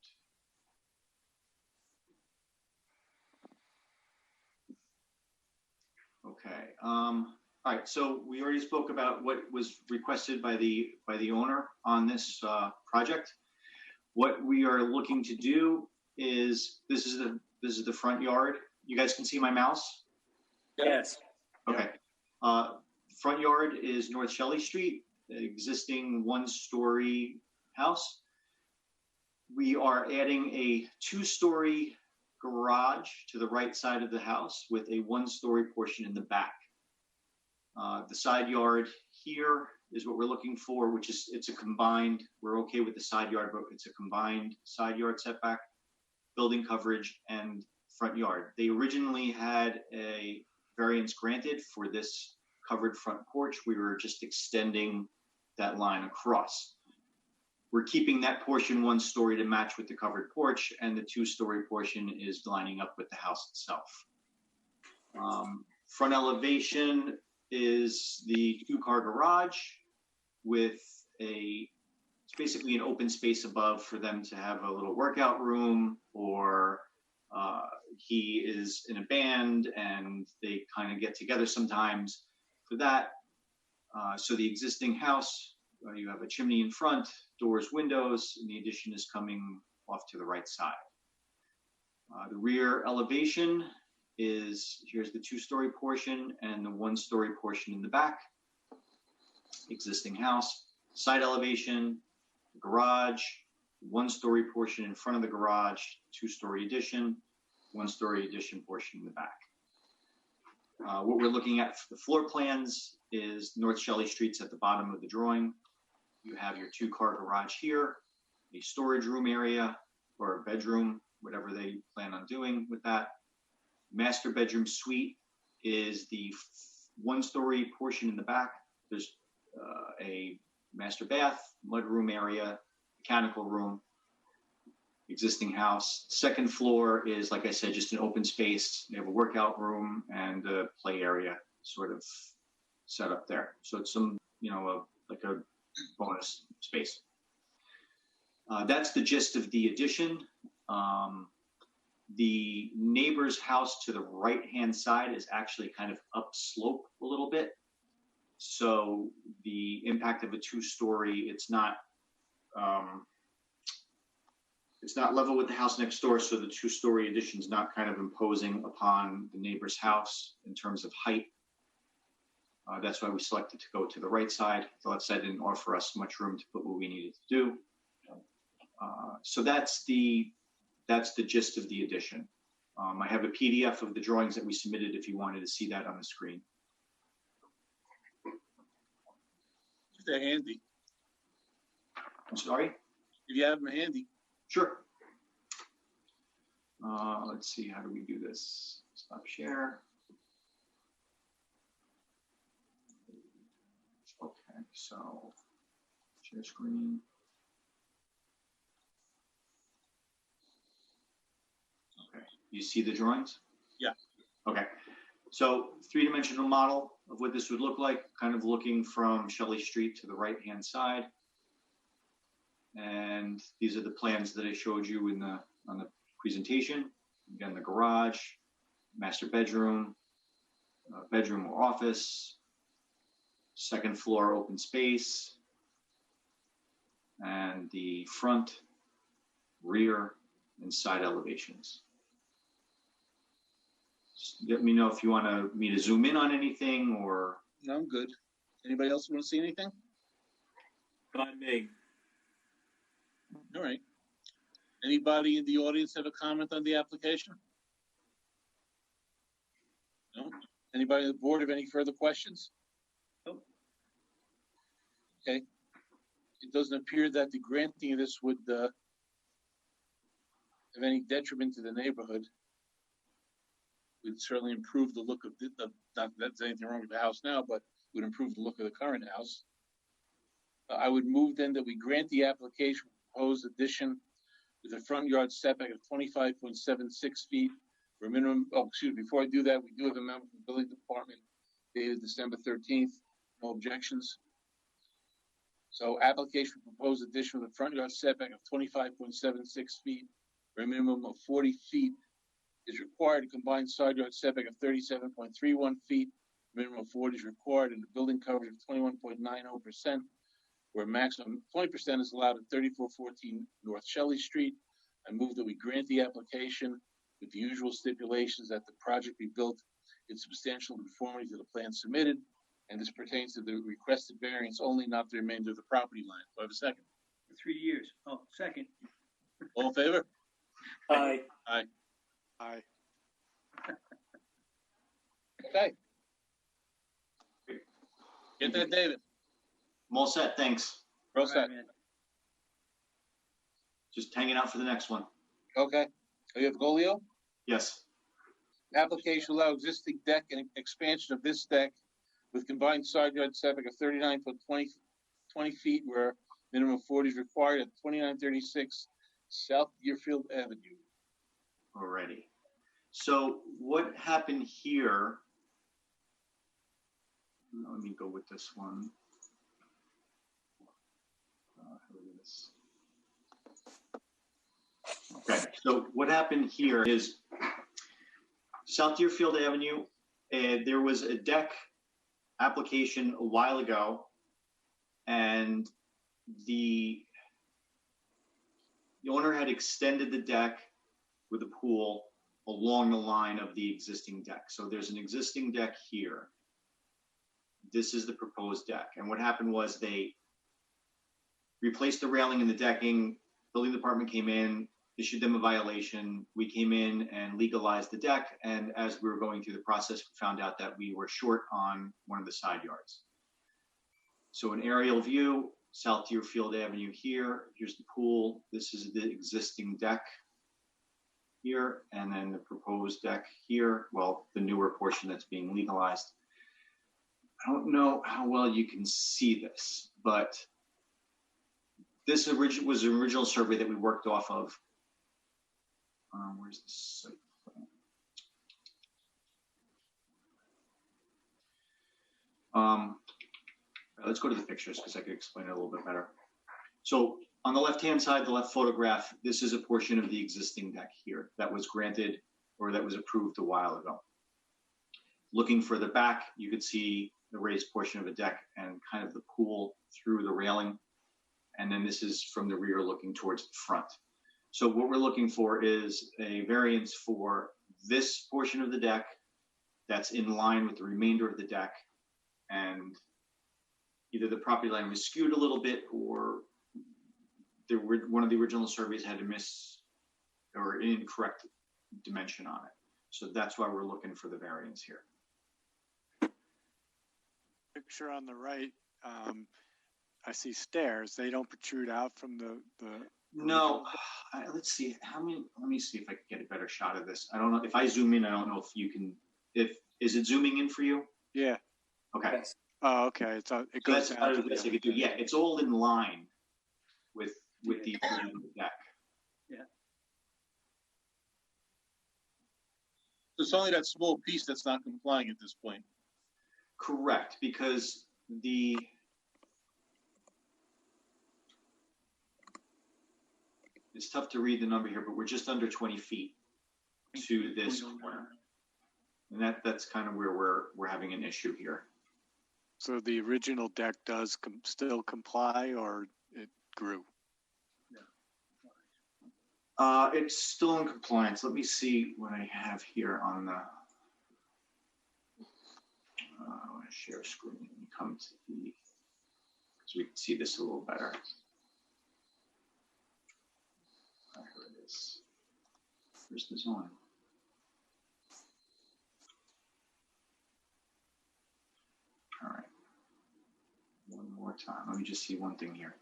Okay. All right. So we already spoke about what was requested by the owner on this project. What we are looking to do is this is the front yard. You guys can see my mouse? Yes. Okay. Front yard is North Shelley Street, the existing one-story house. We are adding a two-story garage to the right side of the house with a one-story portion in the back. The side yard here is what we're looking for, which is, it's a combined, we're okay with the side yard, but it's a combined side yard setback, building coverage, and front yard. They originally had a variance granted for this covered front porch. We were just extending that line across. We're keeping that portion one story to match with the covered porch, and the two-story portion is lining up with the house itself. Front elevation is the two-car garage with it's basically an open space above for them to have a little workout room, or he is in a band and they kind of get together sometimes for that. So the existing house, you have a chimney in front, doors, windows, and the addition is coming off to the right side. The rear elevation is, here's the two-story portion and the one-story portion in the back. Existing house, side elevation, garage, one-story portion in front of the garage, two-story addition, one-story addition portion in the back. What we're looking at for the floor plans is North Shelley Street's at the bottom of the drawing. You have your two-car garage here, a storage room area or a bedroom, whatever they plan on doing with that. Master bedroom suite is the one-story portion in the back. There's a master bath, mudroom area, mechanical room, existing house. Second floor is, like I said, just an open space. They have a workout room and a play area sort of set up there. So it's some, like a bonus space. That's the gist of the addition. The neighbor's house to the right-hand side is actually kind of upslope a little bit. So the impact of a two-story, it's not level with the house next door. So the two-story addition is not kind of imposing upon the neighbor's house in terms of height. That's why we selected to go to the right side. The left side didn't offer us much room to put what we needed to do. So that's the gist of the addition. I have a PDF of the drawings that we submitted if you wanted to see that on the screen. If they're handy. I'm sorry? If you have them handy. Sure. Let's see, how do we do this? Stop share. Okay, so share screen. Okay, you see the drawings? Yeah. Okay, so three-dimensional model of what this would look like, kind of looking from Shelley Street to the right-hand side. And these are the plans that I showed you on the presentation. Again, the garage, master bedroom, bedroom or office, second floor open space, and the front, rear, and side elevations. Just let me know if you want me to zoom in on anything or. No, I'm good. Anybody else want to see anything? Not me. All right. Anybody in the audience have a comment on the application? No? Anybody on the board have any further questions? Nope. Okay. It doesn't appear that the granting of this would have any detriment to the neighborhood. Would certainly improve the look of not that there's anything wrong with the house now, but would improve the look of the current house. I would move then that we grant the application proposed addition with a front yard setback of 25.76 feet for a minimum, before I do that, we do have a memo from the building department dated December 13th. No objections. So application for proposed addition with a front yard setback of 25.76 feet for a minimum of 40 feet is required. A combined side yard setback of 37.31 feet, minimum of 40 is required, and the building coverage of 21.90%, where maximum 20% is allowed at 3414 North Shelley Street. I move that we grant the application with the usual stipulations that the project be built in substantial conformity to the plan submitted, and this pertains to the requested variance only, not the remainder of the property line. Do I have a second? For 3 years. Oh, second. All in favor? Aye. Aye. Aye. Okay. Get that, David. I'm all set, thanks. We're all set. man. Just hanging out for the next one. Okay. You have Golio? Yes. Application allow existing deck and expansion of this deck with combined side yard setback of 39.20 feet, where minimum of 40 is required at 2936 South Deerfield Avenue. Alrighty. So what happened here? Let me go with this one. Here it is. Okay, so what happened here is South Deerfield Avenue, there was a deck application a while ago, and the owner had extended the deck with a pool along the line of the existing deck. So there's an existing deck here. This is the proposed deck. And what happened was they replaced the railing and the decking. Building department came in, issued them a violation. We came in and legalized the deck. And as we were going through the process, we found out that we were short on one of the side yards. So an aerial view, South Deerfield Avenue here. Here's the pool. This is the existing deck here, and then the proposed deck here. Well, the newer portion that's being legalized. I don't know how well you can see this, but this was the original survey that we worked off of. Where's the site plan? Let's go to the pictures because I can explain it a little bit better. So on the left-hand side, the left photograph, this is a portion of the existing deck here that was granted or that was approved a while ago. Looking further back, you could see the raised portion of a deck and kind of the pool through the railing. And then this is from the rear looking towards the front. So what we're looking for is a variance for this portion of the deck that's in line with the remainder of the deck. And either the property line was skewed a little bit, or one of the original surveys had to miss or incorrect dimension on it. So that's why we're looking for the variance here. Picture on the right, I see stairs. They don't protrude out from the. No, let's see how many. Let me see if I can get a better shot of this. I don't know if I zoom in. I don't know if you can. Is it zooming in for you? Yeah. Okay. Yes. Oh, okay. It goes so down. that's I could do. Yeah, it's all in line with the deck. Yeah. So it's only that small piece that's not complying at this point. Correct, because it's tough to read the number here, but we're just under 20 feet to this corner. And that's kind of where we're having an issue here. So the original deck does still comply, or it grew? It's still in compliance. Let me see what I have here on the I want to share screen and come to so we can see this a little better. Here it is. Where's the zone? All right. One more time. Let me just see one thing here.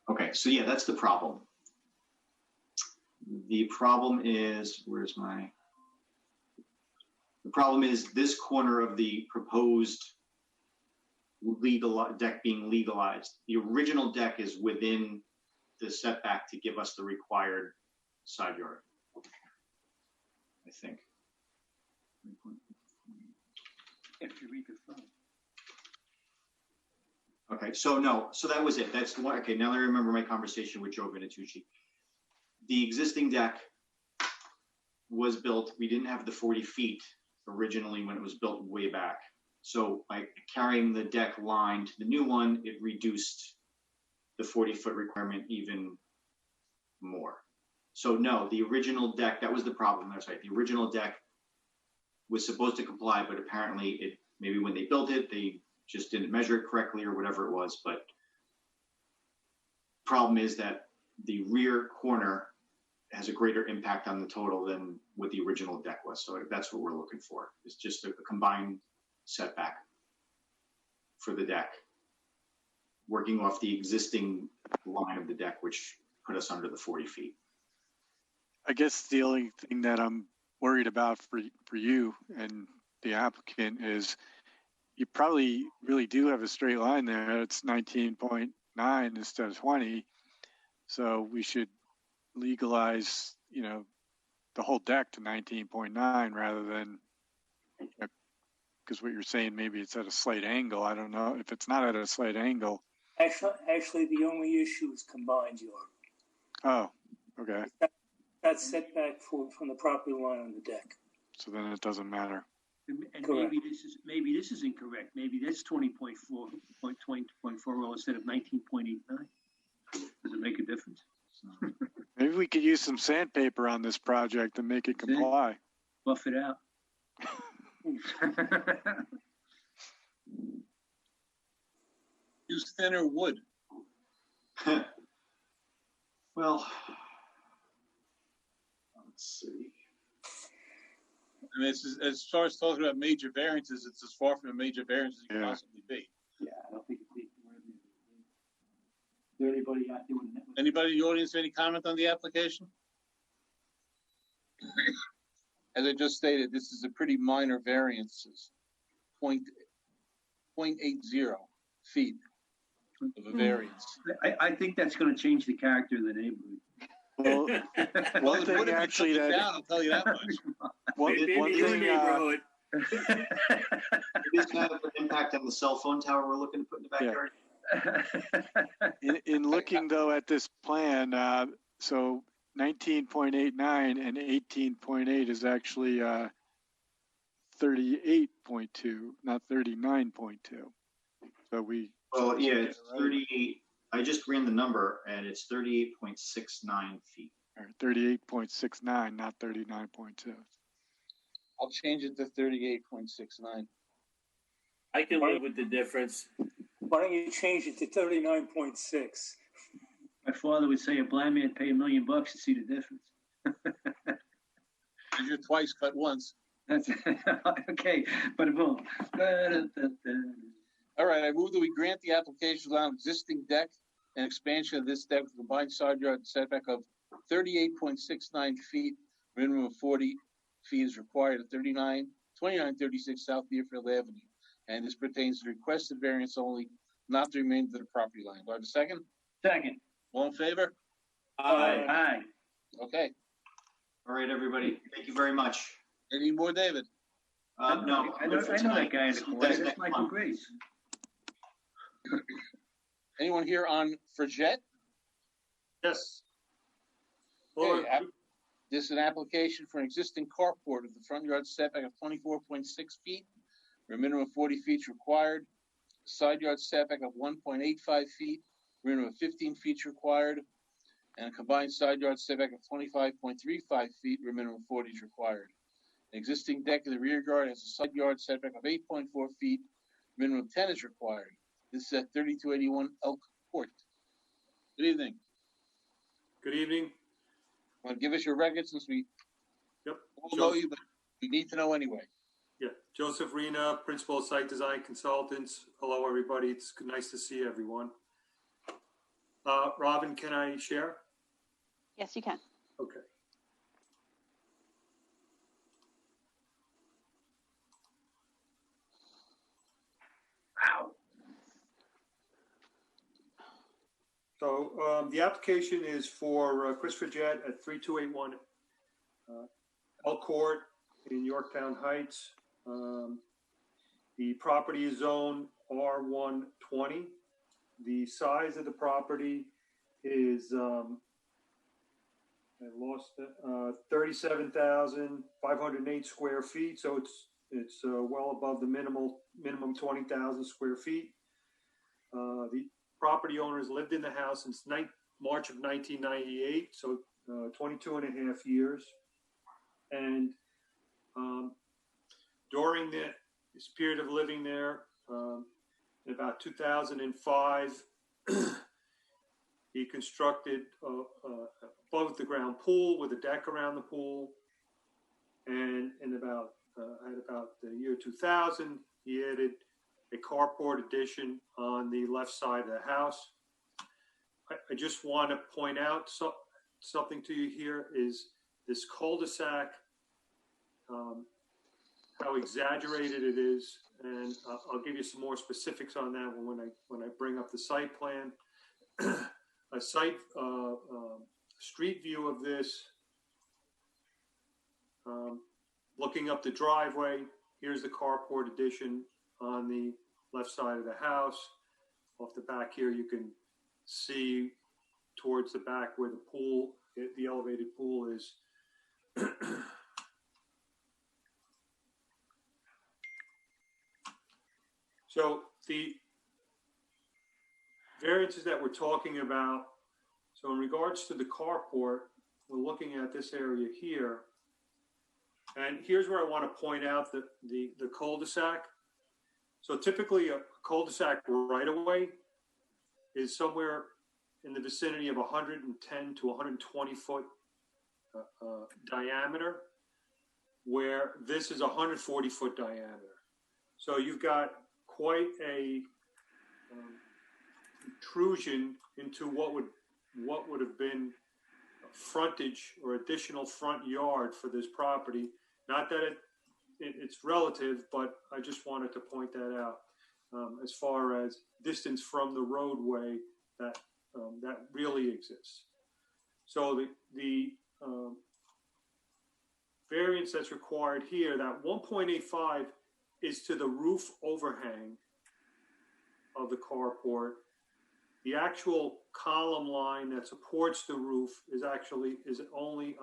Okay, so yeah, that's the problem. The problem is, the problem is this corner of the proposed legal deck being legalized. The original deck is within the setback to give us the required side yard. I think. If you read the phone. Okay, so no, so that was it. That's the one. Okay, now I remember my conversation with Joe Vinatucci. The existing deck was built, we didn't have the 40 feet originally when it was built way back. So by carrying the deck line to the new one, it reduced the 40-foot requirement even more. So no, the original deck, that was the problem. That's right. The original deck was supposed to comply, but apparently it, maybe when they built it, they just didn't measure it correctly or whatever it was. But problem is that the rear corner has a greater impact on the total than what the original deck was. So that's what we're looking for. It's just a combined setback for the deck, working off the existing line of the deck, which put us under the 40 feet. I guess the only thing that I'm worried about for you and the applicant is you probably really do have a straight line there. It's 19.9 instead of 20. So we should legalize, you know, the whole deck to 19.9 rather than, because what you're saying, maybe it's at a slight angle. I don't know. If it's not at a slight angle. Actually, the only issue is combined yard. Oh, okay. That's setback from the property line on the deck. So then it doesn't matter. And maybe this is incorrect. Maybe that's 20.4 instead of 19.89. Does it make a difference? Maybe we could use some sandpaper on this project and make it comply. Buff it out. Use thinner wood. Well, let's see. I mean, it's as far as talking about major variances, it's as far from a major variance as you can possibly be. Yeah, I don't think it's. Is there anybody out there? Anybody in the audience, any comment on the application? As I just stated, this is a pretty minor variances, 0.80 feet of a variance. I think that's going to change the character of the neighborhood. Well, one thing actually that down, I'll tell you that much. One thing, it is kind of an impact on the cell phone tower we're looking to put in the backyard. In looking though at this plan, so 19.89 and 18.8 is actually 38.2, not 39.2. So we. Well, yeah, it's 38. I just ran the number, and it's 38.69 feet. 38.69, not 39.2. I'll change it to 38.69. I can live with the difference. Why don't you change it to 39.6? My father would say a blind man pay $1 million to see the difference. You're twice, cut once. That's okay, but boom. All right, I move that we grant the application on existing deck and expansion of this deck with a combined side yard setback of 38.69 feet, minimum of 40 feet is required at 2936 South Deerfield Avenue. And this pertains to requested variance only, not the remainder of the property line. Do I have a second? Second. All in favor? Aye. Aye. Okay. All right, everybody. Thank you very much. Any more, David? No. I know that guy in the corner. That's Michael Grace. Anyone here on Frigette? Yes. Okay, this is an application for an existing carport of the front yard setback of 24.6 feet, where a minimum of 40 feet is required. Side yard setback of 1.85 feet, minimum of 15 feet is required. And a combined side yard setback of 25.35 feet, where minimum of 40 is required. An existing deck in the rear yard has a side yard setback of 8.4 feet, minimum of 10 is required. This is at 3281 Elk Court. Good evening. Good evening. Want to give us your record since we all know you, but we need to know anyway. Yeah, Joseph Rena, Principal Site Design Consultants. Hello, everybody. It's nice to see everyone. Robin, can I share? Yes, you can. Okay. Wow. So the application is for Chris Frigette at 3281 Court in Yorktown Heights. The property is zoned R120. The size of the property is, I lost it, 37,508 square feet. So it's well above the minimum 20,000 square feet. The property owners lived in the house since March of 1998, so 22 and a half years. And during this period of living there, in about 2005, he constructed above the ground pool with a deck around the pool. And at about the year 2000, he added a carport addition on the left side of the house. I just want to point out something to you here is this cul-de-sac, how exaggerated it is, and I'll give you some more specifics on that when I bring up the site plan. A street view of this, looking up the driveway. Here's the carport addition on the left side of the house. Off the back here, you can see towards the back where the pool, the elevated pool is. So the variances that we're talking about, so in regards to the carport, we're looking at this area here. And here's where I want to point out the cul-de-sac. So typically a cul-de-sac right-of-way is somewhere in the vicinity of 110 to 120 foot diameter, where this is 140 foot diameter. So you've got quite a intrusion into what would have been frontage or additional front yard for this property. Not that it's relative, but I just wanted to point that out as far as distance from the roadway that really exists. So the variance that's required here, that 1.85 is to the roof overhang of the carport. The actual column line that supports the roof is only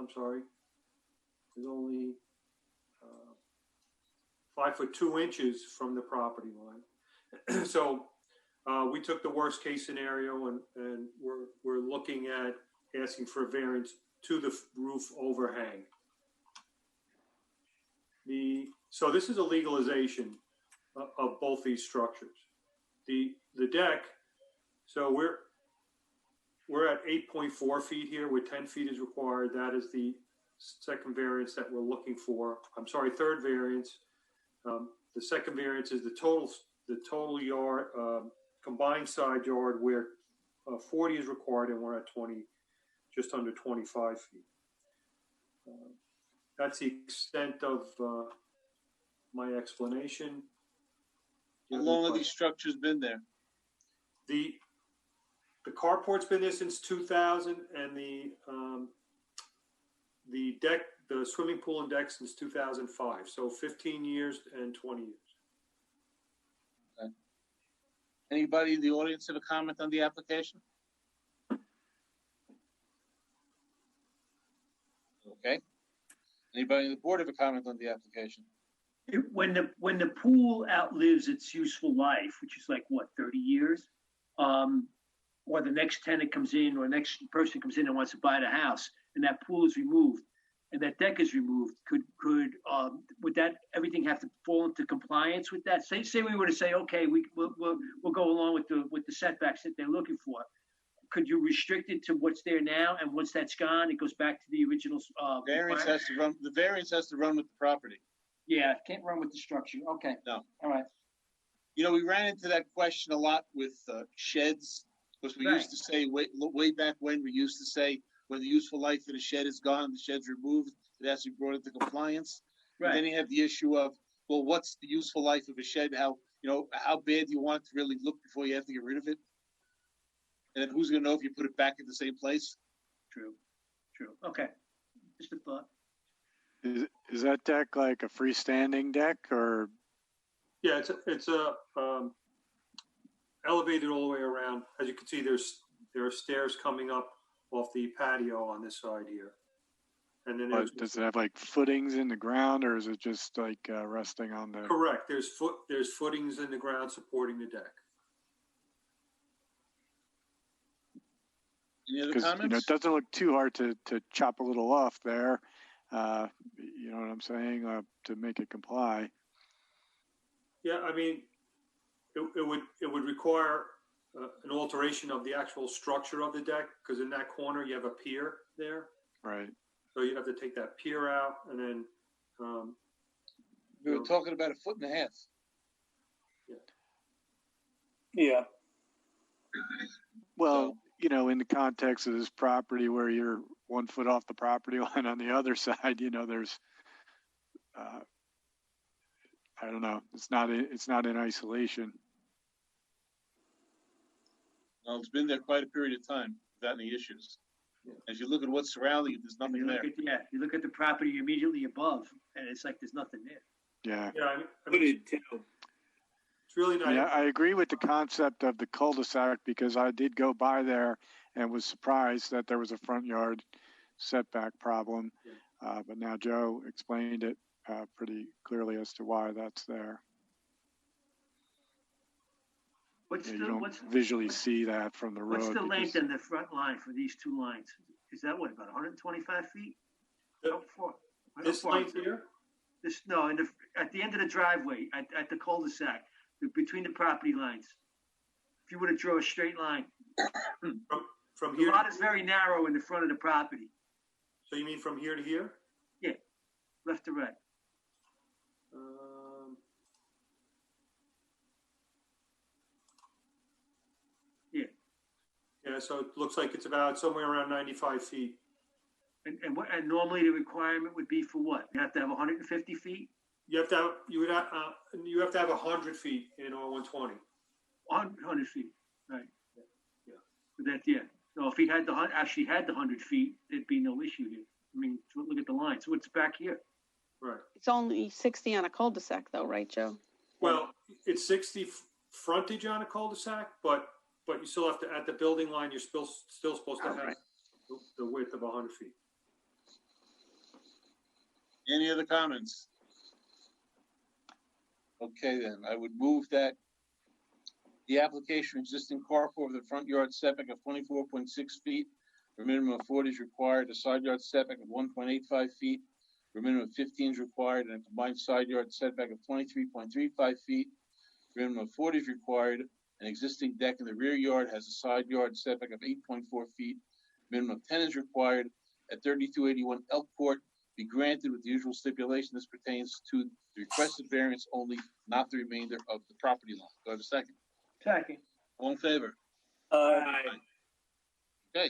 5 foot 2 inches from the property line. So we took the worst case scenario and we're looking at asking for a variance to the roof overhang. So this is a legalization of both these structures. The deck, so we're at 8.4 feet here, where 10 feet is required. That is the second variance that we're looking for. I'm sorry, third variance. The second variance is the total yard, combined side yard, where 40 is required, and we're at just under 25 feet. That's the extent of my explanation. How long have these structures been there? The carport's been there since 2000, and the deck, the swimming pool and deck, since 2005. So 15 years and 20 years. Okay. Anybody in the audience have a comment on the application? Okay. Anybody on the board have a comment on the application? When the pool outlives its useful life, which is like what, 30 years, or the next tenant comes in, or next person comes in and wants to buy the house, and that pool is removed, and that deck is removed, would that everything have to fall into compliance with that? Say we were to say, okay, we'll go along with the setbacks that they're looking for. Could you restrict it to what's there now, and once that's gone, it goes back to the original? Variance has to run. The variance has to run with the property. Yeah, can't run with the structure. Okay. No. All right. You know, we ran into that question a lot with sheds, because we used to say way back when we used to say when the useful life of the shed is gone, the shed's removed, it has to be brought into compliance. Right. And then you have the issue of, well, what's the useful life of a shed? How bad do you want it to really look before you have to get rid of it? And then who's going to know if you put it back in the same place? True. Okay. Just a thought. Is that deck like a freestanding deck or? Yeah, it's elevated all the way around. As you can see, there are stairs coming up off the patio on this side here. And then does it have like footings in the ground, or is it just like resting on the? Correct. There's footings in the ground supporting the deck. Any other Because comments? it doesn't look too hard to chop a little off there. You know what I'm saying? To make it comply. Yeah, I mean, it would require an alteration of the actual structure of the deck, because in that corner you have a pier there. Right. So you'd have to take that pier out, and then. We were talking about 1.5 feet. Yeah. Well, in the context of this property where you're 1 foot off the property line on the other side, there's, I don't know, it's not in isolation. Well, it's been there quite a period of time without any issues. As you look at what's surrounding it, there's nothing there. You look at the property immediately above, and it's like there's nothing there. Yeah. Yeah, I mean, it's really nice. Yeah, I agree with the concept of the cul-de-sac because I did go by there and was surprised that there was a front yard setback problem. Yeah. But now Joe explained it pretty clearly as to why that's there. You don't visually see that from the road. What's the length in the front line for these two lines? Is that what, about 125 feet? This length here? At the end of the driveway, at the cul-de-sac, between the property lines. If you were to draw a straight line, from here, the lot is very narrow in the front of the property. So you mean from here to here? Yeah, left to right. Yeah, so it looks like it's about somewhere around 95 feet. And normally the requirement would be for what? You have to have 150 feet? You have to have 100 feet in R120. 100 feet, right? Yeah. No, if he had actually had the 100 feet, there'd be no issue here. I mean, look at the line. So it's back here. Right. It's only 60 on a cul-de-sac, though, right, Joe? Well, it's 60 frontage on a cul-de-sac, but you still have to, at the building line, you're still supposed to have the width of 100 feet. Any other comments? Okay, then I would move that the application existing carport with a front yard setback of 24.6 feet, a minimum of 40 is required, a side yard setback of 1.85 feet, a minimum of 15 is required, and a combined side yard setback of 23.35 feet, a minimum of 40 is required. An existing deck in the rear yard has a side yard setback of 8.4 feet, minimum of 10 is required. At 3281 Elk Court, be granted with the usual stipulation. This pertains to the requested variance only, not the remainder of the property line. Do I have a second? Second. All in favor? Aye. Okay.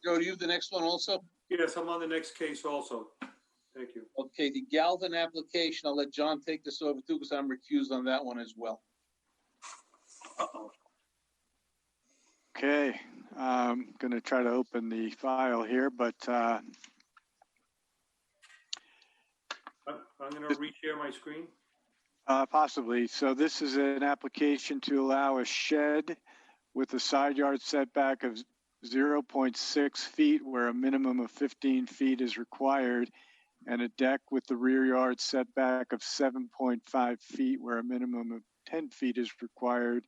Joe, do you have the next one also? Yes, I'm on the next case also. Thank you. Okay, the Galvin application, I'll let John take this over too because I'm recused on that one as well. Uh-oh. Okay, I'm going to try to open the file here, but I'm going to reshare my screen. Possibly. So this is an application to allow a shed with a side yard setback of 0.6 feet where a minimum of 15 feet is required, and a deck with the rear yard setback of 7.5 feet where a minimum of 10 feet is required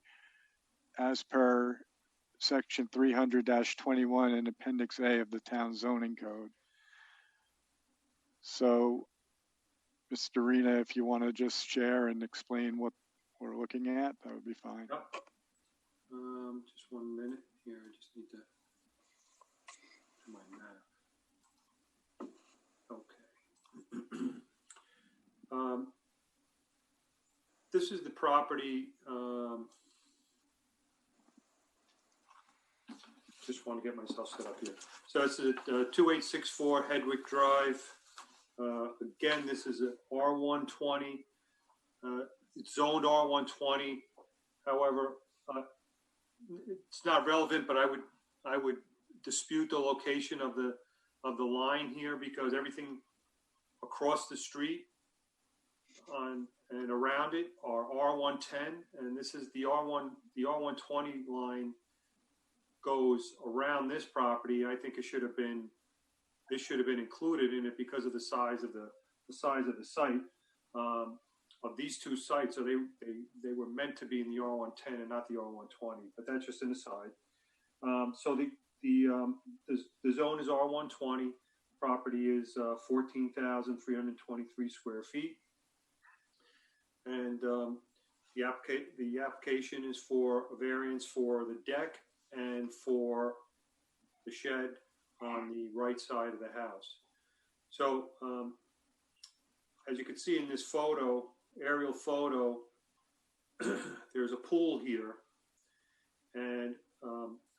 as per section 300-21 in Appendix A of the Town Zoning Code. So, Mr. Arena, if you want to just share and explain what we're looking at, that would be fine. Just 1 minute here. I just need to do my math. Okay. This is the property. Just want to get myself set up here. So it's at 2864 Hedwick Drive. Again, this is a R120. It's zoned R120. However, it's not relevant, but I would dispute the location of the of the line here because everything across the street on and around it are R110, and this is the R120 line goes around this property. I think this should have been included in it because of the size of the site of these two sites. So they were meant to be in the R110 and not the R120, but that's just an aside. So the zone is R120. Property is 14,323 square feet, and the application is for a variance for the deck and for the shed on the right side of the house. So as you can see in this photo, aerial photo, there's a pool here, and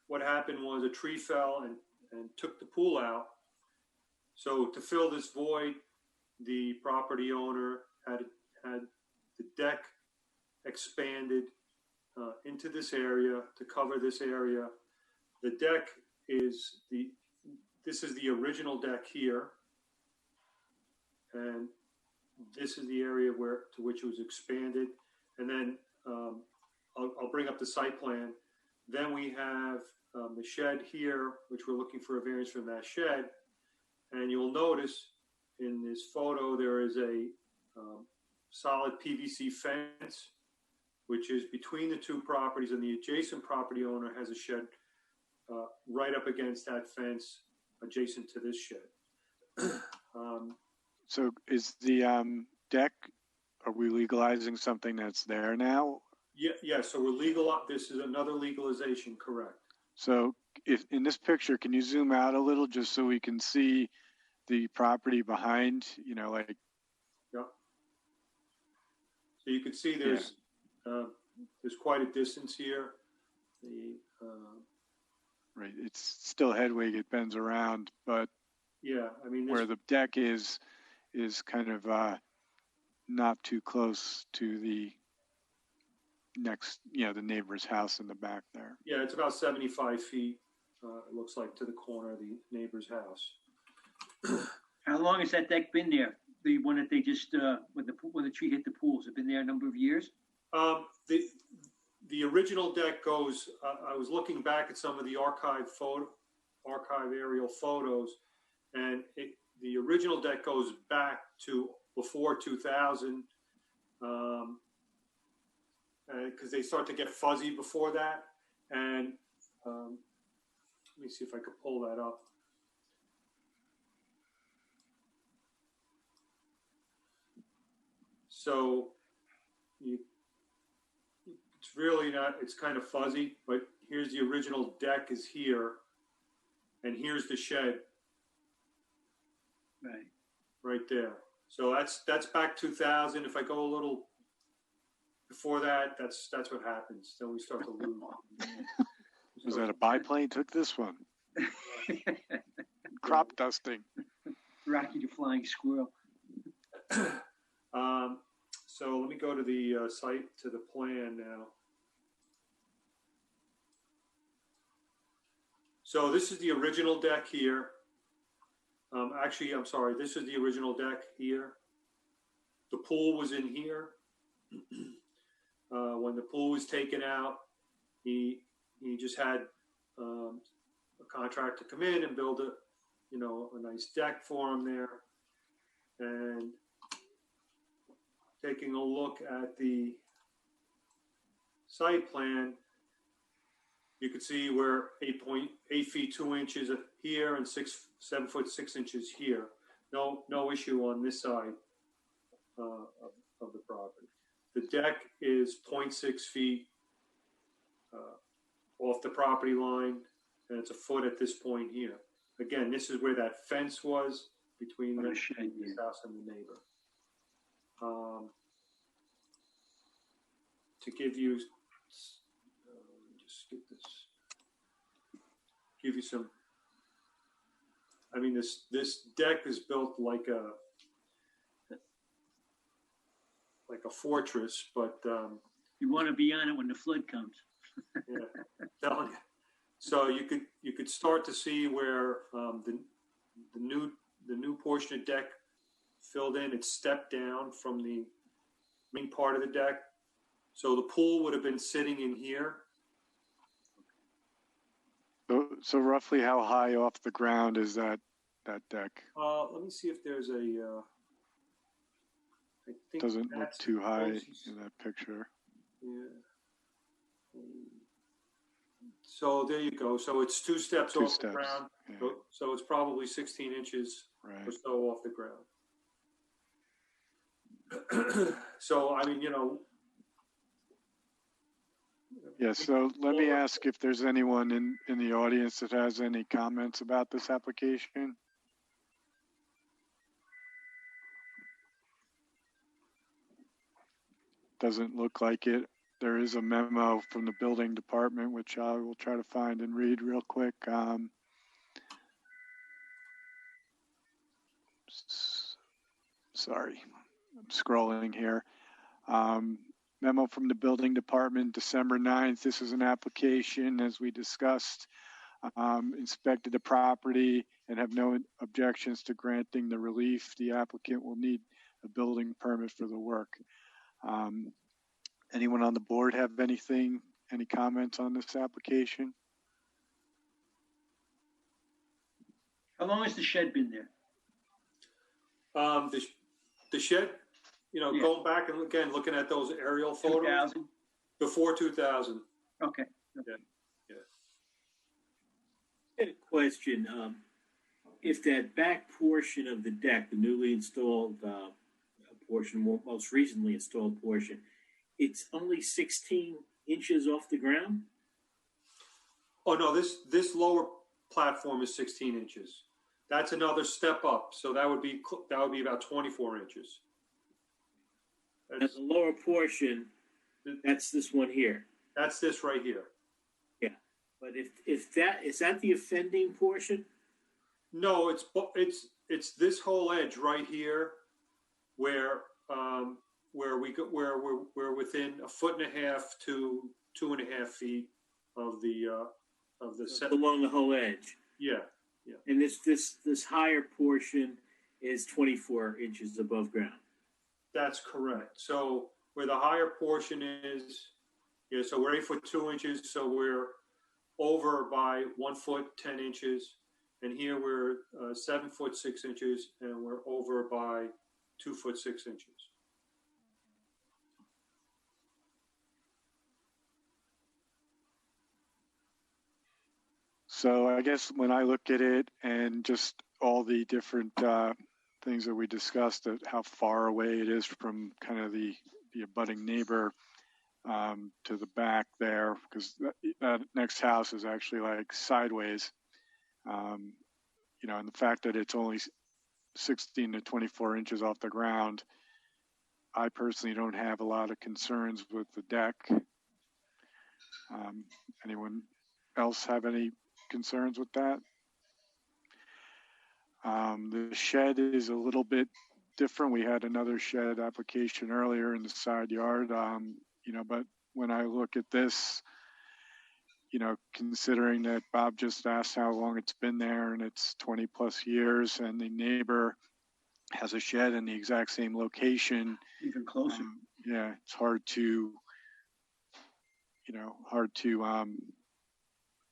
what happened was a tree fell and took the pool out. So to fill this void, the property owner had the deck expanded into this area to cover this area. The deck is this is the original deck here, and this is the area to which it was expanded. And then I'll bring up the site plan. Then we have the shed here, which we're looking for a variance from that shed. And you'll notice in this photo there is a solid PVC fence, which is between the two properties, and the adjacent property owner has a shed right up against that fence adjacent to this shed. So is the deck, are we legalizing something that's there now? Yeah, so this is another legalization, correct. So if in this picture, can you zoom out a little just so we can see the property behind, like. Yeah. So you can see there's quite a distance here. Right, it's still Hedwig, it bends around, but yeah, I mean, where the deck is kind of not too close to the next, the neighbor's house in the back there. Yeah, it's about 75 feet, it looks like, to the corner of the neighbor's house. How long has that deck been there? The one that they just, when the tree hit the pool, has it been there a number of years? The original deck goes, I was looking back at some of the archive aerial photos, and the original deck goes back to before 2000, because they start to get fuzzy before that. And let me see if I could pull that up. So it's really not, it's kind of fuzzy, but here's the original deck is here, and here's the shed. Right. Right there. So that's back 2000. If I go a little before that, that's what happens. Then we start to lose. Was that a biplane took this one? Crop dusting. Rocky the Flying Squirrel. So let me go to the site, to the plan now. So this is the original deck here. Actually, I'm sorry, this is the original deck here. The pool was in here. When the pool was taken out, he just had a contractor come in and build a nice deck for him there. And taking a look at the site plan, you could see we're 8 feet 2 inches here and 7 foot 6 inches here. No issue on this side of the property. The deck is 0.6 feet off the property line, and it's a foot at this point here. Again, this is where that fence was between the house and the neighbor. To give you, just get this, give you some. I mean, this deck is built like a fortress, but you want to be on it when the flood comes. Yeah, telling you. So you could start to see where the new portion of deck filled in. It's stepped down from the main part of the deck. So the pool would have been sitting in here. So roughly how high off the ground is that deck? Let me see if there's a. I think doesn't look that's too the high closest. in that picture. Yeah. So there you go. So it's two steps off the ground. Yeah. So it's probably 16 inches or so off the ground. So, I mean, Yeah, so let me ask if there's anyone in the audience that has any comments about this application. Doesn't look like it. There is a memo from the building department, which I will try to find and read real quick. Sorry, I'm scrolling here. Memo from the building department, December 9th. This is an application, as we discussed, inspected the property and have no objections to granting the relief. The applicant will need a building permit for the work. Anyone on the board have any comments on this application? How long has the shed been there? The shed, going back and again, looking at those aerial photos. 2000? Before 2000. Okay. Yeah. I had a question. If that back portion of the deck, the newly installed portion, most recently installed portion, it's only 16 inches off the ground? Oh no, this lower platform is 16 inches. That's another step up, so that would be about 24 inches. And the lower portion, that's this one here. That's this right here. Yeah, but if that is that the offending portion? No, it's this whole edge right here, where we're within 1.5 to 2.5 feet of the set along the whole edge. Yeah. And this higher portion is 24 inches above ground. That's correct. So where the higher portion is, so we're 8 foot 2 inches, so we're over by 1 foot 10 inches, and here we're 7 foot 6 inches, and we're over by 2 foot 6 inches. So I guess when I look at it and just all the different things that we discussed, how far away it is from kind of the abutting neighbor to the back there, because that next house is actually like sideways, and the fact that it's only 16 to 24 inches off the ground, I personally don't have a lot of concerns with the deck. Anyone else have any concerns with that? The shed is a little bit different. We had another shed application earlier in the side yard, but when I look at this, considering that Bob just asked how long it's been there, and it's 20 plus years, and the neighbor has a shed in the exact same location. Even closer. Yeah, it's hard to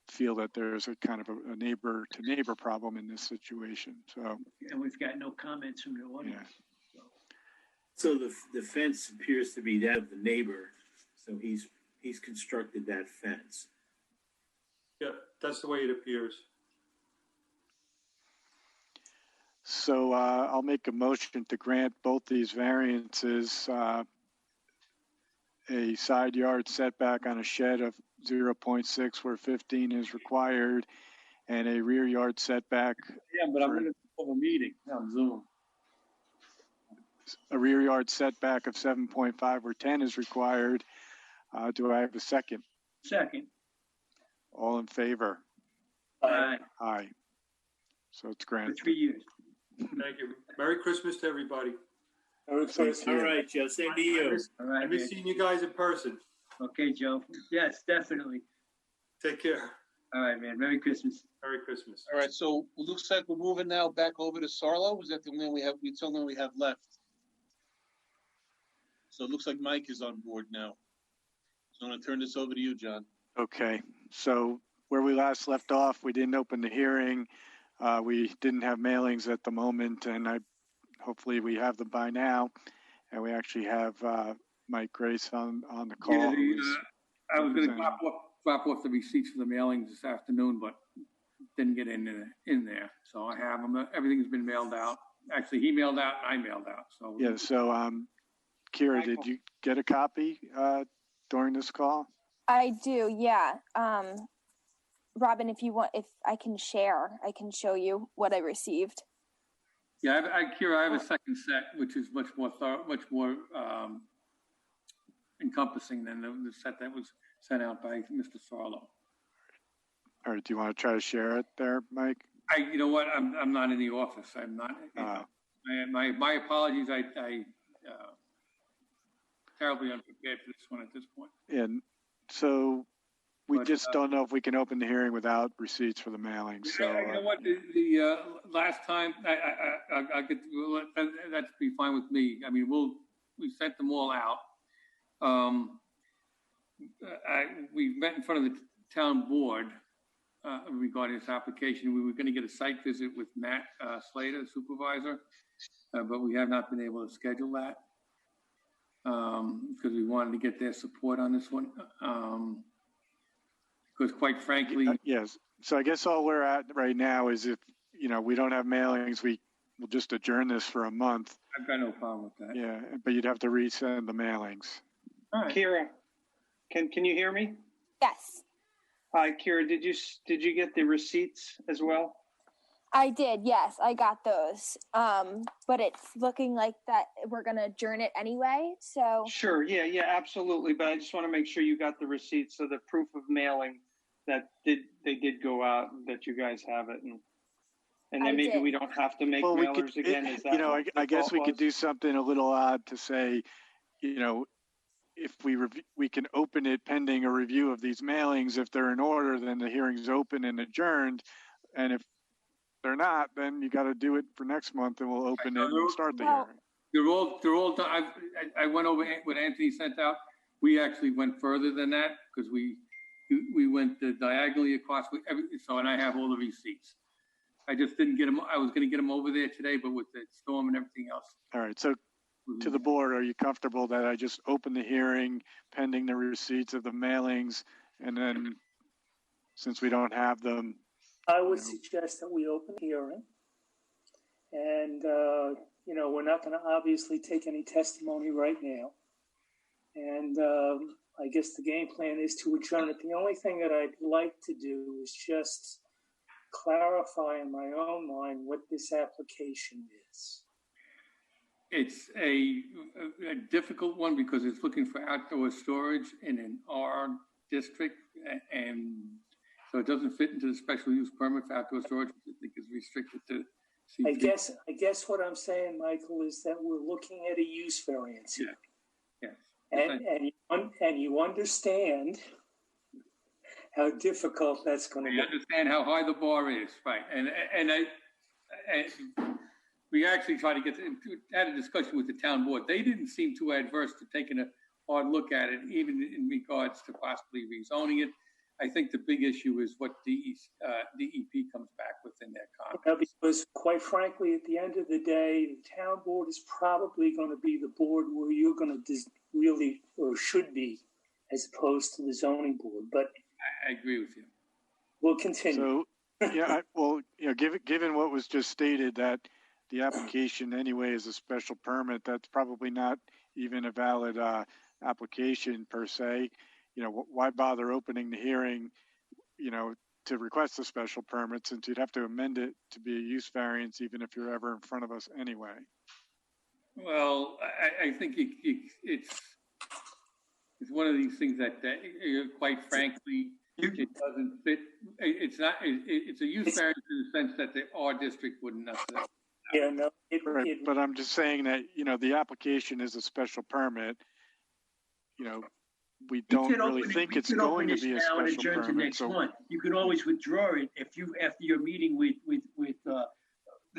feel that there's a kind of a neighbor to neighbor problem in this situation. So, and we've got no comments from the audience. Yeah. So the fence appears to be that of the neighbor. So he's constructed that fence. Yeah, that's the way it appears. So I'll make a motion to grant both these variances. A side yard setback on a shed of 0.6 where 15 is required, and a rear yard setback. Yeah, but I'm going to have a meeting on Zoom. A rear yard setback of 7.5 where 10 is required. Do I have a second? Second. All in favor? Aye. Aye. So it's granted. For 3 years. Thank you. Merry Christmas to everybody. All right, Joe. Same to you. I miss seeing you guys in person. Okay, Joe. Yes, definitely. Take care. All right, man. Merry Christmas. Merry Christmas. All right, so it looks like we're moving now back over to Sarlo. Is that the only one we have? It's the only one we have left. So it looks like Mike is on board now. So I'm going to turn this over to you, John. Okay, so where we last left off, we didn't open the hearing. We didn't have mailings at the moment, and hopefully we have them by now. And we actually have Mike Grace on the call. Yeah, I was going to drop off the receipts for the mailings this afternoon, but didn't get in there. So I have them. Everything's been mailed out. Actually, he mailed out and I mailed out. So yeah. So Kira, did you get a copy during this call? I do, yeah. Robin, if you want, if I can share, I can show you what I received. Yeah, Kira, I have a second set, which is much more encompassing than the set that was sent out by Mr. Sarlo. Or do you want to try to share it there, Mike? You know what? I'm not in the office. I'm not. My apologies. I terribly unprepared for this one at this point. And so we just don't know if we can open the hearing without receipts for the mailing. So you know what? The last time I could that'd be fine with me. I mean, we sent them all out. We met in front of the town board regarding this application. We were going to get a site visit with Matt Slater, the supervisor, but we have not been able to schedule that because we wanted to get their support on this one. Because quite frankly, yes. So I guess all we're at right now is if we don't have mailings, we'll just adjourn this for a month. I've got no problem with that. Yeah, but you'd have to resend the mailings. All right. Kira, can you hear me? Yes. Hi, Kira. Did you get the receipts as well? I did, yes, I got those. But it's looking like that we're gonna adjourn it anyway, so. Sure, yeah, absolutely. But I just want to make sure you got the receipts, so the proof of mailing that they did go out, that you guys have it, and then maybe we don't have to make mailers again. Is that I guess we could do something a little odd to say, if we can open it pending a review of these mailings. If they're in order, then the hearing's open and adjourned, and if they're not, then you got to do it for next month, and we'll open it and start the hearing. They're all done. I went over what Anthony sent out. We actually went further than that because we went diagonally across. And I have all the receipts. I just didn't get them. I was going to get them over there today, but with the storm and everything else. All right. So to the board, are you comfortable that I just open the hearing pending the receipts of the mailings, and then since we don't have them, I would suggest that we open the hearing, and we're not going to obviously take any testimony right now, and I guess the game plan is to adjourn it. The only thing that I'd like to do is just clarify in my own mind what this application is. It's a difficult one because it's looking for outdoor storage in an R district, and so it doesn't fit into the special use permit for outdoor storage, which I think is restricted to C3. I guess what I'm saying, Michael, is that we're looking at a use variance here. Yeah. And you understand how difficult that's going to be. I understand how high the bar is, right? And we actually tried to had a discussion with the town board. They didn't seem too adverse to taking a hard look at it, even in regards to possibly rezoning it. I think the big issue is what DEP comes back with in their comment. Because quite frankly, at the end of the day, the town board is probably going to be the board where you're going to really, or should be, as opposed to the zoning board. But I agree with you. We'll continue. So, given what was just stated, that the application anyway is a special permit, that's probably not even a valid application per se. Why bother opening the hearing, to request a special permit, since you'd have to amend it to be a use variance, even if you're ever in front of us anyway? Well, I think it's one of these things that quite frankly, it doesn't fit. It's not. It's a use variance in the sense that the R district wouldn't necessarily. Yeah, no. But I'm just saying that the application is a special permit. we don't really think it's going to be a now and special adjourn to permit. next So month. You can always withdraw it if you, after your meeting with the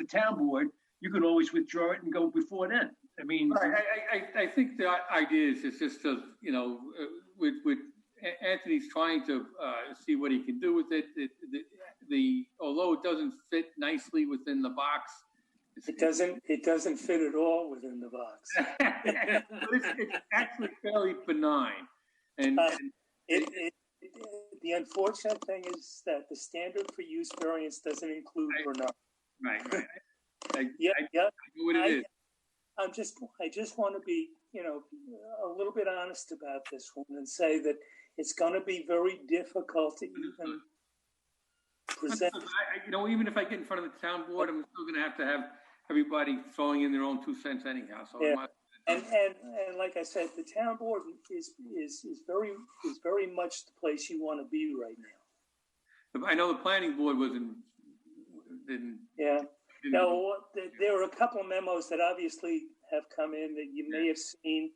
town board, you can always withdraw it and go before then. I mean, I think the idea is it's just to, with Anthony's trying to see what he can do with it. Although it doesn't fit nicely within the box. It doesn't fit at all within the box. It's actually fairly benign. The unfortunate thing is that the standard for use variance doesn't include Bernard. Right. I know what it is. I just want to be, a little bit honest about this one and say that it's going to be very difficult to even present. Even if I get in front of the town board, I'm still going to have everybody throwing in their own 2 cents anyhow. So yeah. And like I said, the town board is very much the place you want to be right now. I know the planning board didn't. Yeah. No, there were a couple of memos that obviously have come in that you may have seen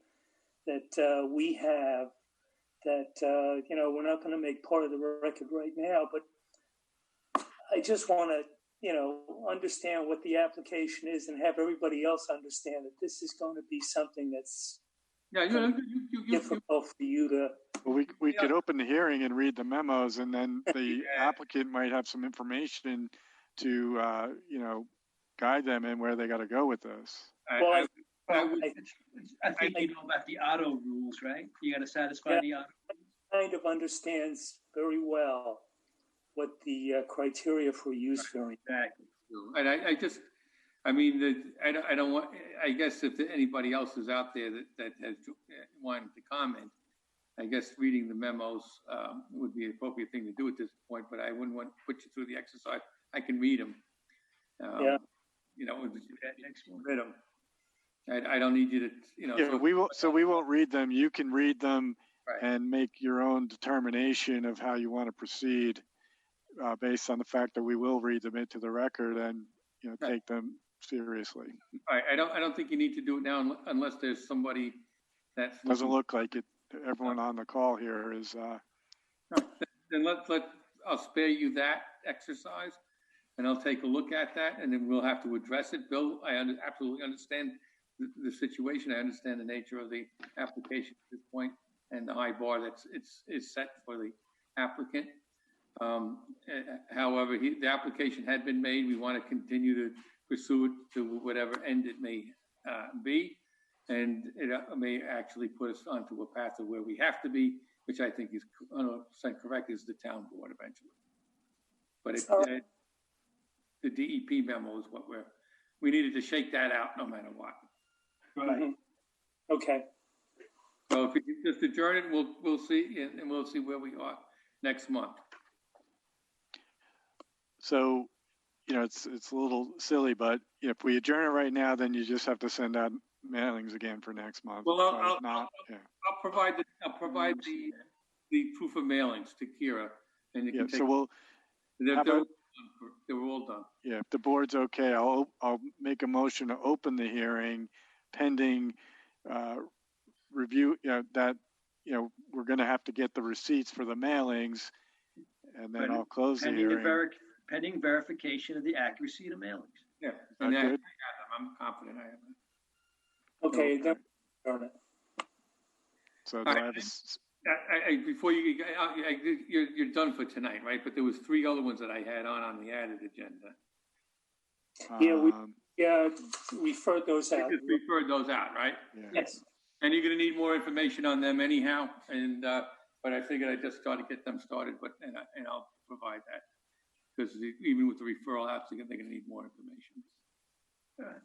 that we have that, we're not going to make part of the record right now, but I just want to, understand what the application is and have everybody else understand that this is going to be something that's difficult for you to. Well, we could open the hearing and read the memos, and then the applicant might have some information to, guide them in where they got to go with this. I think you know about the auto rules, right? You got to satisfy the auto. Kind of understands very well what the criteria for use variance. Exactly. And I don't want. I guess if anybody else is out there that has wanted to comment, I guess reading the memos would be an appropriate thing to do at this point. But I wouldn't want to put you through the exercise. I can read them. Read them. I don't need you to. Yeah, we will. So we won't read them. You can read them and make your own determination of how you want to proceed, based on the fact that we will read them into the record and take them seriously. I don't think you need to do it now unless there's somebody that doesn't look like it. Everyone on the call here is. Then I'll spare you that exercise, and I'll take a look at that, and then we'll have to address it. Bill, I absolutely understand the situation. I understand the nature of the application at this point and the high bar is set for the applicant. However, the application had been made. We want to continue to pursue it to whatever end it may be, and it may actually put us onto a path of where we have to be, which I think is 100% correct, is the town board eventually. But the DEP memo is what we needed to shake that out no matter what. Right. Mm-hmm. Okay. So if we can just adjourn it, we'll see, and we'll see where we are next month. So, it's a little silly, but if we adjourn it right now, then you just have to send out mailings again for next month. Well, I'll provide the proof of mailings to Kira, and you can take. So they were all done. Yeah, if the board's okay, I'll make a motion to open the hearing pending review. We're going to have to get the receipts for the mailings, and then I'll close the hearing. Pending verification of the accuracy of the mailings. Yeah, and I'm confident I have that. Okay, then. So do I have before you're done for tonight, right? But there was 3 other ones that I had on the added agenda. We referred those out. We just referred those out, right? Yeah. Yes. And you're going to need more information on them anyhow. And but I figured I'd just start to get them started. And I'll provide that because even with the referral apps, they're going to need more information. All right.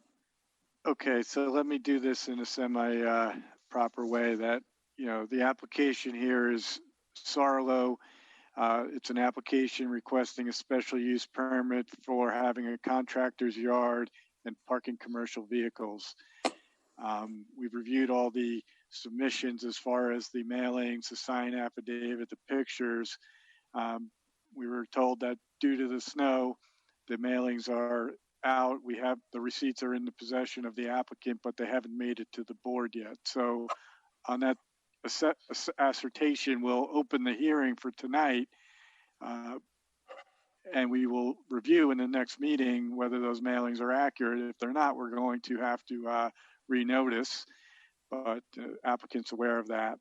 Okay, so let me do this in a semi-proper way. That the application here is Sarlo. It's an application requesting a special use permit for having a contractor's yard and parking commercial vehicles. We've reviewed all the submissions as far as the mailings, the sign affidavit, the pictures. We were told that due to the snow, the mailings are out. The receipts are in the possession of the applicant, but they haven't made it to the board yet. So on that assertion, we'll open the hearing for tonight. And we will review in the next meeting whether those mailings are accurate. If they're not, we're going to have to renotice, but applicant's aware of that.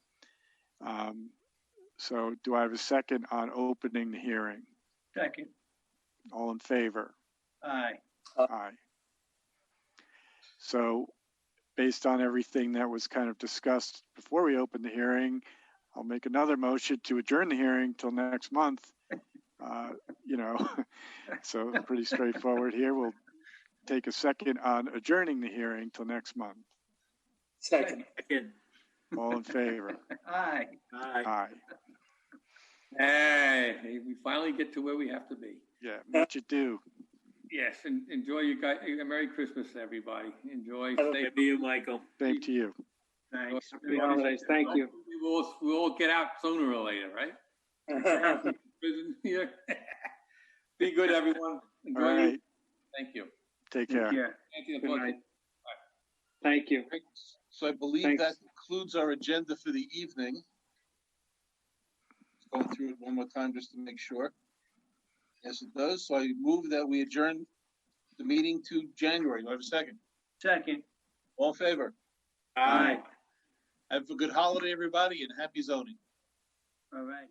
So do I have a second on opening the hearing? Second. All in favor? Aye. Aye. So based on everything that was kind of discussed before we opened the hearing, I'll make another motion to adjourn the hearing till next month. So pretty straightforward here. We'll take a second on adjourning the hearing till next month. Second. All in favor? Aye. Aye. Hey, we finally get to where we have to be. Yeah, much ado. Yes, and enjoy you guys. Merry Christmas, everybody. Enjoy. Same to you, Michael. Same to you. Thanks. Happy holidays. Thank you. We'll all get out sooner or later, right? Be good, everyone. Enjoy. All right. Thank you. Take care. Thank you. Good night. Thank you. So I believe Thanks. that concludes our agenda for the evening. Let's go through it one more time just to make sure. Yes, it does. So I move that we adjourn the meeting to January. Do I have a second? Second. All in favor? Aye. Have a good holiday, everybody, and happy zoning. All right.